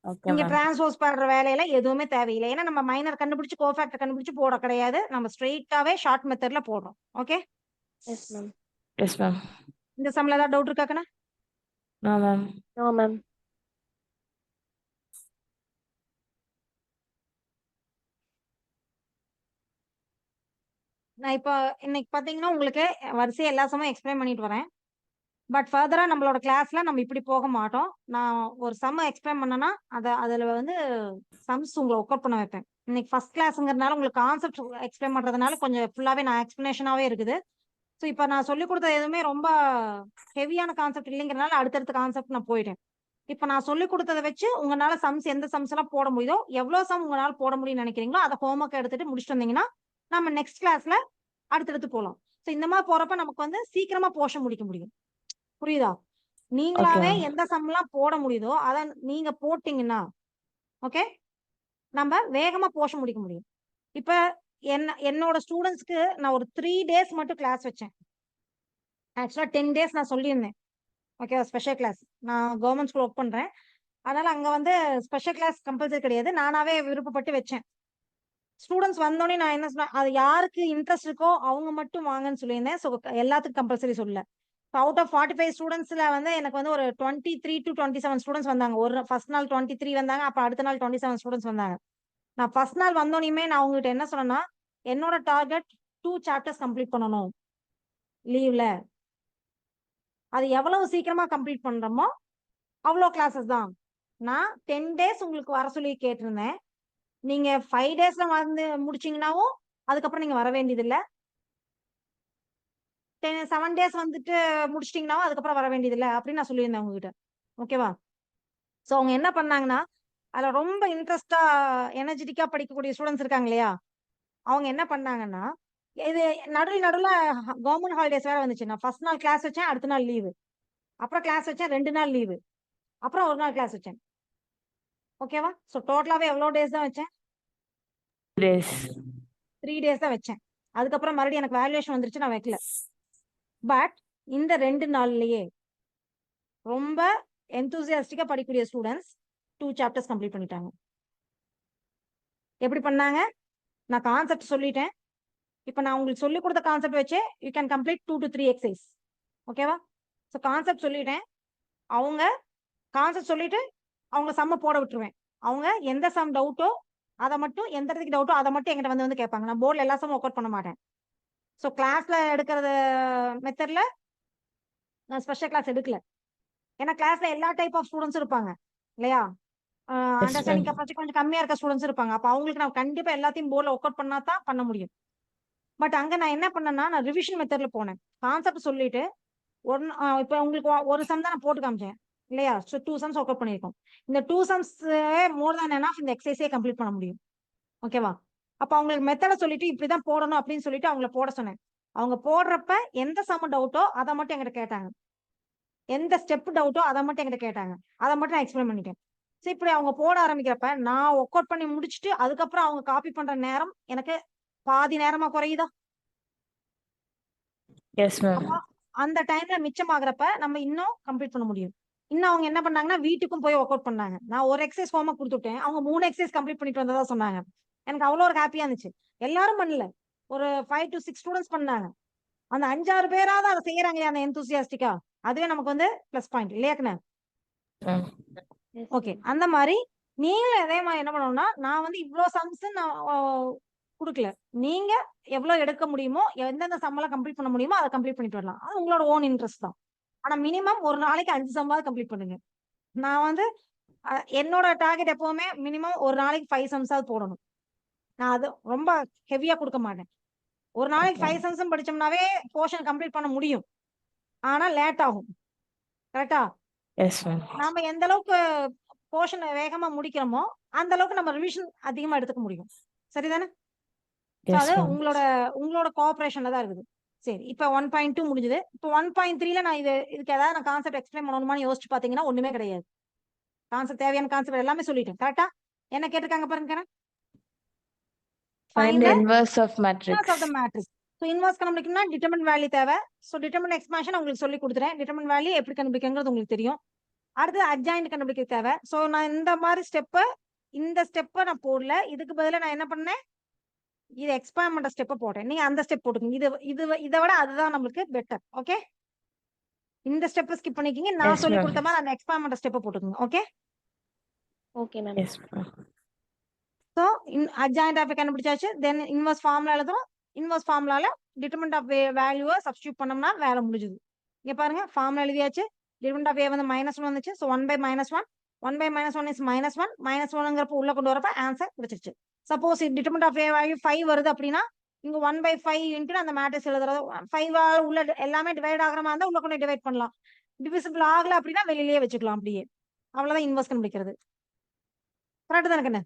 ஓகே இங்க மேம். டிரான்ஸ்போஸ் பண்ற வேலையில எதுவுமே தேவையில்லை. ஏன்னா நம்ம மைனர் கண்டுபிடிச்சு கோஃபேக்டர் கண்டுபிடிச்சு போட கிடையாது. நம்ம ஸ்ட்ரெயிட்டாவே ஷார்ட் மெத்தட்ல போடுறோம். Okay. Yes ma'am. Yes ma'am. இந்த சம்ல ஏதாவது டவுட் இருக்காக்கண்ணா? No ma'am. No ma'am. நான் இப்போ இன்னைக்கு பாத்தீங்கன்னா உங்களுக்கு வரிசையா எல்லா சமயம் எக்ஸ்பிளைன் பண்ணிட்டு வரேன். பட் ஃபர்தரா நம்மளோட கிளாஸ்ல நம்ம இப்படி போக மாட்டோம். நான் ஒரு சம் எக்ஸ்பிளைன் பண்ணனா அதுல வந்து சம்ஸ் உங்களை ஒர்க் அவுட் பண்ண வைப்பேன். இன்னைக்கு ஃபர்ஸ்ட் கிளாஸ்ங்கிறதுனால உங்களுக்கு கான்செப்ட் எக்ஸ்பிளைன் பண்றதுனால கொஞ்சம் ஃபுல்லாவே நான் எக்ஸ்பிளனேஷனாவே இருக்குது. ஸோ இப்போ நான் சொல்லி கொடுத்தது எதுவுமே ரொம்ப ஹெவியான கான்செப்ட் இல்லைங்கிறனால அடுத்தடுத்த கான்செப்ட் நான் போயிட்டேன். இப்போ நான் சொல்லி கொடுத்ததை வச்சு உங்களால சம்ஸ் எந்த சம்ஸ் எல்லாம் போட முடியுதோ, எவ்வளவு சம் உங்களால போட முடியும்னு நினைக்கிறீங்களோ அதை ஹோம்ஒர்க் எடுத்துட்டு முடிச்சுட்டு வந்தீங்கன்னா நம்ம நெக்ஸ்ட் கிளாஸ்ல அடுத்தடுத்து போகலாம். ஸோ இந்த மாதிரி போறப்ப நமக்கு வந்து சீக்கிரமா போர்ஷன் முடிக்க முடியும். புரியுதா? நீங்களாவே எந்த சம்லாம் போட முடியுதோ அதை நீங்க போட்டீங்கன்னா ஓகே நம்ம வேகமா போர்ஷன் முடிக்க முடியும். இப்ப என்னோட ஸ்டூடெண்ட்ஸ்க்கு நான் ஒரு 3 days மட்டும் கிளாஸ் வச்சேன். ஆக்சுவலா 10 days நான் சொல்லியிருந்தேன். Okay, special class. நான் கவர்மெண்ட் ஸ்கூல் ஒர்க் பண்றேன். அதனால அங்க வந்து ஸ்பெஷல் கிளாஸ் கம்பல்சரி கிடையாது. நானாவே விருப்பப்பட்டு வச்சேன். ஸ்டூடெண்ட்ஸ் வந்தோடனே நான் என்ன சொன்னேன், அது யாருக்கு இன்ட்ரெஸ்ட் இருக்கோ அவங்க மட்டும் வாங்கன்னு சொல்லியிருந்தேன். ஸோ எல்லாத்துக்கும் கம்பல்சரி சொல்லல. அவுட் ஆஃப் 45 ஸ்டூடெண்ட்ஸ்ல வந்து எனக்கு வந்து ஒரு 23 to 27 ஸ்டூடெண்ட்ஸ் வந்தாங்க. ஒரு ஃபர்ஸ்ட் நாள் 23 வந்தாங்க, அப்ப அடுத்த நாள் 27 ஸ்டூடெண்ட்ஸ் வந்தாங்க. நான் ஃபர்ஸ்ட் நாள் வந்தோடனே நான் அவங்ககிட்ட என்ன சொன்னேன்னா, என்னோட டார்கெட் 2 chapters கம்ப்ளீட் பண்ணணும் லீவ்ல. அது எவ்வளவு சீக்கிரமா கம்ப்ளீட் பண்றோமோ அவ்வளோ கிளாஸஸ் தான். நான் 10 டேஸ் உங்களுக்கு வர சொல்லி கேட்டிருந்தேன். நீங்க 5 டேஸ்ல வந்து முடிச்சீங்கன்னாவும் அதுக்கப்புறம் நீங்க வர வேண்டியது இல்ல. 7 டேஸ் வந்துட்டு முடிச்சிட்டீங்கன்னாவும் அதுக்கப்புறம் வர வேண்டியது இல்ல அப்படின்னு நான் சொல்லியிருந்தேன் உங்ககிட்ட. ஓகேவா? சோ அவங்க என்ன பண்ணாங்கன்னா, அதுல ரொம்ப இன்ட்ரெஸ்டா எனர்ஜெட்டிக்கா படிக்கக்கூடிய ஸ்டூடெண்ட்ஸ் இருக்காங்க இல்லையா? அவங்க என்ன பண்ணாங்கன்னா, இது நடுவுல கவர்மெண்ட் ஹாலிடேஸ் வேற வந்துச்சு. நான் ஃபர்ஸ்ட் நாள் கிளாஸ் வச்சேன், அடுத்த நாள் லீவு. அப்புறம் கிளாஸ் வச்சேன், 2 நாள் லீவு. அப்புறம் 1 நாள் கிளாஸ் வச்சேன். ஓகேவா? சோ டோட்டலாவே எவ்வளவு டேஸ் தான் வச்சேன்? days. 3 டேஸ் தான் வச்சேன். அதுக்கப்புறம் மறுபடியும் எனக்கு வேல்யூவேஷன் வந்துருச்சு, நான் வைக்கல. பட் இந்த 2 நாள்லயே ரொம்ப எந்தூசியாஸ்டிக்கா படிக்கக்கூடிய ஸ்டூடெண்ட்ஸ் 2 சாப்டர்ஸ் கம்ப்ளீட் பண்ணிட்டாங்க. எப்படி பண்ணாங்க? நான் கான்செப்ட் சொல்லிட்டேன். இப்ப நான் உங்களுக்கு சொல்லிக் கொடுத்த கான்செப்ட் வச்சே you can complete 2 to 3 exercise. ஓகேவா? சோ கான்செப்ட் சொல்லிட்டேன். அவங்க கான்செப்ட் சொல்லிட்டு அவங்க சம்ம போட விட்டுருவேன். அவங்க எந்த சம் டவுட்டோ அதை மட்டும், எந்த இடத்துக்கு டவுட்டோ அதை மட்டும் என்கிட்ட வந்து கேட்பாங்க. நான் போர்டில் எல்லா சம்மும் ஒர்க் அவுட் பண்ண மாட்டேன். ஸோ கிளாஸ்ல எடுக்கிறது மெத்தட்ல நான் ஸ்பெஷல் கிளாஸ் எடுக்கல. ஏன்னா கிளாஸ்ல எல்லா டைப் ஆஃப் ஸ்டூடெண்ட்ஸ் இருப்பாங்க இல்லையா? Yes, understanding ma'am. கெப்பாசிட்டி கொஞ்சம் கம்மியா இருக்க ஸ்டூடெண்ட்ஸ் இருப்பாங்க. அப்ப அவங்களுக்கு நான் கண்டிப்பா எல்லாத்தையும் போர்டில் ஒர்க் அவுட் பண்ணா தான் பண்ண முடியும். பட் அங்க நான் என்ன பண்ணேன்னா, நான் ரிவிஷன் மெத்தட்ல போனேன். கான்செப்ட் சொல்லிட்டு இப்ப உங்களுக்கு ஒரு சம் தான் நான் போட்டு காமிச்சேன் இல்லையா? ஸோ 2 சம்ஸ் ஒர்க் அவுட் பண்ணியிருக்கோம். இந்த 2 சம்ஸ் மோர் தேன் எனஃப் இந்த எக்ஸசைஸே கம்ப்ளீட் பண்ண முடியும். ஓகேவா? அப்ப அவங்களுக்கு மெத்தட சொல்லிட்டு இப்படிதான் போடணும் அப்படின்னு சொல்லிட்டு அவங்கள போட சொன்னேன். அவங்க போடுறப்ப எந்த சம் டவுட்டோ அதை மட்டும் என்கிட்ட கேட்டாங்க. எந்த ஸ்டெப் டவுட்டோ அதை மட்டும் என்கிட்ட கேட்டாங்க. அதை மட்டும் நான் எக்ஸ்பிளைன் பண்ணிட்டேன். ஸோ இப்படி அவங்க போட ஆரம்பிக்கிறப்ப நான் ஒர்க் அவுட் பண்ணி முடிச்சுட்டு அதுக்கப்புறம் அவங்க காப்பி பண்ற நேரம் எனக்கு பாதி நேரமா குறையுதா? Yes, ma'am. அந்த டைம்ல மிச்சமாகறப்ப நம்ம இன்னும் கம்ப்ளீட் பண்ண முடியும். இன்னும் அவங்க என்ன பண்ணாங்கன்னா வீட்டுக்கும் போய் ஒர்க் அவுட் பண்ணாங்க. நான் ஒரு எக்ஸசைஸ் ஹோம்ஒர்க் கொடுத்துட்டேன். அவங்க 3 எக்ஸசைஸ் கம்ப்ளீட் பண்ணிட்டு வந்ததா சொன்னாங்க. எனக்கு அவ்வளோ ஒரு ஹாப்பியா இருந்துச்சு. எல்லாரும் பண்ணல. ஒரு 5 to 6 ஸ்டூடெண்ட்ஸ் பண்ணாங்க. அந்த 5, 6 பேராவது அதை செய்யறாங்க அந்த எந்தூசியாஸ்டிக்கா. அதுவே நமக்கு வந்து பிளஸ் பாயிண்ட் இல்லையாக்குண்ணே? Ma'am. Yes okay. மேம். அந்த மாதிரி நீங்களும் அதே மாதிரி என்ன பண்ணணும்னா, நான் வந்து இவ்வளோ சம்ஸ் நான் குடுக்கல. நீங்க எவ்வளவு எடுக்க முடியுமோ, எந்தெந்த சம்மெல்லாம் கம்ப்ளீட் பண்ண முடியுமோ அதை கம்ப்ளீட் பண்ணிட்டு வரலாம். அது உங்களோட ஓன் இன்ட்ரெஸ்ட் தான். ஆனா மினிமம் ஒரு நாளைக்கு 5 சம்மாவது கம்ப்ளீட் பண்ணுங்க. நான் வந்து என்னோட டார்கெட் எப்பவுமே மினிமம் ஒரு நாளைக்கு 5 சம்ஸாவது போடணும். நான் அது ரொம்ப ஹெவியா கொடுக்க மாட்டேன். ஒரு நாளைக்கு 5 சம்ஸும் படிச்சோம்னாவே போர்ஷன் கம்ப்ளீட் பண்ண முடியும். ஆனா லேட் ஆகும். கரெக்டா? Yes, ma'am. நாம எந்த அளவுக்கு போர்ஷன் வேகமா முடிக்கிறோமோ அந்த அளவுக்கு நம்ம ரிவிஷன் அதிகமா எடுத்துக்க முடியும். சரிதானே? So Yes, அது ma'am. உங்களோட கோஆபரேஷன்ல தான் இருக்குது. சரி, இப்ப 1.2 முடிஞ்சது. இப்ப 1.3ல நான் இதுக்கு ஏதாவது நான் கான்செப்ட் எக்ஸ்பிளைன் பண்ணணுமான்னு யோசிச்சு பாத்தீங்கன்னா ஒண்ணுமே கிடையாது. கான்செப்ட் தேவையான கான்செப்ட் எல்லாமே சொல்லிட்டேன். கரெக்டா? என்ன கேட்டிருக்காங்க பாருங்க. Find Find the the inverse of matrix. inverse of the matrix. So inverse கண்டுபிடிக்கணும்னா டிட்டர்மினன்ட் வேல்யூ தேவை. So டிட்டர்மினன்ட் எக்ஸ்பான்ஷன் உங்களுக்கு சொல்லி கொடுத்துறேன். டிட்டர்மினன்ட் வேல்யூ எப்படி கண்டுபிடிக்கிறது உங்களுக்கு தெரியும். அடுத்து அட்ஜாயின்ட் கண்டுபிடிக்க தேவை. சோ நான் இந்த ஸ்டெப்பை நான் போடல. இதுக்கு பதிலா நான் என்ன பண்ணேன்? இது எக்ஸ்பேண்ட் பண்ற ஸ்டெப்பை போட்டேன். நீங்க அந்த ஸ்டெப் போட்டுக்கோங்க. இதை விட அதுதான் நம்மளுக்கு பெட்டர். ஓகே? இந்த ஸ்டெப்பை ஸ்கிப் பண்ணிக்கிங்க. நான் Yes, சொல்லி ma'am. கொடுத்த மாதிரி அந்த எக்ஸ்பேண்ட் பண்ற ஸ்டெப்பை போட்டுக்கோங்க. Okay? Okay ma'am. Yes, ma'am. So adjoint of கண்டுபிடிச்சாச்சு. தென் இன்வர்ஸ் ஃபார்முலா எழுதுறோம். இன்வர்ஸ் ஃபார்முலால டிட்டர்மினன்ட் ஆஃப் வேல்யூவை சப்ஸ்டியூட் பண்ணோம்னா வேலை முடிஞ்சுது. இங்க பாருங்க, ஃபார்முலா எழுதியாச்சு. டிட்டர்மினன்ட் ஆஃப் வந்து -1 வந்துச்சு. ஸோ 1/-1 1/-1 இஸ் -1 -1ங்கிறப்ப உள்ள கொண்டு வரப்ப ஆன்சர் கிடைச்சிருச்சு. சப்போஸ் டிட்டர்மினன்ட் ஆஃப் வேல்யூ 5 வருது அப்படின்னா இங்க 1/5 இன்ட்டு அந்த மேட்ரிக்ஸ் எழுதுறது 5 உள்ள எல்லாமே டிவைட் ஆகிற மாதிரி இருந்தா உள்ள கொண்டு டிவைட் பண்ணலாம். டிவிசிபிள் ஆகல அப்படின்னா வெளியிலேயே வச்சுக்கலாம். அப்படியே அவ்வளவுதான் இன்வர்ஸ் கண்டுபிடிக்கிறது. கரெக்ட் தானே கண்ணு?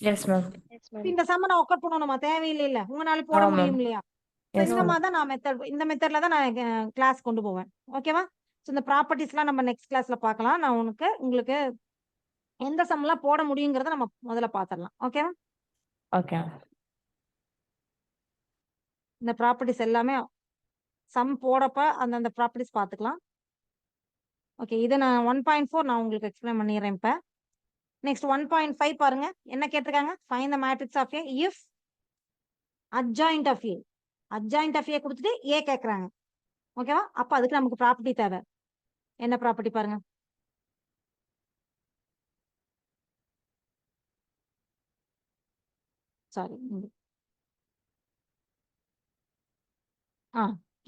Yes, ma'am. Yes ma'am. இந்த சம்ம நான் ஒர்க் அவுட் பண்ணணுமா? தேவையில்லை இல்ல. உங்களால போட ஆமா, முடியும் ma'am. இல்லையா? Yes, இந்த ma'am. மாதிரி தான் நான் இந்த மெத்தட்ல தான் நான் கிளாஸ் கொண்டு போவேன். ஓகேவா? ஸோ இந்த ப்ராப்பர்ட்டிஸ்லாம் நம்ம நெக்ஸ்ட் கிளாஸ்ல பார்க்கலாம். நான் உங்களுக்கு எந்த சம்லாம் போட முடியுங்கிறத நம்ம முதல்ல பார்த்துடலாம். ஓகேவா? Okay, ma'am. இந்த ப்ராப்பர்ட்டிஸ் எல்லாமே சம் போடப்ப அந்தந்த ப்ராப்பர்ட்டிஸ் பார்த்துக்கலாம். ஓகே, இது நான் 1.4 நான் உங்களுக்கு எக்ஸ்பிளைன் பண்ணிடுறேன். இப்ப நெக்ஸ்ட் 1.5 பாருங்க. என்ன கேட்டிருக்காங்க? Find the matrix of A if adjoint of A. Adjoint of A கொடுத்துட்டு ஏ கேட்கறாங்க. ஓகேவா? அப்ப அதுக்கு நமக்கு ப்ராப்பர்ட்டி தேவை. என்ன ப்ராப்பர்ட்டி பாருங்க. சாரி,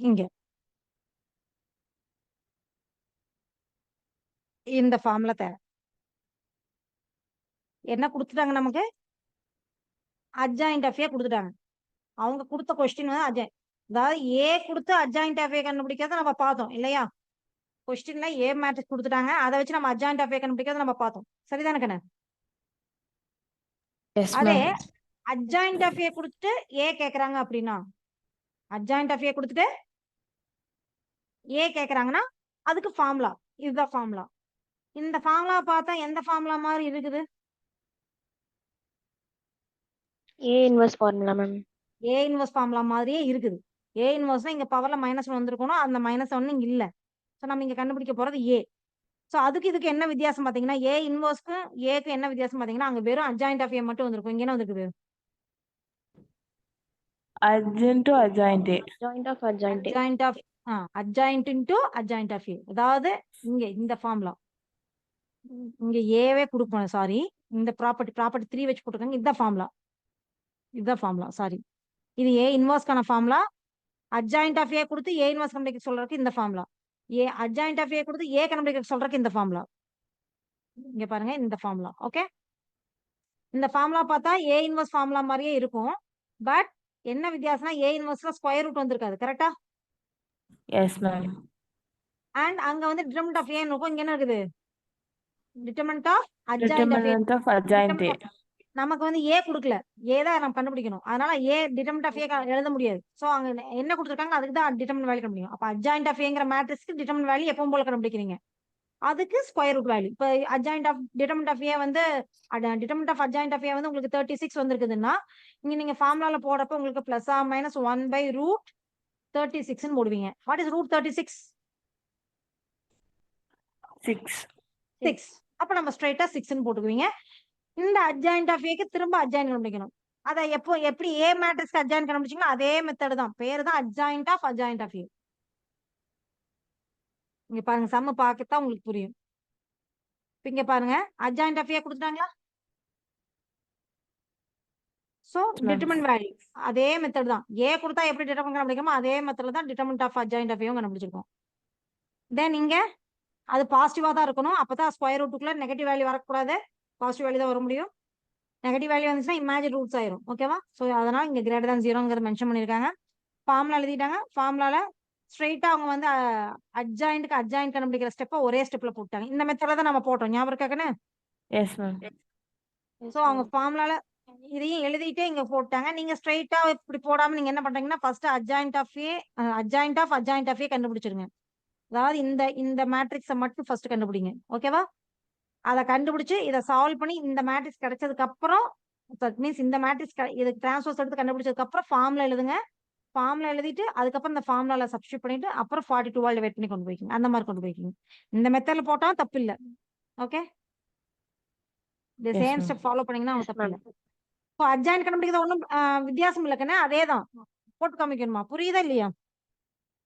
இங்க இந்த ஃபார்முலா தேவை. என்ன கொடுத்துட்டாங்க நமக்கு? அட்ஜாயிண்ட் ஆஃப் ஏ கொடுத்துட்டாங்க. அவங்க கொடுத்த கொஸ்டின் வந்து அதாவது ஏ கொடுத்து அட்ஜாயிண்ட் ஆஃப் ஏ கண்டுபிடிக்கிறத நம்ம பார்த்தோம் இல்லையா? கொஸ்டின்ல ஏ மேட்ரிக்ஸ் கொடுத்துட்டாங்க, அதை வச்சு நம்ம அட்ஜாயிண்ட் ஆஃப் ஏ கண்டுபிடிக்கிறத நம்ம பார்த்தோம். சரிதானே கண்ணு? அதே அட்ஜாயிண்ட் ஆஃப் ஏ கொடுத்துட்டு ஏ கேக்குறாங்க அப்படின்னா, அட்ஜாயிண்ட் ஆஃப் ஏ கொடுத்துட்டு ஏ கேக்குறாங்கன்னா அதுக்கு ஃபார்முலா இதுதான் ஃபார்முலா. இந்த ஃபார்முலா பார்த்தா எந்த ஃபார்முலா மாதிரி இருக்குது? A inverse formula ma'am. A inverse formula மாதிரியே இருக்குது. ஏ இன்வர்ஸ்னா இங்க பவர்ல -1 வந்திருக்கணும், அந்த -1 இங்க இல்ல. ஸோ நம்ம இங்க கண்டுபிடிக்க போறது ஏ. ஸோ அதுக்கு இதுக்கு என்ன வித்தியாசம் பாத்தீங்கன்னா, ஏ இன்வர்ஸ்க்கு ஏக்கு என்ன வித்தியாசம் பாத்தீங்கன்னா, அங்க வெறும் அட்ஜாயிண்ட் ஆஃப் ஏ மட்டும் வந்திருக்கும். இங்க என்ன வந்திருக்குது? Adjoint adjoint adjoint of adjoint into adjoint of A. அதாவது இங்க இந்த ஃபார்முலா இங்க ஏவே கொடுப்போம். சாரி, இந்த ப்ராப்பர்ட்டி 3 வச்சு போட்டுருக்காங்க. இதுதான் ஃபார்முலா. சாரி, இது ஏ இன்வர்ஸ்க்கான ஃபார்முலா. அட்ஜாயிண்ட் ஆஃப் ஏ கொடுத்து ஏ இன்வர்ஸ் கண்டுபிடிக்க சொல்றதுக்கு இந்த ஃபார்முலா. அட்ஜாயிண்ட் ஆஃப் ஏ கொடுத்து ஏ கண்டுபிடிக்க சொல்றதுக்கு இந்த ஃபார்முலா. இங்க பாருங்க, இந்த ஃபார்முலா. ஓகே, இந்த ஃபார்முலா பார்த்தா ஏ இன்வர்ஸ் ஃபார்முலா மாதிரியே இருக்கும். பட் என்ன வித்தியாசம்னா, ஏ இன்வர்ஸ்ல ஸ்கொயர் ரூட் வந்திருக்காது. கரெக்டா? Yes ma'am. அண்ட் அங்க வந்து டிட்டர்மினன்ட் ஆஃப் ஏ இருக்கும். இங்க என்ன இருக்குது? Determinant of adjoint of A. Determinant of adjoint. நமக்கு வந்து ஏ கொடுக்கல, ஏ தான் நம்ம கண்டுபிடிக்கணும். அதனால ஏ டிட்டர்மினன்ட் ஆஃப் ஏ எழுத முடியாது. சோ அங்க என்ன கொடுத்துருக்காங்க அதுக்கு தான் டிட்டர்மினன்ட் வேல்யூ கண்டுபிடிக்கும். அப்ப அட்ஜாயிண்ட் ஆஃப் ஏங்கிற மேட்ரிக்ஸ்க்கு டிட்டர்மினன்ட் வேல்யூ எப்பவும் போல கண்டுபிடிக்கிறீங்க, அதுக்கு ஸ்கொயர் ரூட் வேல்யூ. இப்போ அட்ஜாயிண்ட் ஆஃப் டிட்டர்மினன்ட் ஆஃப் ஏ வந்து டிட்டர்மினன்ட் ஆஃப் அட்ஜாயிண்ட் ஆஃப் ஏ வந்து உங்களுக்கு 36 வந்திருக்குதுன்னா, இங்க நீங்க ஃபார்முலால போடுறப்ப உங்களுக்கு +or-1/√36 போடுவீங்க. What is √36? 6. அப்ப நம்ம ஸ்ட்ரைட்டா 6 போட்டுக்குவீங்க. இந்த அட்ஜாயிண்ட் ஆஃப் ஏக்கு திரும்ப அட்ஜாயிண்ட் கண்டுபிடிக்கணும். அதை எப்படி ஏ மேட்ரிக்ஸ்க்கு அட்ஜாயிண்ட் கண்டுபிடிச்சீங்களோ அதே மெத்தட் தான். பேரு தான் அட்ஜாயிண்ட் ஆஃப் ஏ. இங்க பாருங்க, சம்ம பார்க்கத்தான் உங்களுக்கு புரியும். இங்க பாருங்க, அட்ஜாயிண்ட் ஆஃப் ஏ கொடுத்துட்டாங்களா? சோ டிட்டர்மினன்ட் வேல்யூ அதே மெத்தட் தான். ஏ கொடுத்தா எப்படி டிட்டர்மினன்ட் கண்டுபிடிக்கணுமோ அதே மெத்தட்ல தான் டிட்டர்மினன்ட் ஆஃப் அட்ஜாயிண்ட் ஆஃப் ஏவும் கண்டுபிடிச்சிருக்கோம். தென் இங்க அது பாசிட்டிவா தான் இருக்கணும். அப்பதான் ஸ்கொயர் ரூட்டுக்குள்ள நெகட்டிவ் வேல்யூ வரக்கூடாது, பாசிட்டிவ் வேல்யூ தான் வர முடியும். நெகட்டிவ் வேல்யூ வந்துச்சுன்னா இமேஜின் ரூட்ஸ் ஆயிரும். ஓகேவா? சோ அதனால இங்க >0 மென்ஷன் பண்ணிருக்காங்க. ஃபார்முலா எழுதிட்டாங்க. ஃபார்முலால ஸ்ட்ரைட்டா அவங்க வந்து அட்ஜாயிண்ட்க்கு அட்ஜாயிண்ட் கண்டுபிடிக்கிற ஸ்டெப்பை ஒரே ஸ்டெப்ல போட்டாங்க. இந்த மெத்தட்ல தான் நம்ம போட்டோம், ஞாபகம் இருக்கானே? Yes ma'am. சோ அவங்க ஃபார்முலால இதையும் எழுதிட்டே இங்க போட்டாங்க. நீங்க ஸ்ட்ரைட்டா இப்படி போடாம நீங்க என்ன பண்றீங்கன்னா, ஃபர்ஸ்ட் அட்ஜாயிண்ட் ஆஃப் ஏ கண்டுபிடிச்சிருங்க. அதாவது இந்த மேட்ரிக்ஸை மட்டும் ஃபர்ஸ்ட் கண்டுபிடிங்க. ஓகேவா? அதை கண்டுபிடிச்சு இதை சால்வ் பண்ணி இந்த மேட்ரிக்ஸ் கிடைச்சதுக்கு அப்புறம், தட் மீன்ஸ் இந்த மேட்ரிக்ஸ் இதுக்கு டிரான்ஸ்போஸ் எடுத்து கண்டுபிடிச்சதுக்கு அப்புறம் ஃபார்முலா எழுதுங்க. ஃபார்முலா எழுதிட்டு அதுக்கப்புறம் இந்த ஃபார்முலால சப்ஸ்டிட்யூட் பண்ணிட்டு அப்புறம் 42 வெயிட் பண்ணி கொண்டு போய்க்கிங்க. அந்த மாதிரி கொண்டு போய்க்கிங்க. இந்த மெத்தட்ல போட்டா தப்பு இல்லை. ஓகே, இந்த Yes, same ma'am. Step follow பண்ணீங்கன்னா அவங்க தப்பு இல்லை. ஸோ அட்ஜாயிண்ட் கண்டுபிடிக்கிறது ஒன்றும் வித்தியாசம் இல்லைக்கண்ணே, அதே தான் போட்டு காமிக்கணுமா? புரியுதா இல்லையா?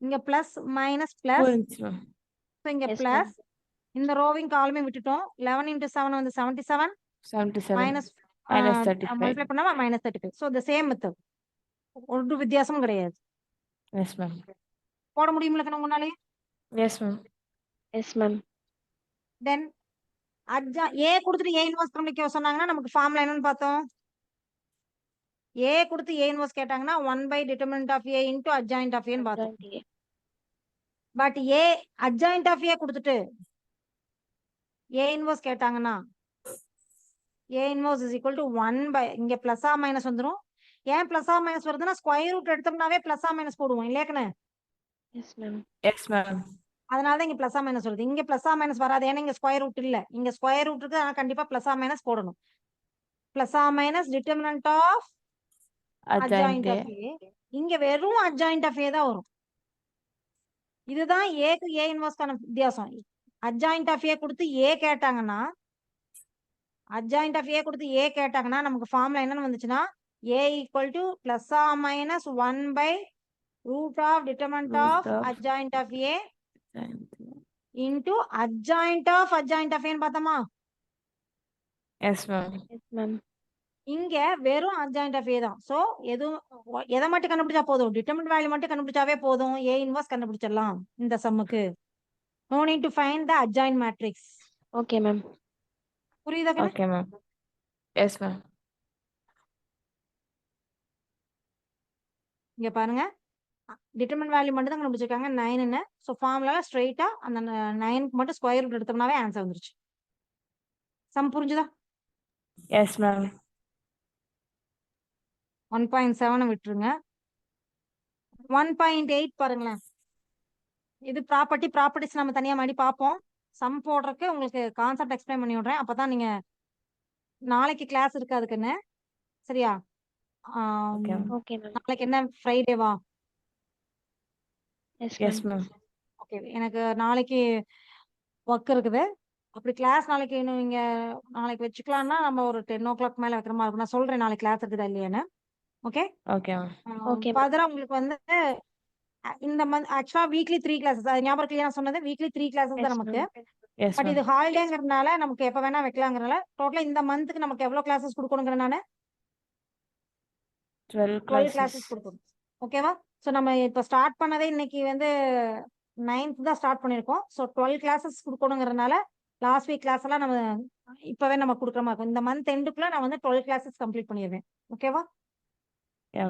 இங்க பிளஸ் மைனஸ் பிளஸ், புரிஞ்சுச்சு மேம். இங்க Yes, பிளஸ், இந்த ரோவிங் காலமே விட்டுட்டோம். 11 × 7 வந்து 77 77 மைனஸ் -35. மல்டிப்ளை பண்ணா -35. ஸோ த சேம் மெத்தட், ஒரு வித்தியாசமும் கிடையாது. Yes ma'am. போட முடியுமில்ல உங்களாலே? Yes ma'am. Yes ma'am. Then A கொடுத்துட்டு ஏ இன்வர்ஸ் கண்டுபிடிக்க சொன்னாங்கன்னா நமக்கு ஃபார்முலா என்னன்னு பார்த்தோம். ஏ கொடுத்து ஏ இன்வர்ஸ் கேட்டாங்கன்னா 1/det of A into adjoint of ஏன்னு பார்த்தோம். But A adjoint of A கொடுத்துட்டு ஏ இன்வர்ஸ் கேட்டாங்கன்னா A inverse is equal to 1/, இங்க பிளஸ் ஆ மைனஸ் வந்துடும். ஏன் பிளஸ் ஆ மைனஸ் வருதுன்னா ஸ்கொயர் ரூட் எடுத்தோம்னாவே பிளஸ் ஆ மைனஸ் போடுவோம் இல்லையாக்கண்ணே? Yes ma'am. Yes ma'am. அதனாலதான் இங்க பிளஸ் ஆ மைனஸ் வருது. இங்க பிளஸ் ஆ மைனஸ் வராது, ஏன்னா இங்க ஸ்கொயர் ரூட் இல்ல. இங்க ஸ்கொயர் ரூட் இருக்கு, அதனால கண்டிப்பா பிளஸ் ஆ மைனஸ் போடணும். Plus or minus determinant of adjoint of A. இங்க வெறும் அட்ஜாயிண்ட் ஆஃப் ஏ தான் வரும். இதுதான் ஏக்கு ஏ இன்வர்ஸ்க்கான வித்தியாசம். அட்ஜாயிண்ட் ஆஃப் ஏ கொடுத்து ஏ கேட்டாங்கன்னா நமக்கு ஃபார்முலா என்னன்னு வந்துச்சுன்னா, A equal to plus or minus 1/√of adjoint of A into adjoint of ஏன்னு பார்த்தோமா? Yes ma'am. Yes ma'am. இங்க வெறும் அட்ஜாயிண்ட் ஆஃப் ஏ தான். சோ எதை மட்டும் கண்டுபிடிச்சா போதும், டிட்டர்மினன்ட் வேல்யூ மட்டும் கண்டுபிடிச்சாவே போதும், ஏ இன்வர்ஸ் கண்டுபிடிச்சிடலாம் இந்த சம்முக்கு. No need to find the adjoint matrix. Okay ma'am. புரியுதா கண்ணு? Okay ma'am. Yes ma'am. இங்க பாருங்க டிட்டர்மின் வேல்யூ மட்டும் தான் கண்டுபிடிச்சிருக்காங்க 9ன்னு. ஸோ ஃபார்முலால ஸ்ட்ரெயிட்டா அந்த 9க்கு மட்டும் ஸ்கொயர் ரூட் எடுத்தோம்னாவே ஆன்சர் வந்துருச்சு. சம் புரிஞ்சுதா? Yes ma'am. 1.7 விட்டுருங்க. 1.8 பாருங்களேன். இது ப்ராப்பர்ட்டிஸ் நம்ம தனியா மறுபடி பார்ப்போம். சம் போடுறதுக்கு உங்களுக்கு கான்செப்ட் எக்ஸ்பிளைன் பண்ணி விடுறேன். அப்பதான் நீங்க நாளைக்கு கிளாஸ் இருக்காதுக்குன்னு சரியா? Okay ma'am. Okay ma'am. நாளைக்கு என்ன ஃப்ரைடேவா? Yes yes ma'am. Ma'am. Okay எனக்கு நாளைக்கு ஒர்க் இருக்குது. அப்படி கிளாஸ் நாளைக்கு இன்னும் நீங்க நாளைக்கு வச்சுக்கலாம்னா நம்ம ஒரு 10 o'clock மேல வைக்கிற மாதிரி இருக்கும். நான் சொல்றேன் நாளைக்கு கிளாஸ் இருக்குதா இல்லையான்னு. Okay okay okay ma'am. Ma'am. ஃபர்தரா உங்களுக்கு வந்து இந்த மந்த் ஆக்சுவலா வீக்லி 3 கிளாஸஸ். அது ஞாபகம் இல்லையா நான் சொன்னது? வீக்லி 3 கிளாஸஸ் தான் எஸ் நமக்கு. மேம். எஸ் பட் இது மேம். ஹாலிடேங்கிறதுனால நமக்கு எப்ப வேணா வைக்கலாங்கிறனால டோட்டலா இந்த மந்த்துக்கு நமக்கு எவ்வளவு கிளாஸஸ் கொடுக்கணுங்கிற நானு 12 12 classes. கிளாஸஸ் கொடுக்கணும். ஓகேவா? ஸோ நம்ம இப்போ ஸ்டார்ட் பண்ணதே இன்னைக்கு வந்து 9th தான் ஸ்டார்ட் பண்ணியிருக்கோம். ஸோ 12 கிளாஸஸ் கொடுக்கணுங்கிறதுனால லாஸ்ட் வீக் கிளாஸ் எல்லாம் நம்ம இப்பவே நம்ம கொடுக்குற மாதிரி இருக்கும். இந்த மந்த் எண்டுக்குள்ள நான் வந்து 12 கிளாஸஸ் கம்ப்ளீட் பண்ணிடுவேன். ஓகேவா?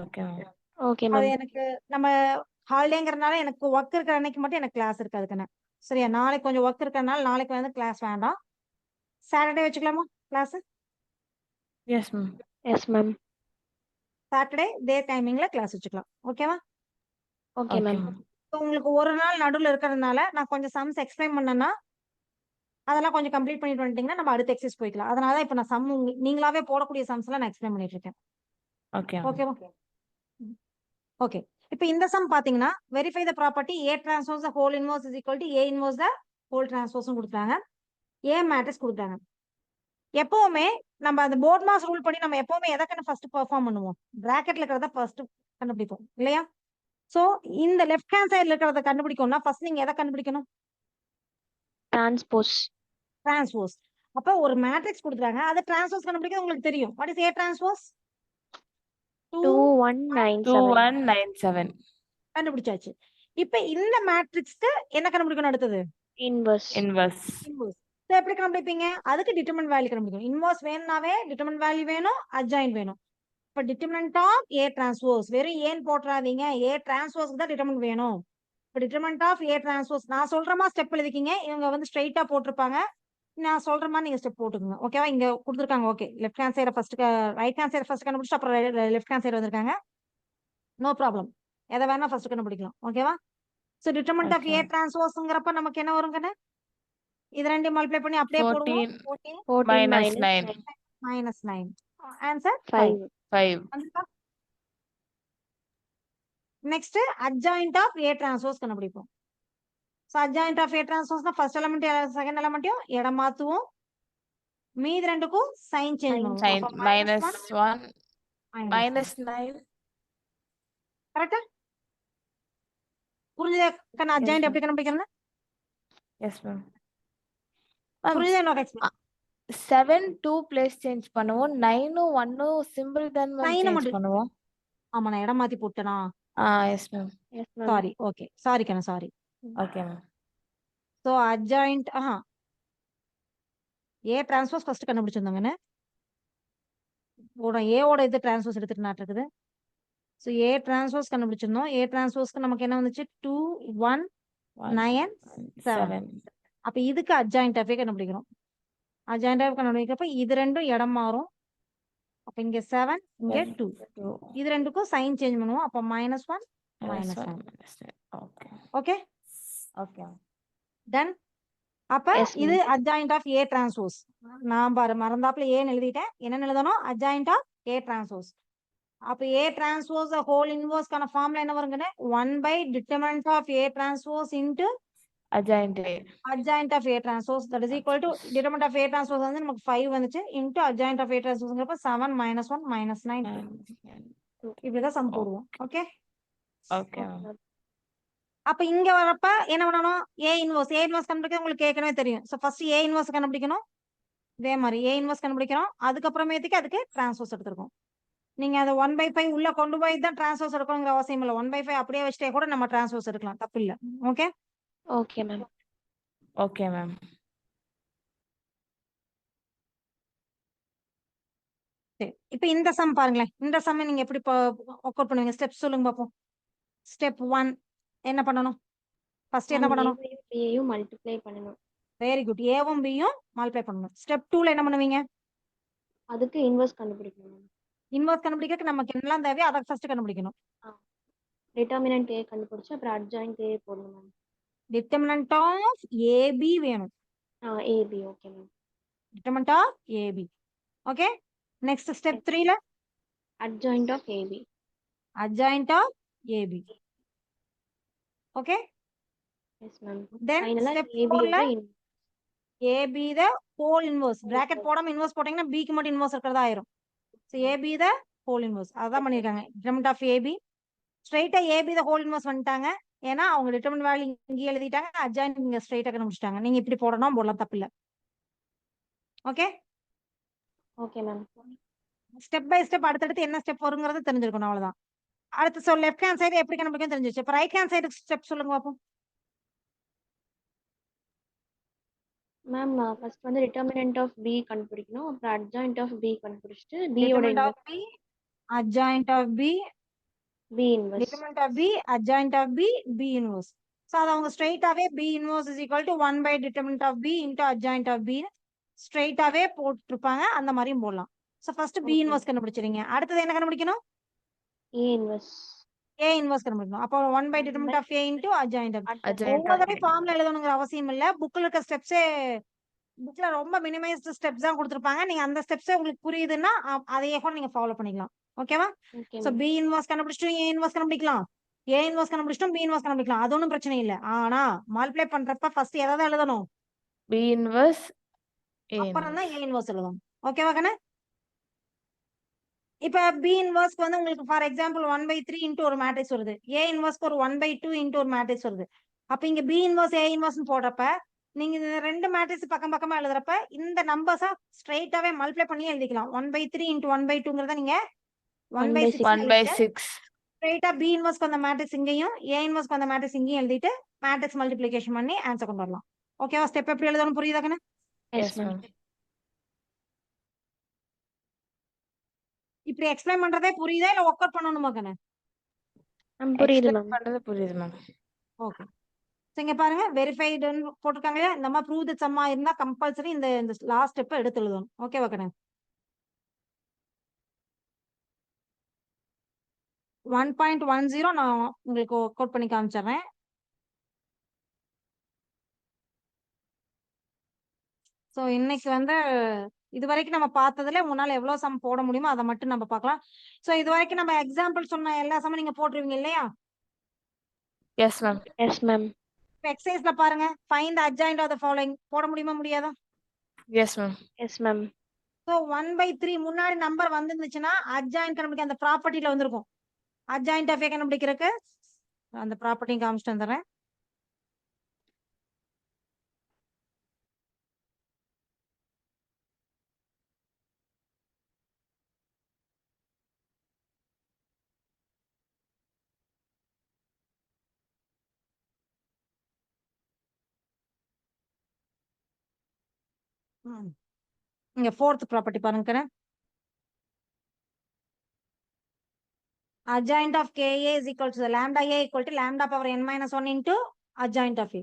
Okay ma'am. ஓகே அது மேம். எனக்கு நம்ம ஹாலிடேங்கிறதுனால எனக்கு ஒர்க் இருக்கிற அன்னைக்கு மட்டும் எனக்கு கிளாஸ் இருக்காதுக்குன்னு. சரியா? நாளைக்கு கொஞ்சம் ஒர்க் இருக்கிறதுனால நாளைக்கு வந்து கிளாஸ் வேண்டாம். சாட்டர்டே வச்சுக்கலாமா class? Yes ma'am. Yes ma'am. Saturday day டைமிங்ல கிளாஸ் வச்சுக்கலாம். ஓகேவா? Okay okay ma'am. மேம். உங்களுக்கு ஒரு நாள் நடுவில் இருக்கிறதுனால நான் கொஞ்சம் சம்ஸ் எக்ஸ்பிளைன் பண்ணேன்னா அதெல்லாம் கொஞ்சம் கம்ப்ளீட் பண்ணிட்டு வந்துட்டீங்கன்னா நம்ம அடுத்த எக்ஸசைஸ் போய்க்கலாம். அதனால இப்போ நான் நீங்களாவே போடக்கூடிய சம்ஸ் எல்லாம் நான் எக்ஸ்பிளைன் பண்ணிட்டு இருக்கேன். Okay ma'am. ஓகேவா? ஓகே இப்போ இந்த சம் பாத்தீங்கன்னா verify the property A transpose the whole inverse is equal to A inverse the whole transpose கொடுத்தாங்க. ஏ மேட்ரிக்ஸ் கொடுத்தாங்க. எப்பவுமே நம்ம அந்த போர்ட் மாஸ் ரூல் படி நம்ம எப்பவுமே எதை ஃபர்ஸ்ட் பெர்ஃபார்ம் பண்ணுவோம்? பிராக்கெட்ல இருக்கிறத ஃபர்ஸ்ட் கண்டுபிடிப்போம் இல்லையா? சோ இந்த லெஃப்ட் ஹேண்ட் சைடுல இருக்கிறத கண்டுபிடிக்கணும்னா ஃபர்ஸ்ட் நீங்க எதை கண்டுபிடிக்கணும்? டிரான்ஸ்போஸ். டிரான்ஸ்போஸ். அப்ப ஒரு மேட்ரிக்ஸ் கொடுத்துறாங்க. அது டிரான்ஸ்போஸ் கண்டுபிடிக்க உங்களுக்கு தெரியும். What is a transpose? 2197. 2197. கண்டுபிடிச்சாச்சு. இப்ப இந்த மேட்ரிக்ஸ்க்கு என்ன கண்டுபிடிக்கணும் அடுத்தது? இன்வர்ஸ். இன்வர்ஸ். இன்வர்ஸ். சோ எப்படி கண்டுபிடிப்பீங்க? அதுக்கு டிட்டர்மினன்ட் வேல்யூ கண்டுபிடிக்கணும். இன்வர்ஸ் வேணும்னாவே டிட்டர்மினன்ட் வேல்யூ வேணும், அட்ஜாயின்ட் வேணும். இப்ப டிட்டர்மினன்ட் ஆஃப் ஏ டிரான்ஸ்போஸ் வெறும் ஏன் போட்டுறாதீங்க. ஏ டிரான்ஸ்போஸ்க்கு தான் டிட்டர்மினன்ட் வேணும். இப்ப டிட்டர்மினன்ட் ஆஃப் ஏ டிரான்ஸ்போஸ் நான் சொல்ற மாதிரி ஸ்டெப் எழுதிக்கிங்க. இவங்க வந்து ஸ்ட்ரைட்டா போட்டிருப்பாங்க. நான் சொல்ற மாதிரி நீங்க ஸ்டெப் போட்டுக்கோங்க. ஓகேவா? இங்க கொடுத்துருக்காங்க. ஓகே லெஃப்ட் ஹேண்ட் சைட ஃபர்ஸ்ட் ரைட் ஹேண்ட் சைட ஃபர்ஸ்ட் கண்டுபிடிச்சு அப்புறம் லெஃப்ட் ஹேண்ட் சைடு வந்திருக்காங்க. No problem. எதை வேணா ஃபர்ஸ்ட் கண்டுபிடிக்கலாம். ஓகேவா? So determinant of okay. A டிரான்ஸ்போஸ்ங்கறப்ப நமக்கு என்ன வருங்கன்னு இது ரெண்டையும் மல்டிப்ளை பண்ணி அப்படியே போடுவோம். 14 14 minus 9. minus 9. Answer 5. 5. Next adjoint of A transpose கண்டுபிடிப்போம். சோ அட்ஜாயிண்ட் ஆஃப் ஏ டிரான்ஸ்போஸ்னா ஃபர்ஸ்ட் எலிமெண்ட் செகண்ட் எலிமெண்ட்டையும் இடம் மாத்துவோம். மீதி ரெண்டுக்கும் சைன் சேஞ்ச் பண்ணுவோம். Sin அப்ப minus 1 minus minus 9. கரெக்ட்டா? புரியுதா? அட்ஜாயிண்ட் எப்படி கண்டுபிடிக்கணும்? Yes ma'am. மேம் புரியுதா? No explain. 7 2 பிளேஸ் சேஞ்ச் பண்ணுவோம். 9 1 சிம்பிள் தான் மேம் 9 சேஞ்ச் மட்டும். பண்ணுவோம். ஆமா நான் இடம் மாத்தி போட்டேனா? Yes ma'am. Yes ma'am. Sorry. Okay sorry கண்ணா sorry. Okay ma'am. So adjoint A transpose first கண்டுபிடிச்சிருந்தாங்கன்னு ஏவோட இது டிரான்ஸ்போஸ் எடுத்துட்டு நாட்டு இருக்குது. ஸோ ஏ டிரான்ஸ்போஸ் கண்டுபிடிச்சிருந்தோம். ஏ டிரான்ஸ்போஸ்க்கு நமக்கு என்ன வந்துச்சு? 2 1 9 7. அப்ப இதுக்கு அட்ஜாயிண்ட் ஆஃபே கண்டுபிடிக்கணும். அட்ஜாயிண்ட் ஆஃப் கண்டுபிடிக்கிறப்ப இது ரெண்டும் இடம் மாறும். அப்ப இங்க 7 இங்க 2. இது ரெண்டுக்கும் சைன் சேஞ்ச் பண்ணுவோம். அப்ப -1 -1. ஓகே. Okay okay. டன். அப்ப Yes, ma'am. இது அட்ஜாயிண்ட் ஆஃப் ஏ டிரான்ஸ்போஸ். நான் மறந்தாப்புல ஏன்னு எழுதிட்டேன். என்ன எழுதணும்? Adjoint of A transpose. அப்ப ஏ டிரான்ஸ்போஸ் ஹோல் இன்வர்ஸ்க்கான ஃபார்முலா என்ன வருங்கன்னு 1/determinant of A transpose into adjoint A. adjoint of A transpose that is equal to determinant of A transpose வந்து நமக்கு 5 வந்துச்சு into adjoint of A transpose 7 -1 -9 இப்படிதான் சம் போடுவோம். Okay okay. அப்ப இங்க வரப்ப என்ன பண்ணணும்? ஏ இன்வர்ஸ் கண்டுபிடிக்க உங்களுக்கு ஏற்கனவே தெரியும். சோ ஃபர்ஸ்ட் ஏ இன்வர்ஸ் கண்டுபிடிக்கணும். இதே மாதிரி ஏ இன்வர்ஸ் கண்டுபிடிக்கிறோம். அதுக்கப்புறமேட்டுக்கு அதுக்கு டிரான்ஸ்போஸ் எடுத்துருக்கோம். நீங்க அதை 1/5 உள்ள கொண்டு போய் தான் டிரான்ஸ்போஸ் எடுக்கணுங்கிற அவசியம் இல்லை. 1/5 அப்படியே வச்சுட்டே கூட நம்ம டிரான்ஸ்போஸ் எடுக்கலாம். தப்பு இல்லை. Okay okay ma'am. Okay ma'am. சரி இப்போ இந்த சம் பாருங்களேன். இந்த சம் நீங்க எப்படி ஒர்க் அவுட் பண்ணுவீங்க? ஸ்டெப்ஸ் சொல்லுங்க பார்ப்போம். ஸ்டெப் 1 என்ன பண்ணணும்? ஃபர்ஸ்ட் என்ன மேம் பண்ணணும்? ஏவையும் பியையும் மல்டிப்ளை பண்ணணும். Very good. ஏவும் பியும் மல்டிப்ளை பண்ணணும். ஸ்டெப் 2ல என்ன பண்ணுவீங்க? அதுக்கு இன்வெர்ஸ் கண்டுபிடிக்கணும் மேம். இன்வெர்ஸ் கண்டுபிடிக்க நமக்கு என்னலாம் தேவையோ அதை ஃபர்ஸ்ட் கண்டுபிடிக்கணும். டிட்டர்மினன்ட் ஏ கண்டுபிடிச்சு அப்புறம் அட்ஜாயிண்ட் ஏ போடணும் மேம். டிட்டர்மினன்ட் ஆஃப் ஏபி வேணும். AB okay ma'am. Determinant of AB. Okay. Next step 3ல adjoint of AB. adjoint of AB. Okay. Yes ma'am. Then ஃபைனலா step ஏபியோட 4ல AB the whole inverse. Bracket போடாம inverse போட்டீங்கன்னா B க்கு மட்டும் inverse இருக்கிறதா ஆயிரும். So AB the whole inverse. அதான் பண்ணிருக்காங்க. Determinant of AB. Straight AB the whole inverse வந்துட்டாங்க. ஏன்னா அவங்க determinant value இங்க எழுதிட்டாங்க. adjoint இங்க straight கண்டுபிடிச்சிட்டாங்க. நீங்க இப்படி போடணும் போடலாம் தப்பு இல்ல. Okay. Okay ma'am. Step by step அடுத்தடுத்து என்ன ஸ்டெப் வருங்கிறது தெரிஞ்சிருக்கணும் அவ்வளவுதான். அடுத்து சொல் லெஃப்ட் ஹேண்ட் சைடு எப்படி கண்டுபிடிக்கும் தெரிஞ்சிருச்சு. இப்போ ரைட் ஹேண்ட் சைடு ஸ்டெப் சொல்லுங்க பாப்போம். மேம் ஃபர்ஸ்ட் வந்து டிட்டர்மினன்ட் ஆஃப் பி கண்டுபிடிக்கணும். அப்புறம் அட்ஜாயிண்ட் ஆஃப் பி கண்டுபிடிச்சிட்டு பியோட Determinant of B, adjoint of B, B inverse. determinant of B, adjoint of B, B inverse. So அது அவங்க straight ஆவே B inverse is equal to 1 by determinant of B into adjoint of B straight ஆவே போட்டுருப்பாங்க. அந்த மாதிரியும் போடலாம். So first B Okay. inverse கண்டுபிடிச்சிருங்க. அடுத்தது என்ன கண்டுபிடிக்கணும்? ஏ இன்வெர்ஸ். A inverse கண்டுபிடிக்கணும். அப்போ 1 by determinant of A into adjoint of B. Adjoint ஒவ்வொரு of தடவை ஃபார்ம்ல எழுதணுங்கிற அவசியம் இல்ல. புக்ல இருக்க ஸ்டெப்ஸே புக்ல ரொம்ப மினிமைஸ்டு ஸ்டெப்ஸ் தான் கொடுத்துருப்பாங்க. நீங்க அந்த ஸ்டெப்ஸே உங்களுக்கு புரியுதுன்னா அதையே கூட நீங்க ஃபாலோ பண்ணிக்கலாம். ஓகேவா? Okay so ma'am. B inverse கண்டுபிடிச்சிட்டு ஏ இன்வெர்ஸ் கண்டுபிடிக்கலாம். ஏ இன்வெர்ஸ் கண்டுபிடிச்சிட்டோம் பி இன்வெர்ஸ் கண்டுபிடிக்கலாம். அது ஒன்றும் பிரச்சனை இல்ல. ஆனா மல்டிப்ளை பண்றப்ப ஃபர்ஸ்ட் எதாவது எழுதணும். B inverse A அப்புறம் தான் inverse. ஏ இன்வெர்ஸ் எழுதணும். ஓகேவா கண்ணு? இப்ப பி இன்வெர்ஸ்க்கு வந்து உங்களுக்கு ஃபார் எக்ஸாம்பிள் 1/3 இன்டு ஒரு மேட்ரிக்ஸ் வருது. ஏ இன்வெர்ஸ்க்கு ஒரு 1/2 இன்டு ஒரு மேட்ரிக்ஸ் வருது. அப்ப இங்க பி இன்வெர்ஸ் ஏ இன்வெர்ஸ் போடுறப்ப நீங்க இந்த ரெண்டு மேட்ரிக்ஸ் பக்கம் பக்கமா எழுதுறப்ப இந்த நம்பர்ஸா ஸ்ட்ரைட்டாவே மல்டிப்ளை பண்ணி எழுதிக்கலாம். 1/3 இன்டு 1/2ங்கிறத நீங்க 1/6 1/6. ஸ்ட்ரைட்டா பி இன்வெர்ஸ்க்கு அந்த மேட்ரிக்ஸ் இங்கேயும் ஏ இன்வெர்ஸ்க்கு அந்த மேட்ரிக்ஸ் இங்கேயும் எழுதிட்டு மேட்ரிக்ஸ் மல்டிப்ளிகேஷன் பண்ணி ஆன்சர் கொண்டு வரலாம். ஓகேவா? ஸ்டெப் எப்படி எழுதணும் புரியுதா கண்ணு? Yes ma'am. இப்படி எக்ஸ்பிளைன் பண்றதே புரியுதா இல்ல ஒர்க் அவுட் பண்ணணுமா கண்ணு? புரியுது Explain மேம். பண்றது புரியுது மேம். ஓகே. இங்க பாருங்க வெரிஃபைடுன்னு போட்டிருக்காங்க இல்லையா? இந்த மாதிரி ப்ரூவ் தி சம்மா இருந்தா கம்பல்சரி இந்த லாஸ்ட் ஸ்டெப் எடுத்து எழுதணும். ஓகேவா கண்ணு? 1.10 நான் உங்களுக்கு கோட் பண்ணி காமிச்சிடுறேன். ஸோ இன்னைக்கு வந்து இது வரைக்கும் நம்ம பார்த்ததுல உங்களால எவ்வளவு சம் போட முடியுமோ அதை மட்டும் நம்ம பார்க்கலாம். ஸோ இது வரைக்கும் நம்ம எக்ஸாம்பிள் சொன்ன எல்லா சம்மும் நீங்க போட்டுருவீங்க இல்லையா? Yes ma'am. Yes ma'am. இப்போ எக்ஸசைஸ்ல பாருங்க find the adjoint of the following போட முடியுமா முடியாதா? Yes ma'am. Yes ma'am. So 1/3 முன்னாடி நம்பர் வந்துருந்துச்சுன்னா அட்ஜாயிண்ட் கண்டுபிடிக்க அந்த ப்ராப்பர்ட்டில வந்திருக்கும். அட்ஜாயிண்ட் ஆஃப் ஏ கண்டுபிடிக்கிறதுக்கு அந்த ப்ராப்பர்ட்டியும் காமிச்சிட்டு வந்துடுறேன். இங்க ஃபோர்த் ப்ராப்பர்ட்டி பாருங்க. adjoint of KA is equal to the lambda A equal to lambda power n minus 1 into adjoint of A.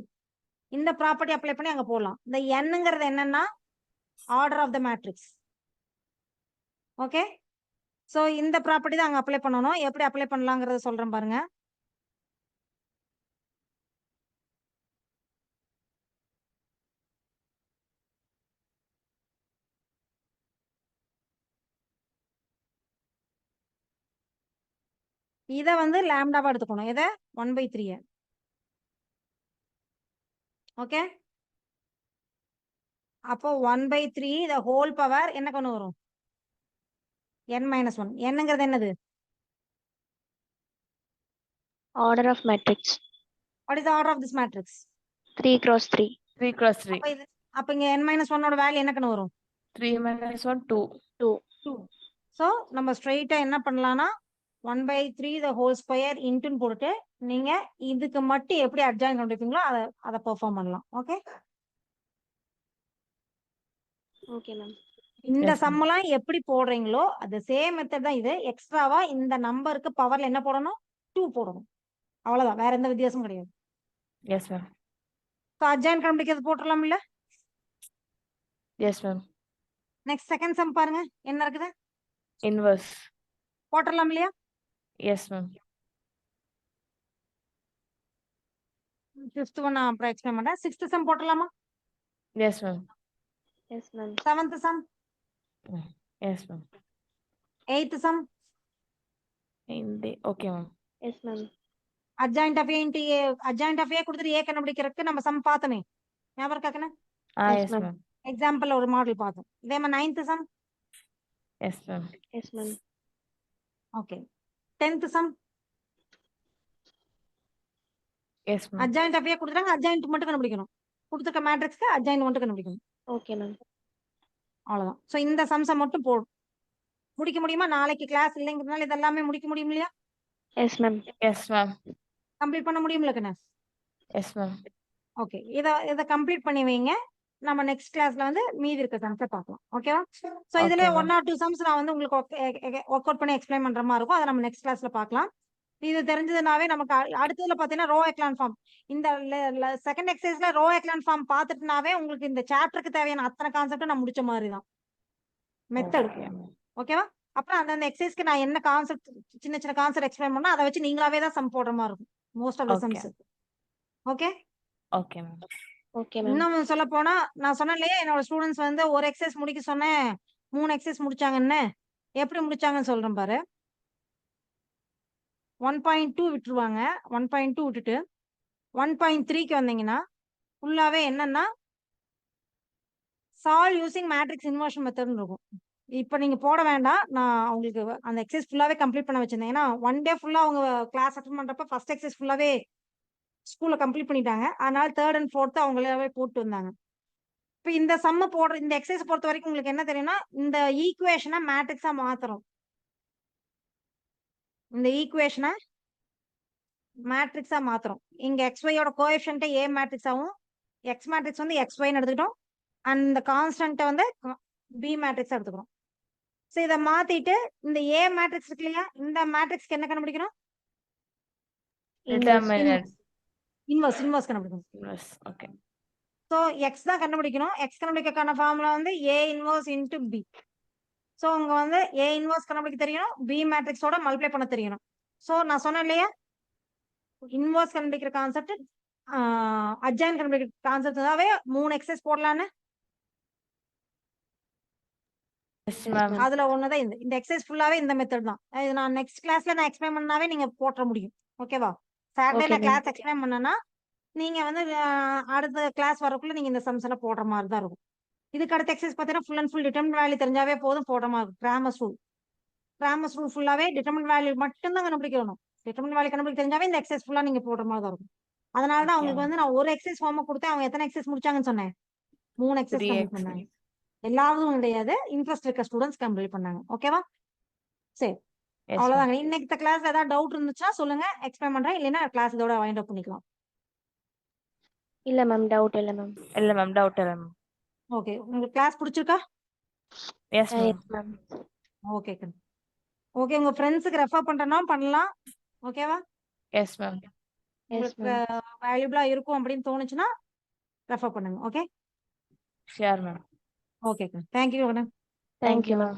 இந்த ப்ராப்பர்ட்டி அப்ளை பண்ணி அங்க போடலாம். இந்த nங்கிறது என்னன்னா order of the matrix. Okay. So இந்த ப்ராப்பர்ட்டி தான் அங்க அப்ளை பண்ணணும். எப்படி அப்ளை பண்ணலாம்ங்கறத சொல்றேன் பாருங்க. இத வந்து லாம்டாவா எடுத்துக்கணும். இத 1/3. ஓகே. அப்போ 1/3 the whole power என்ன கொண்டு வரும்? n minus 1. என்னங்கிறது என்னது? Order of matrix. What is the order of this matrix? 3 cross 3. 3 cross 3. அப்ப இங்க n minus 1 ஓட வேல்யூ என்ன கண்ணு வரும்? 3 minus 1 2. 2. சோ நம்ம ஸ்ட்ரைட்டா என்ன பண்ணலாம்னா 1/3 the whole square இன்டுன்னு போட்டுட்டு நீங்க இதுக்கு மட்டும் எப்படி அட்ஜாயின் கண்டுபிடிப்பீங்களோ அதை பெர்ஃபார்ம் பண்ணலாம். ஓகே. Okay ma'am. இந்த Yes, ma'am. சம்மெல்லாம் எப்படி போடுறீங்களோ அது சேம் மெத்தட் தான் இது. எக்ஸ்ட்ராவா இந்த நம்பருக்கு பவர்ல என்ன போடணும்? 2 போடணும். அவ்வளவுதான், வேற எந்த வித்தியாசமும் கிடையாது. Yes, ma'am. ஸோ அட்ஜாயின் கண்டுபிடிக்கிறது போட்டுடலாம் இல்ல? Yes, ma'am. Next second sum பாருங்க என்ன இருக்குது, Inverse. போட்டுடலாம் இல்லையா? Yes, ma'am. ஃபிஃப்த் ஒன் நான் அப்புறம் எக்ஸ்பிளைன் பண்றேன். சிக்ஸ்த் சம் போட்டுடலாமா? Yes, ma'am. Yes ma'am. Seventh sum, Yes, ma'am. Eighth sum, Okay, ma'am. Yes ma'am. Adjoint of A into A, adjoint of A கொடுத்துட்டு ஏ கண்டுபிடிக்கிறதுக்கு நம்ம சம் பார்த்தோமே, ஞாபகம் இருக்காக்கண்ணே? Yes, Yes, ma'am. ma'am. Example ஒரு மாடல் பார்த்தோம். இதே மாதிரி ninth sum, Yes, ma'am. Yes ma'am. Okay. Tenth sum, Yes, ma'am. Adjoint of A கொடுத்துட்டாங்க, அட்ஜாயிண்ட் மட்டும் கண்டுபிடிக்கணும். கொடுத்துருக்க மேட்ரிக்ஸ்க்கு அட்ஜாயிண்ட் மட்டும் கண்டுபிடிக்கணும், ஓகே மேம். அவ்வளவுதான். ஸோ இந்த சம்ஸை மட்டும் போடும். முடிக்க முடியுமா? நாளைக்கு கிளாஸ் இல்லைங்கிறதுனால இதெல்லாமே முடிக்க முடியும் இல்லையா? Yes ma'am. Yes, ma'am. Complete பண்ண முடியும்ல கண்ணா? Yes, ma'am. ஓகே, இதை கம்ப்ளீட் பண்ணி வைங்க. நம்ம நெக்ஸ்ட் கிளாஸ்ல வந்து மீதி இருக்க சம்ஸை பார்க்கலாம். ஓகேவா? ஸோ இதுல Okay, ma'am. 1 or 2 சம்ஸ் நான் வந்து உங்களுக்கு ஒர்க் அவுட் பண்ணி எக்ஸ்பிளைன் பண்ற மாதிரி இருக்கும். அதை நம்ம நெக்ஸ்ட் கிளாஸ்ல பார்க்கலாம். இது தெரிஞ்சதுனாவே நமக்கு அடுத்ததுல பாத்தீங்கன்னா ரோ எக்லான் ஃபார்ம். இந்த செகண்ட் எக்ஸசைஸ்ல ரோ எக்லான் ஃபார்ம் பார்த்துட்டுனாவே உங்களுக்கு இந்த சாப்டருக்கு தேவையான அத்தனை கான்செப்டும் நான் முடிச்ச மாதிரி தான் மெத்தட். Okay, ma'am. ஓகேவா? அப்புறம் அந்த எக்ஸசைஸ்க்கு நான் என்ன கான்செப்ட் சின்ன சின்ன கான்செப்ட் எக்ஸ்பிளைன் பண்ணா அதை வச்சு நீங்களாவே தான் சம் போடுற மாதிரி இருக்கும் most of the Okay. Sums. Okay. Okay, ma'am. Okay ma'am. இன்னும் சொல்ல போனா நான் சொன்னேன் இல்லையா, என்னோட ஸ்டூடெண்ட்ஸ் வந்து ஒரு எக்ஸசைஸ் முடிக்க சொன்னேன், 3 எக்ஸசைஸ் முடிச்சாங்கன்னு. எப்படி முடிச்சாங்கன்னு சொல்றேன் பாரு. 1.2 விட்டுருவாங்க. 1.2 விட்டுட்டு 1.3க்கு வந்தீங்கன்னா ஃபுல்லாவே என்னன்னா சால்வ் யூசிங் மேட்ரிக்ஸ் இன்வர்ஷன் மெத்தட்னு இருக்கும். இப்போ நீங்க போட வேண்டாம், நான் உங்களுக்கு அந்த எக்ஸசைஸ் ஃபுல்லாவே கம்ப்ளீட் பண்ண வச்சிருந்தேன். ஏன்னா 1 டே ஃபுல்லா அவங்க கிளாஸ் அட்டெண்ட் பண்றப்ப ஃபர்ஸ்ட் எக்ஸசைஸ் ஃபுல்லாவே ஸ்கூல்ல கம்ப்ளீட் பண்ணிட்டாங்க. அதனால 3rd and 4th அவங்களாவே போட்டு வந்தாங்க. இப்போ இந்த சம்ம போடுற இந்த எக்ஸசைஸ் பொறுத்த வரைக்கும் உங்களுக்கு என்ன தெரியும்னா, இந்த ஈக்குவேஷனை மேட்ரிக்ஸா மாத்துறோம். இந்த ஈக்குவேஷனை மேட்ரிக்ஸா மாத்துறோம். இங்க எக்ஸ்ஒயோட கோஎஃபிஷியன்ட்டை ஏ மேட்ரிக்ஸாவும், எக்ஸ் மேட்ரிக்ஸ் வந்து எக்ஸ்ஒய்னு எடுத்துக்கிட்டோம். அண்ட் இந்த கான்ஸ்டன்ட்டை வந்து பி மேட்ரிக்ஸா எடுத்துக்கிறோம். ஸோ இதை மாத்திட்டு இந்த ஏ மேட்ரிக்ஸ் இருக்கு இல்லையா, இந்த மேட்ரிக்ஸ்க்கு என்ன கண்டுபிடிக்கணும்? Determinant. இன்வர்ஸ் கண்டுபிடிக்கணும். Inverse. Okay. ஸோ எக்ஸ் தான் கண்டுபிடிக்கணும். எக்ஸ் கண்டுபிடிக்கான ஃபார்முலா வந்து A inverse into B. So உங்க வந்து ஏ இன்வர்ஸ் கண்டுபிடிக்க தெரியணும், பி மேட்ரிக்ஸோட மல்டிப்ளை பண்ண தெரியணும். ஸோ நான் சொன்னேன் இல்லையா, இன்வர்ஸ் கண்டுபிடிக்கிற கான்செப்ட், அட்ஜாயின் கண்டுபிடிக்கிற கான்செப்டாவே 3 எக்ஸசைஸ் போடலான்னு. Yes, ma'am. அதுல ஒண்ணுதான் இந்த எக்ஸசைஸ் ஃபுல்லாவே இந்த மெத்தட் தான். இது நான் நெக்ஸ்ட் கிளாஸ்ல நான் எக்ஸ்பிளைன் பண்ணாவே நீங்க போட்டுற முடியும். ஓகேவா? சாட்டர்டே Okay, நான் ma'am. கிளாஸ் எக்ஸ்பிளைன் பண்ணனா நீங்க வந்து அடுத்த கிளாஸ் வரக்குள்ள நீங்க இந்த சம்ஸ் எல்லாம் போடுற மாதிரி தான் இருக்கும். இதுக்கு அடுத்த எக்ஸசைஸ் பார்த்தீங்கன்னா full and full determinant value தெரிஞ்சாவே போதும் போடுற மாதிரி இருக்கும். கிராமர்ஸ் ரூல் ஃபுல்லாவே டிட்டர்மினன்ட் வேல்யூ மட்டும் தான் கண்டுபிடிக்கணும். டிட்டர்மினன்ட் வேல்யூ கண்டுபிடிக்க தெரிஞ்சாவே இந்த எக்ஸசைஸ் ஃபுல்லா நீங்க போடுற மாதிரி தான் இருக்கும். அதனால தான் Okay, அவங்களுக்கு வந்து நான் ஒரு எக்ஸசைஸ் ஹோம்ஒர்க் கொடுத்தேன். அவங்க எத்தனை எக்ஸசைஸ் முடிச்சாங்கன்னு சொன்னேன்? 3 எக்ஸசைஸ் 3 கம்ப்ளீட் பண்ணாங்க. எல்லாரும் கிடையாது, இன்ட்ரெஸ்ட் இருக்க ஸ்டூடெண்ட்ஸ் கம்ப்ளீட் பண்ணாங்க. ஓகேவா? சரி, Yes, ma'am. அவ்வளவுதாங்க. இன்னைக்கு கிளாஸ்ல ஏதாவது டவுட் இருந்துச்சுன்னா சொல்லுங்க, எக்ஸ்பிளைன் பண்றேன். இல்லைன்னா கிளாஸ் இதோட வைண்ட் அப் பண்ணிக்கலாம். இல்ல மேம், டவுட் இல்ல மேம். இல்ல மேம், டவுட் இல்ல மேம். ஓகே, உங்களுக்கு கிளாஸ் பிடிச்சிருக்கா? Yes, ma'am. Yes ma'am. Okay okay, உங்க ஃப்ரெண்ட்ஸுக்கு ரெஃபர் பண்றேன்னா பண்ணலாம். ஓகேவா? Yes, ma'am. எஸ் உங்களுக்கு மேம். வேல்யூபிளா இருக்கும் அப்படின்னு தோணுச்சுன்னா ரெஃபர் பண்ணுங்க. Okay Sure, ma'am. Okay, thank you. Thank you ma'am.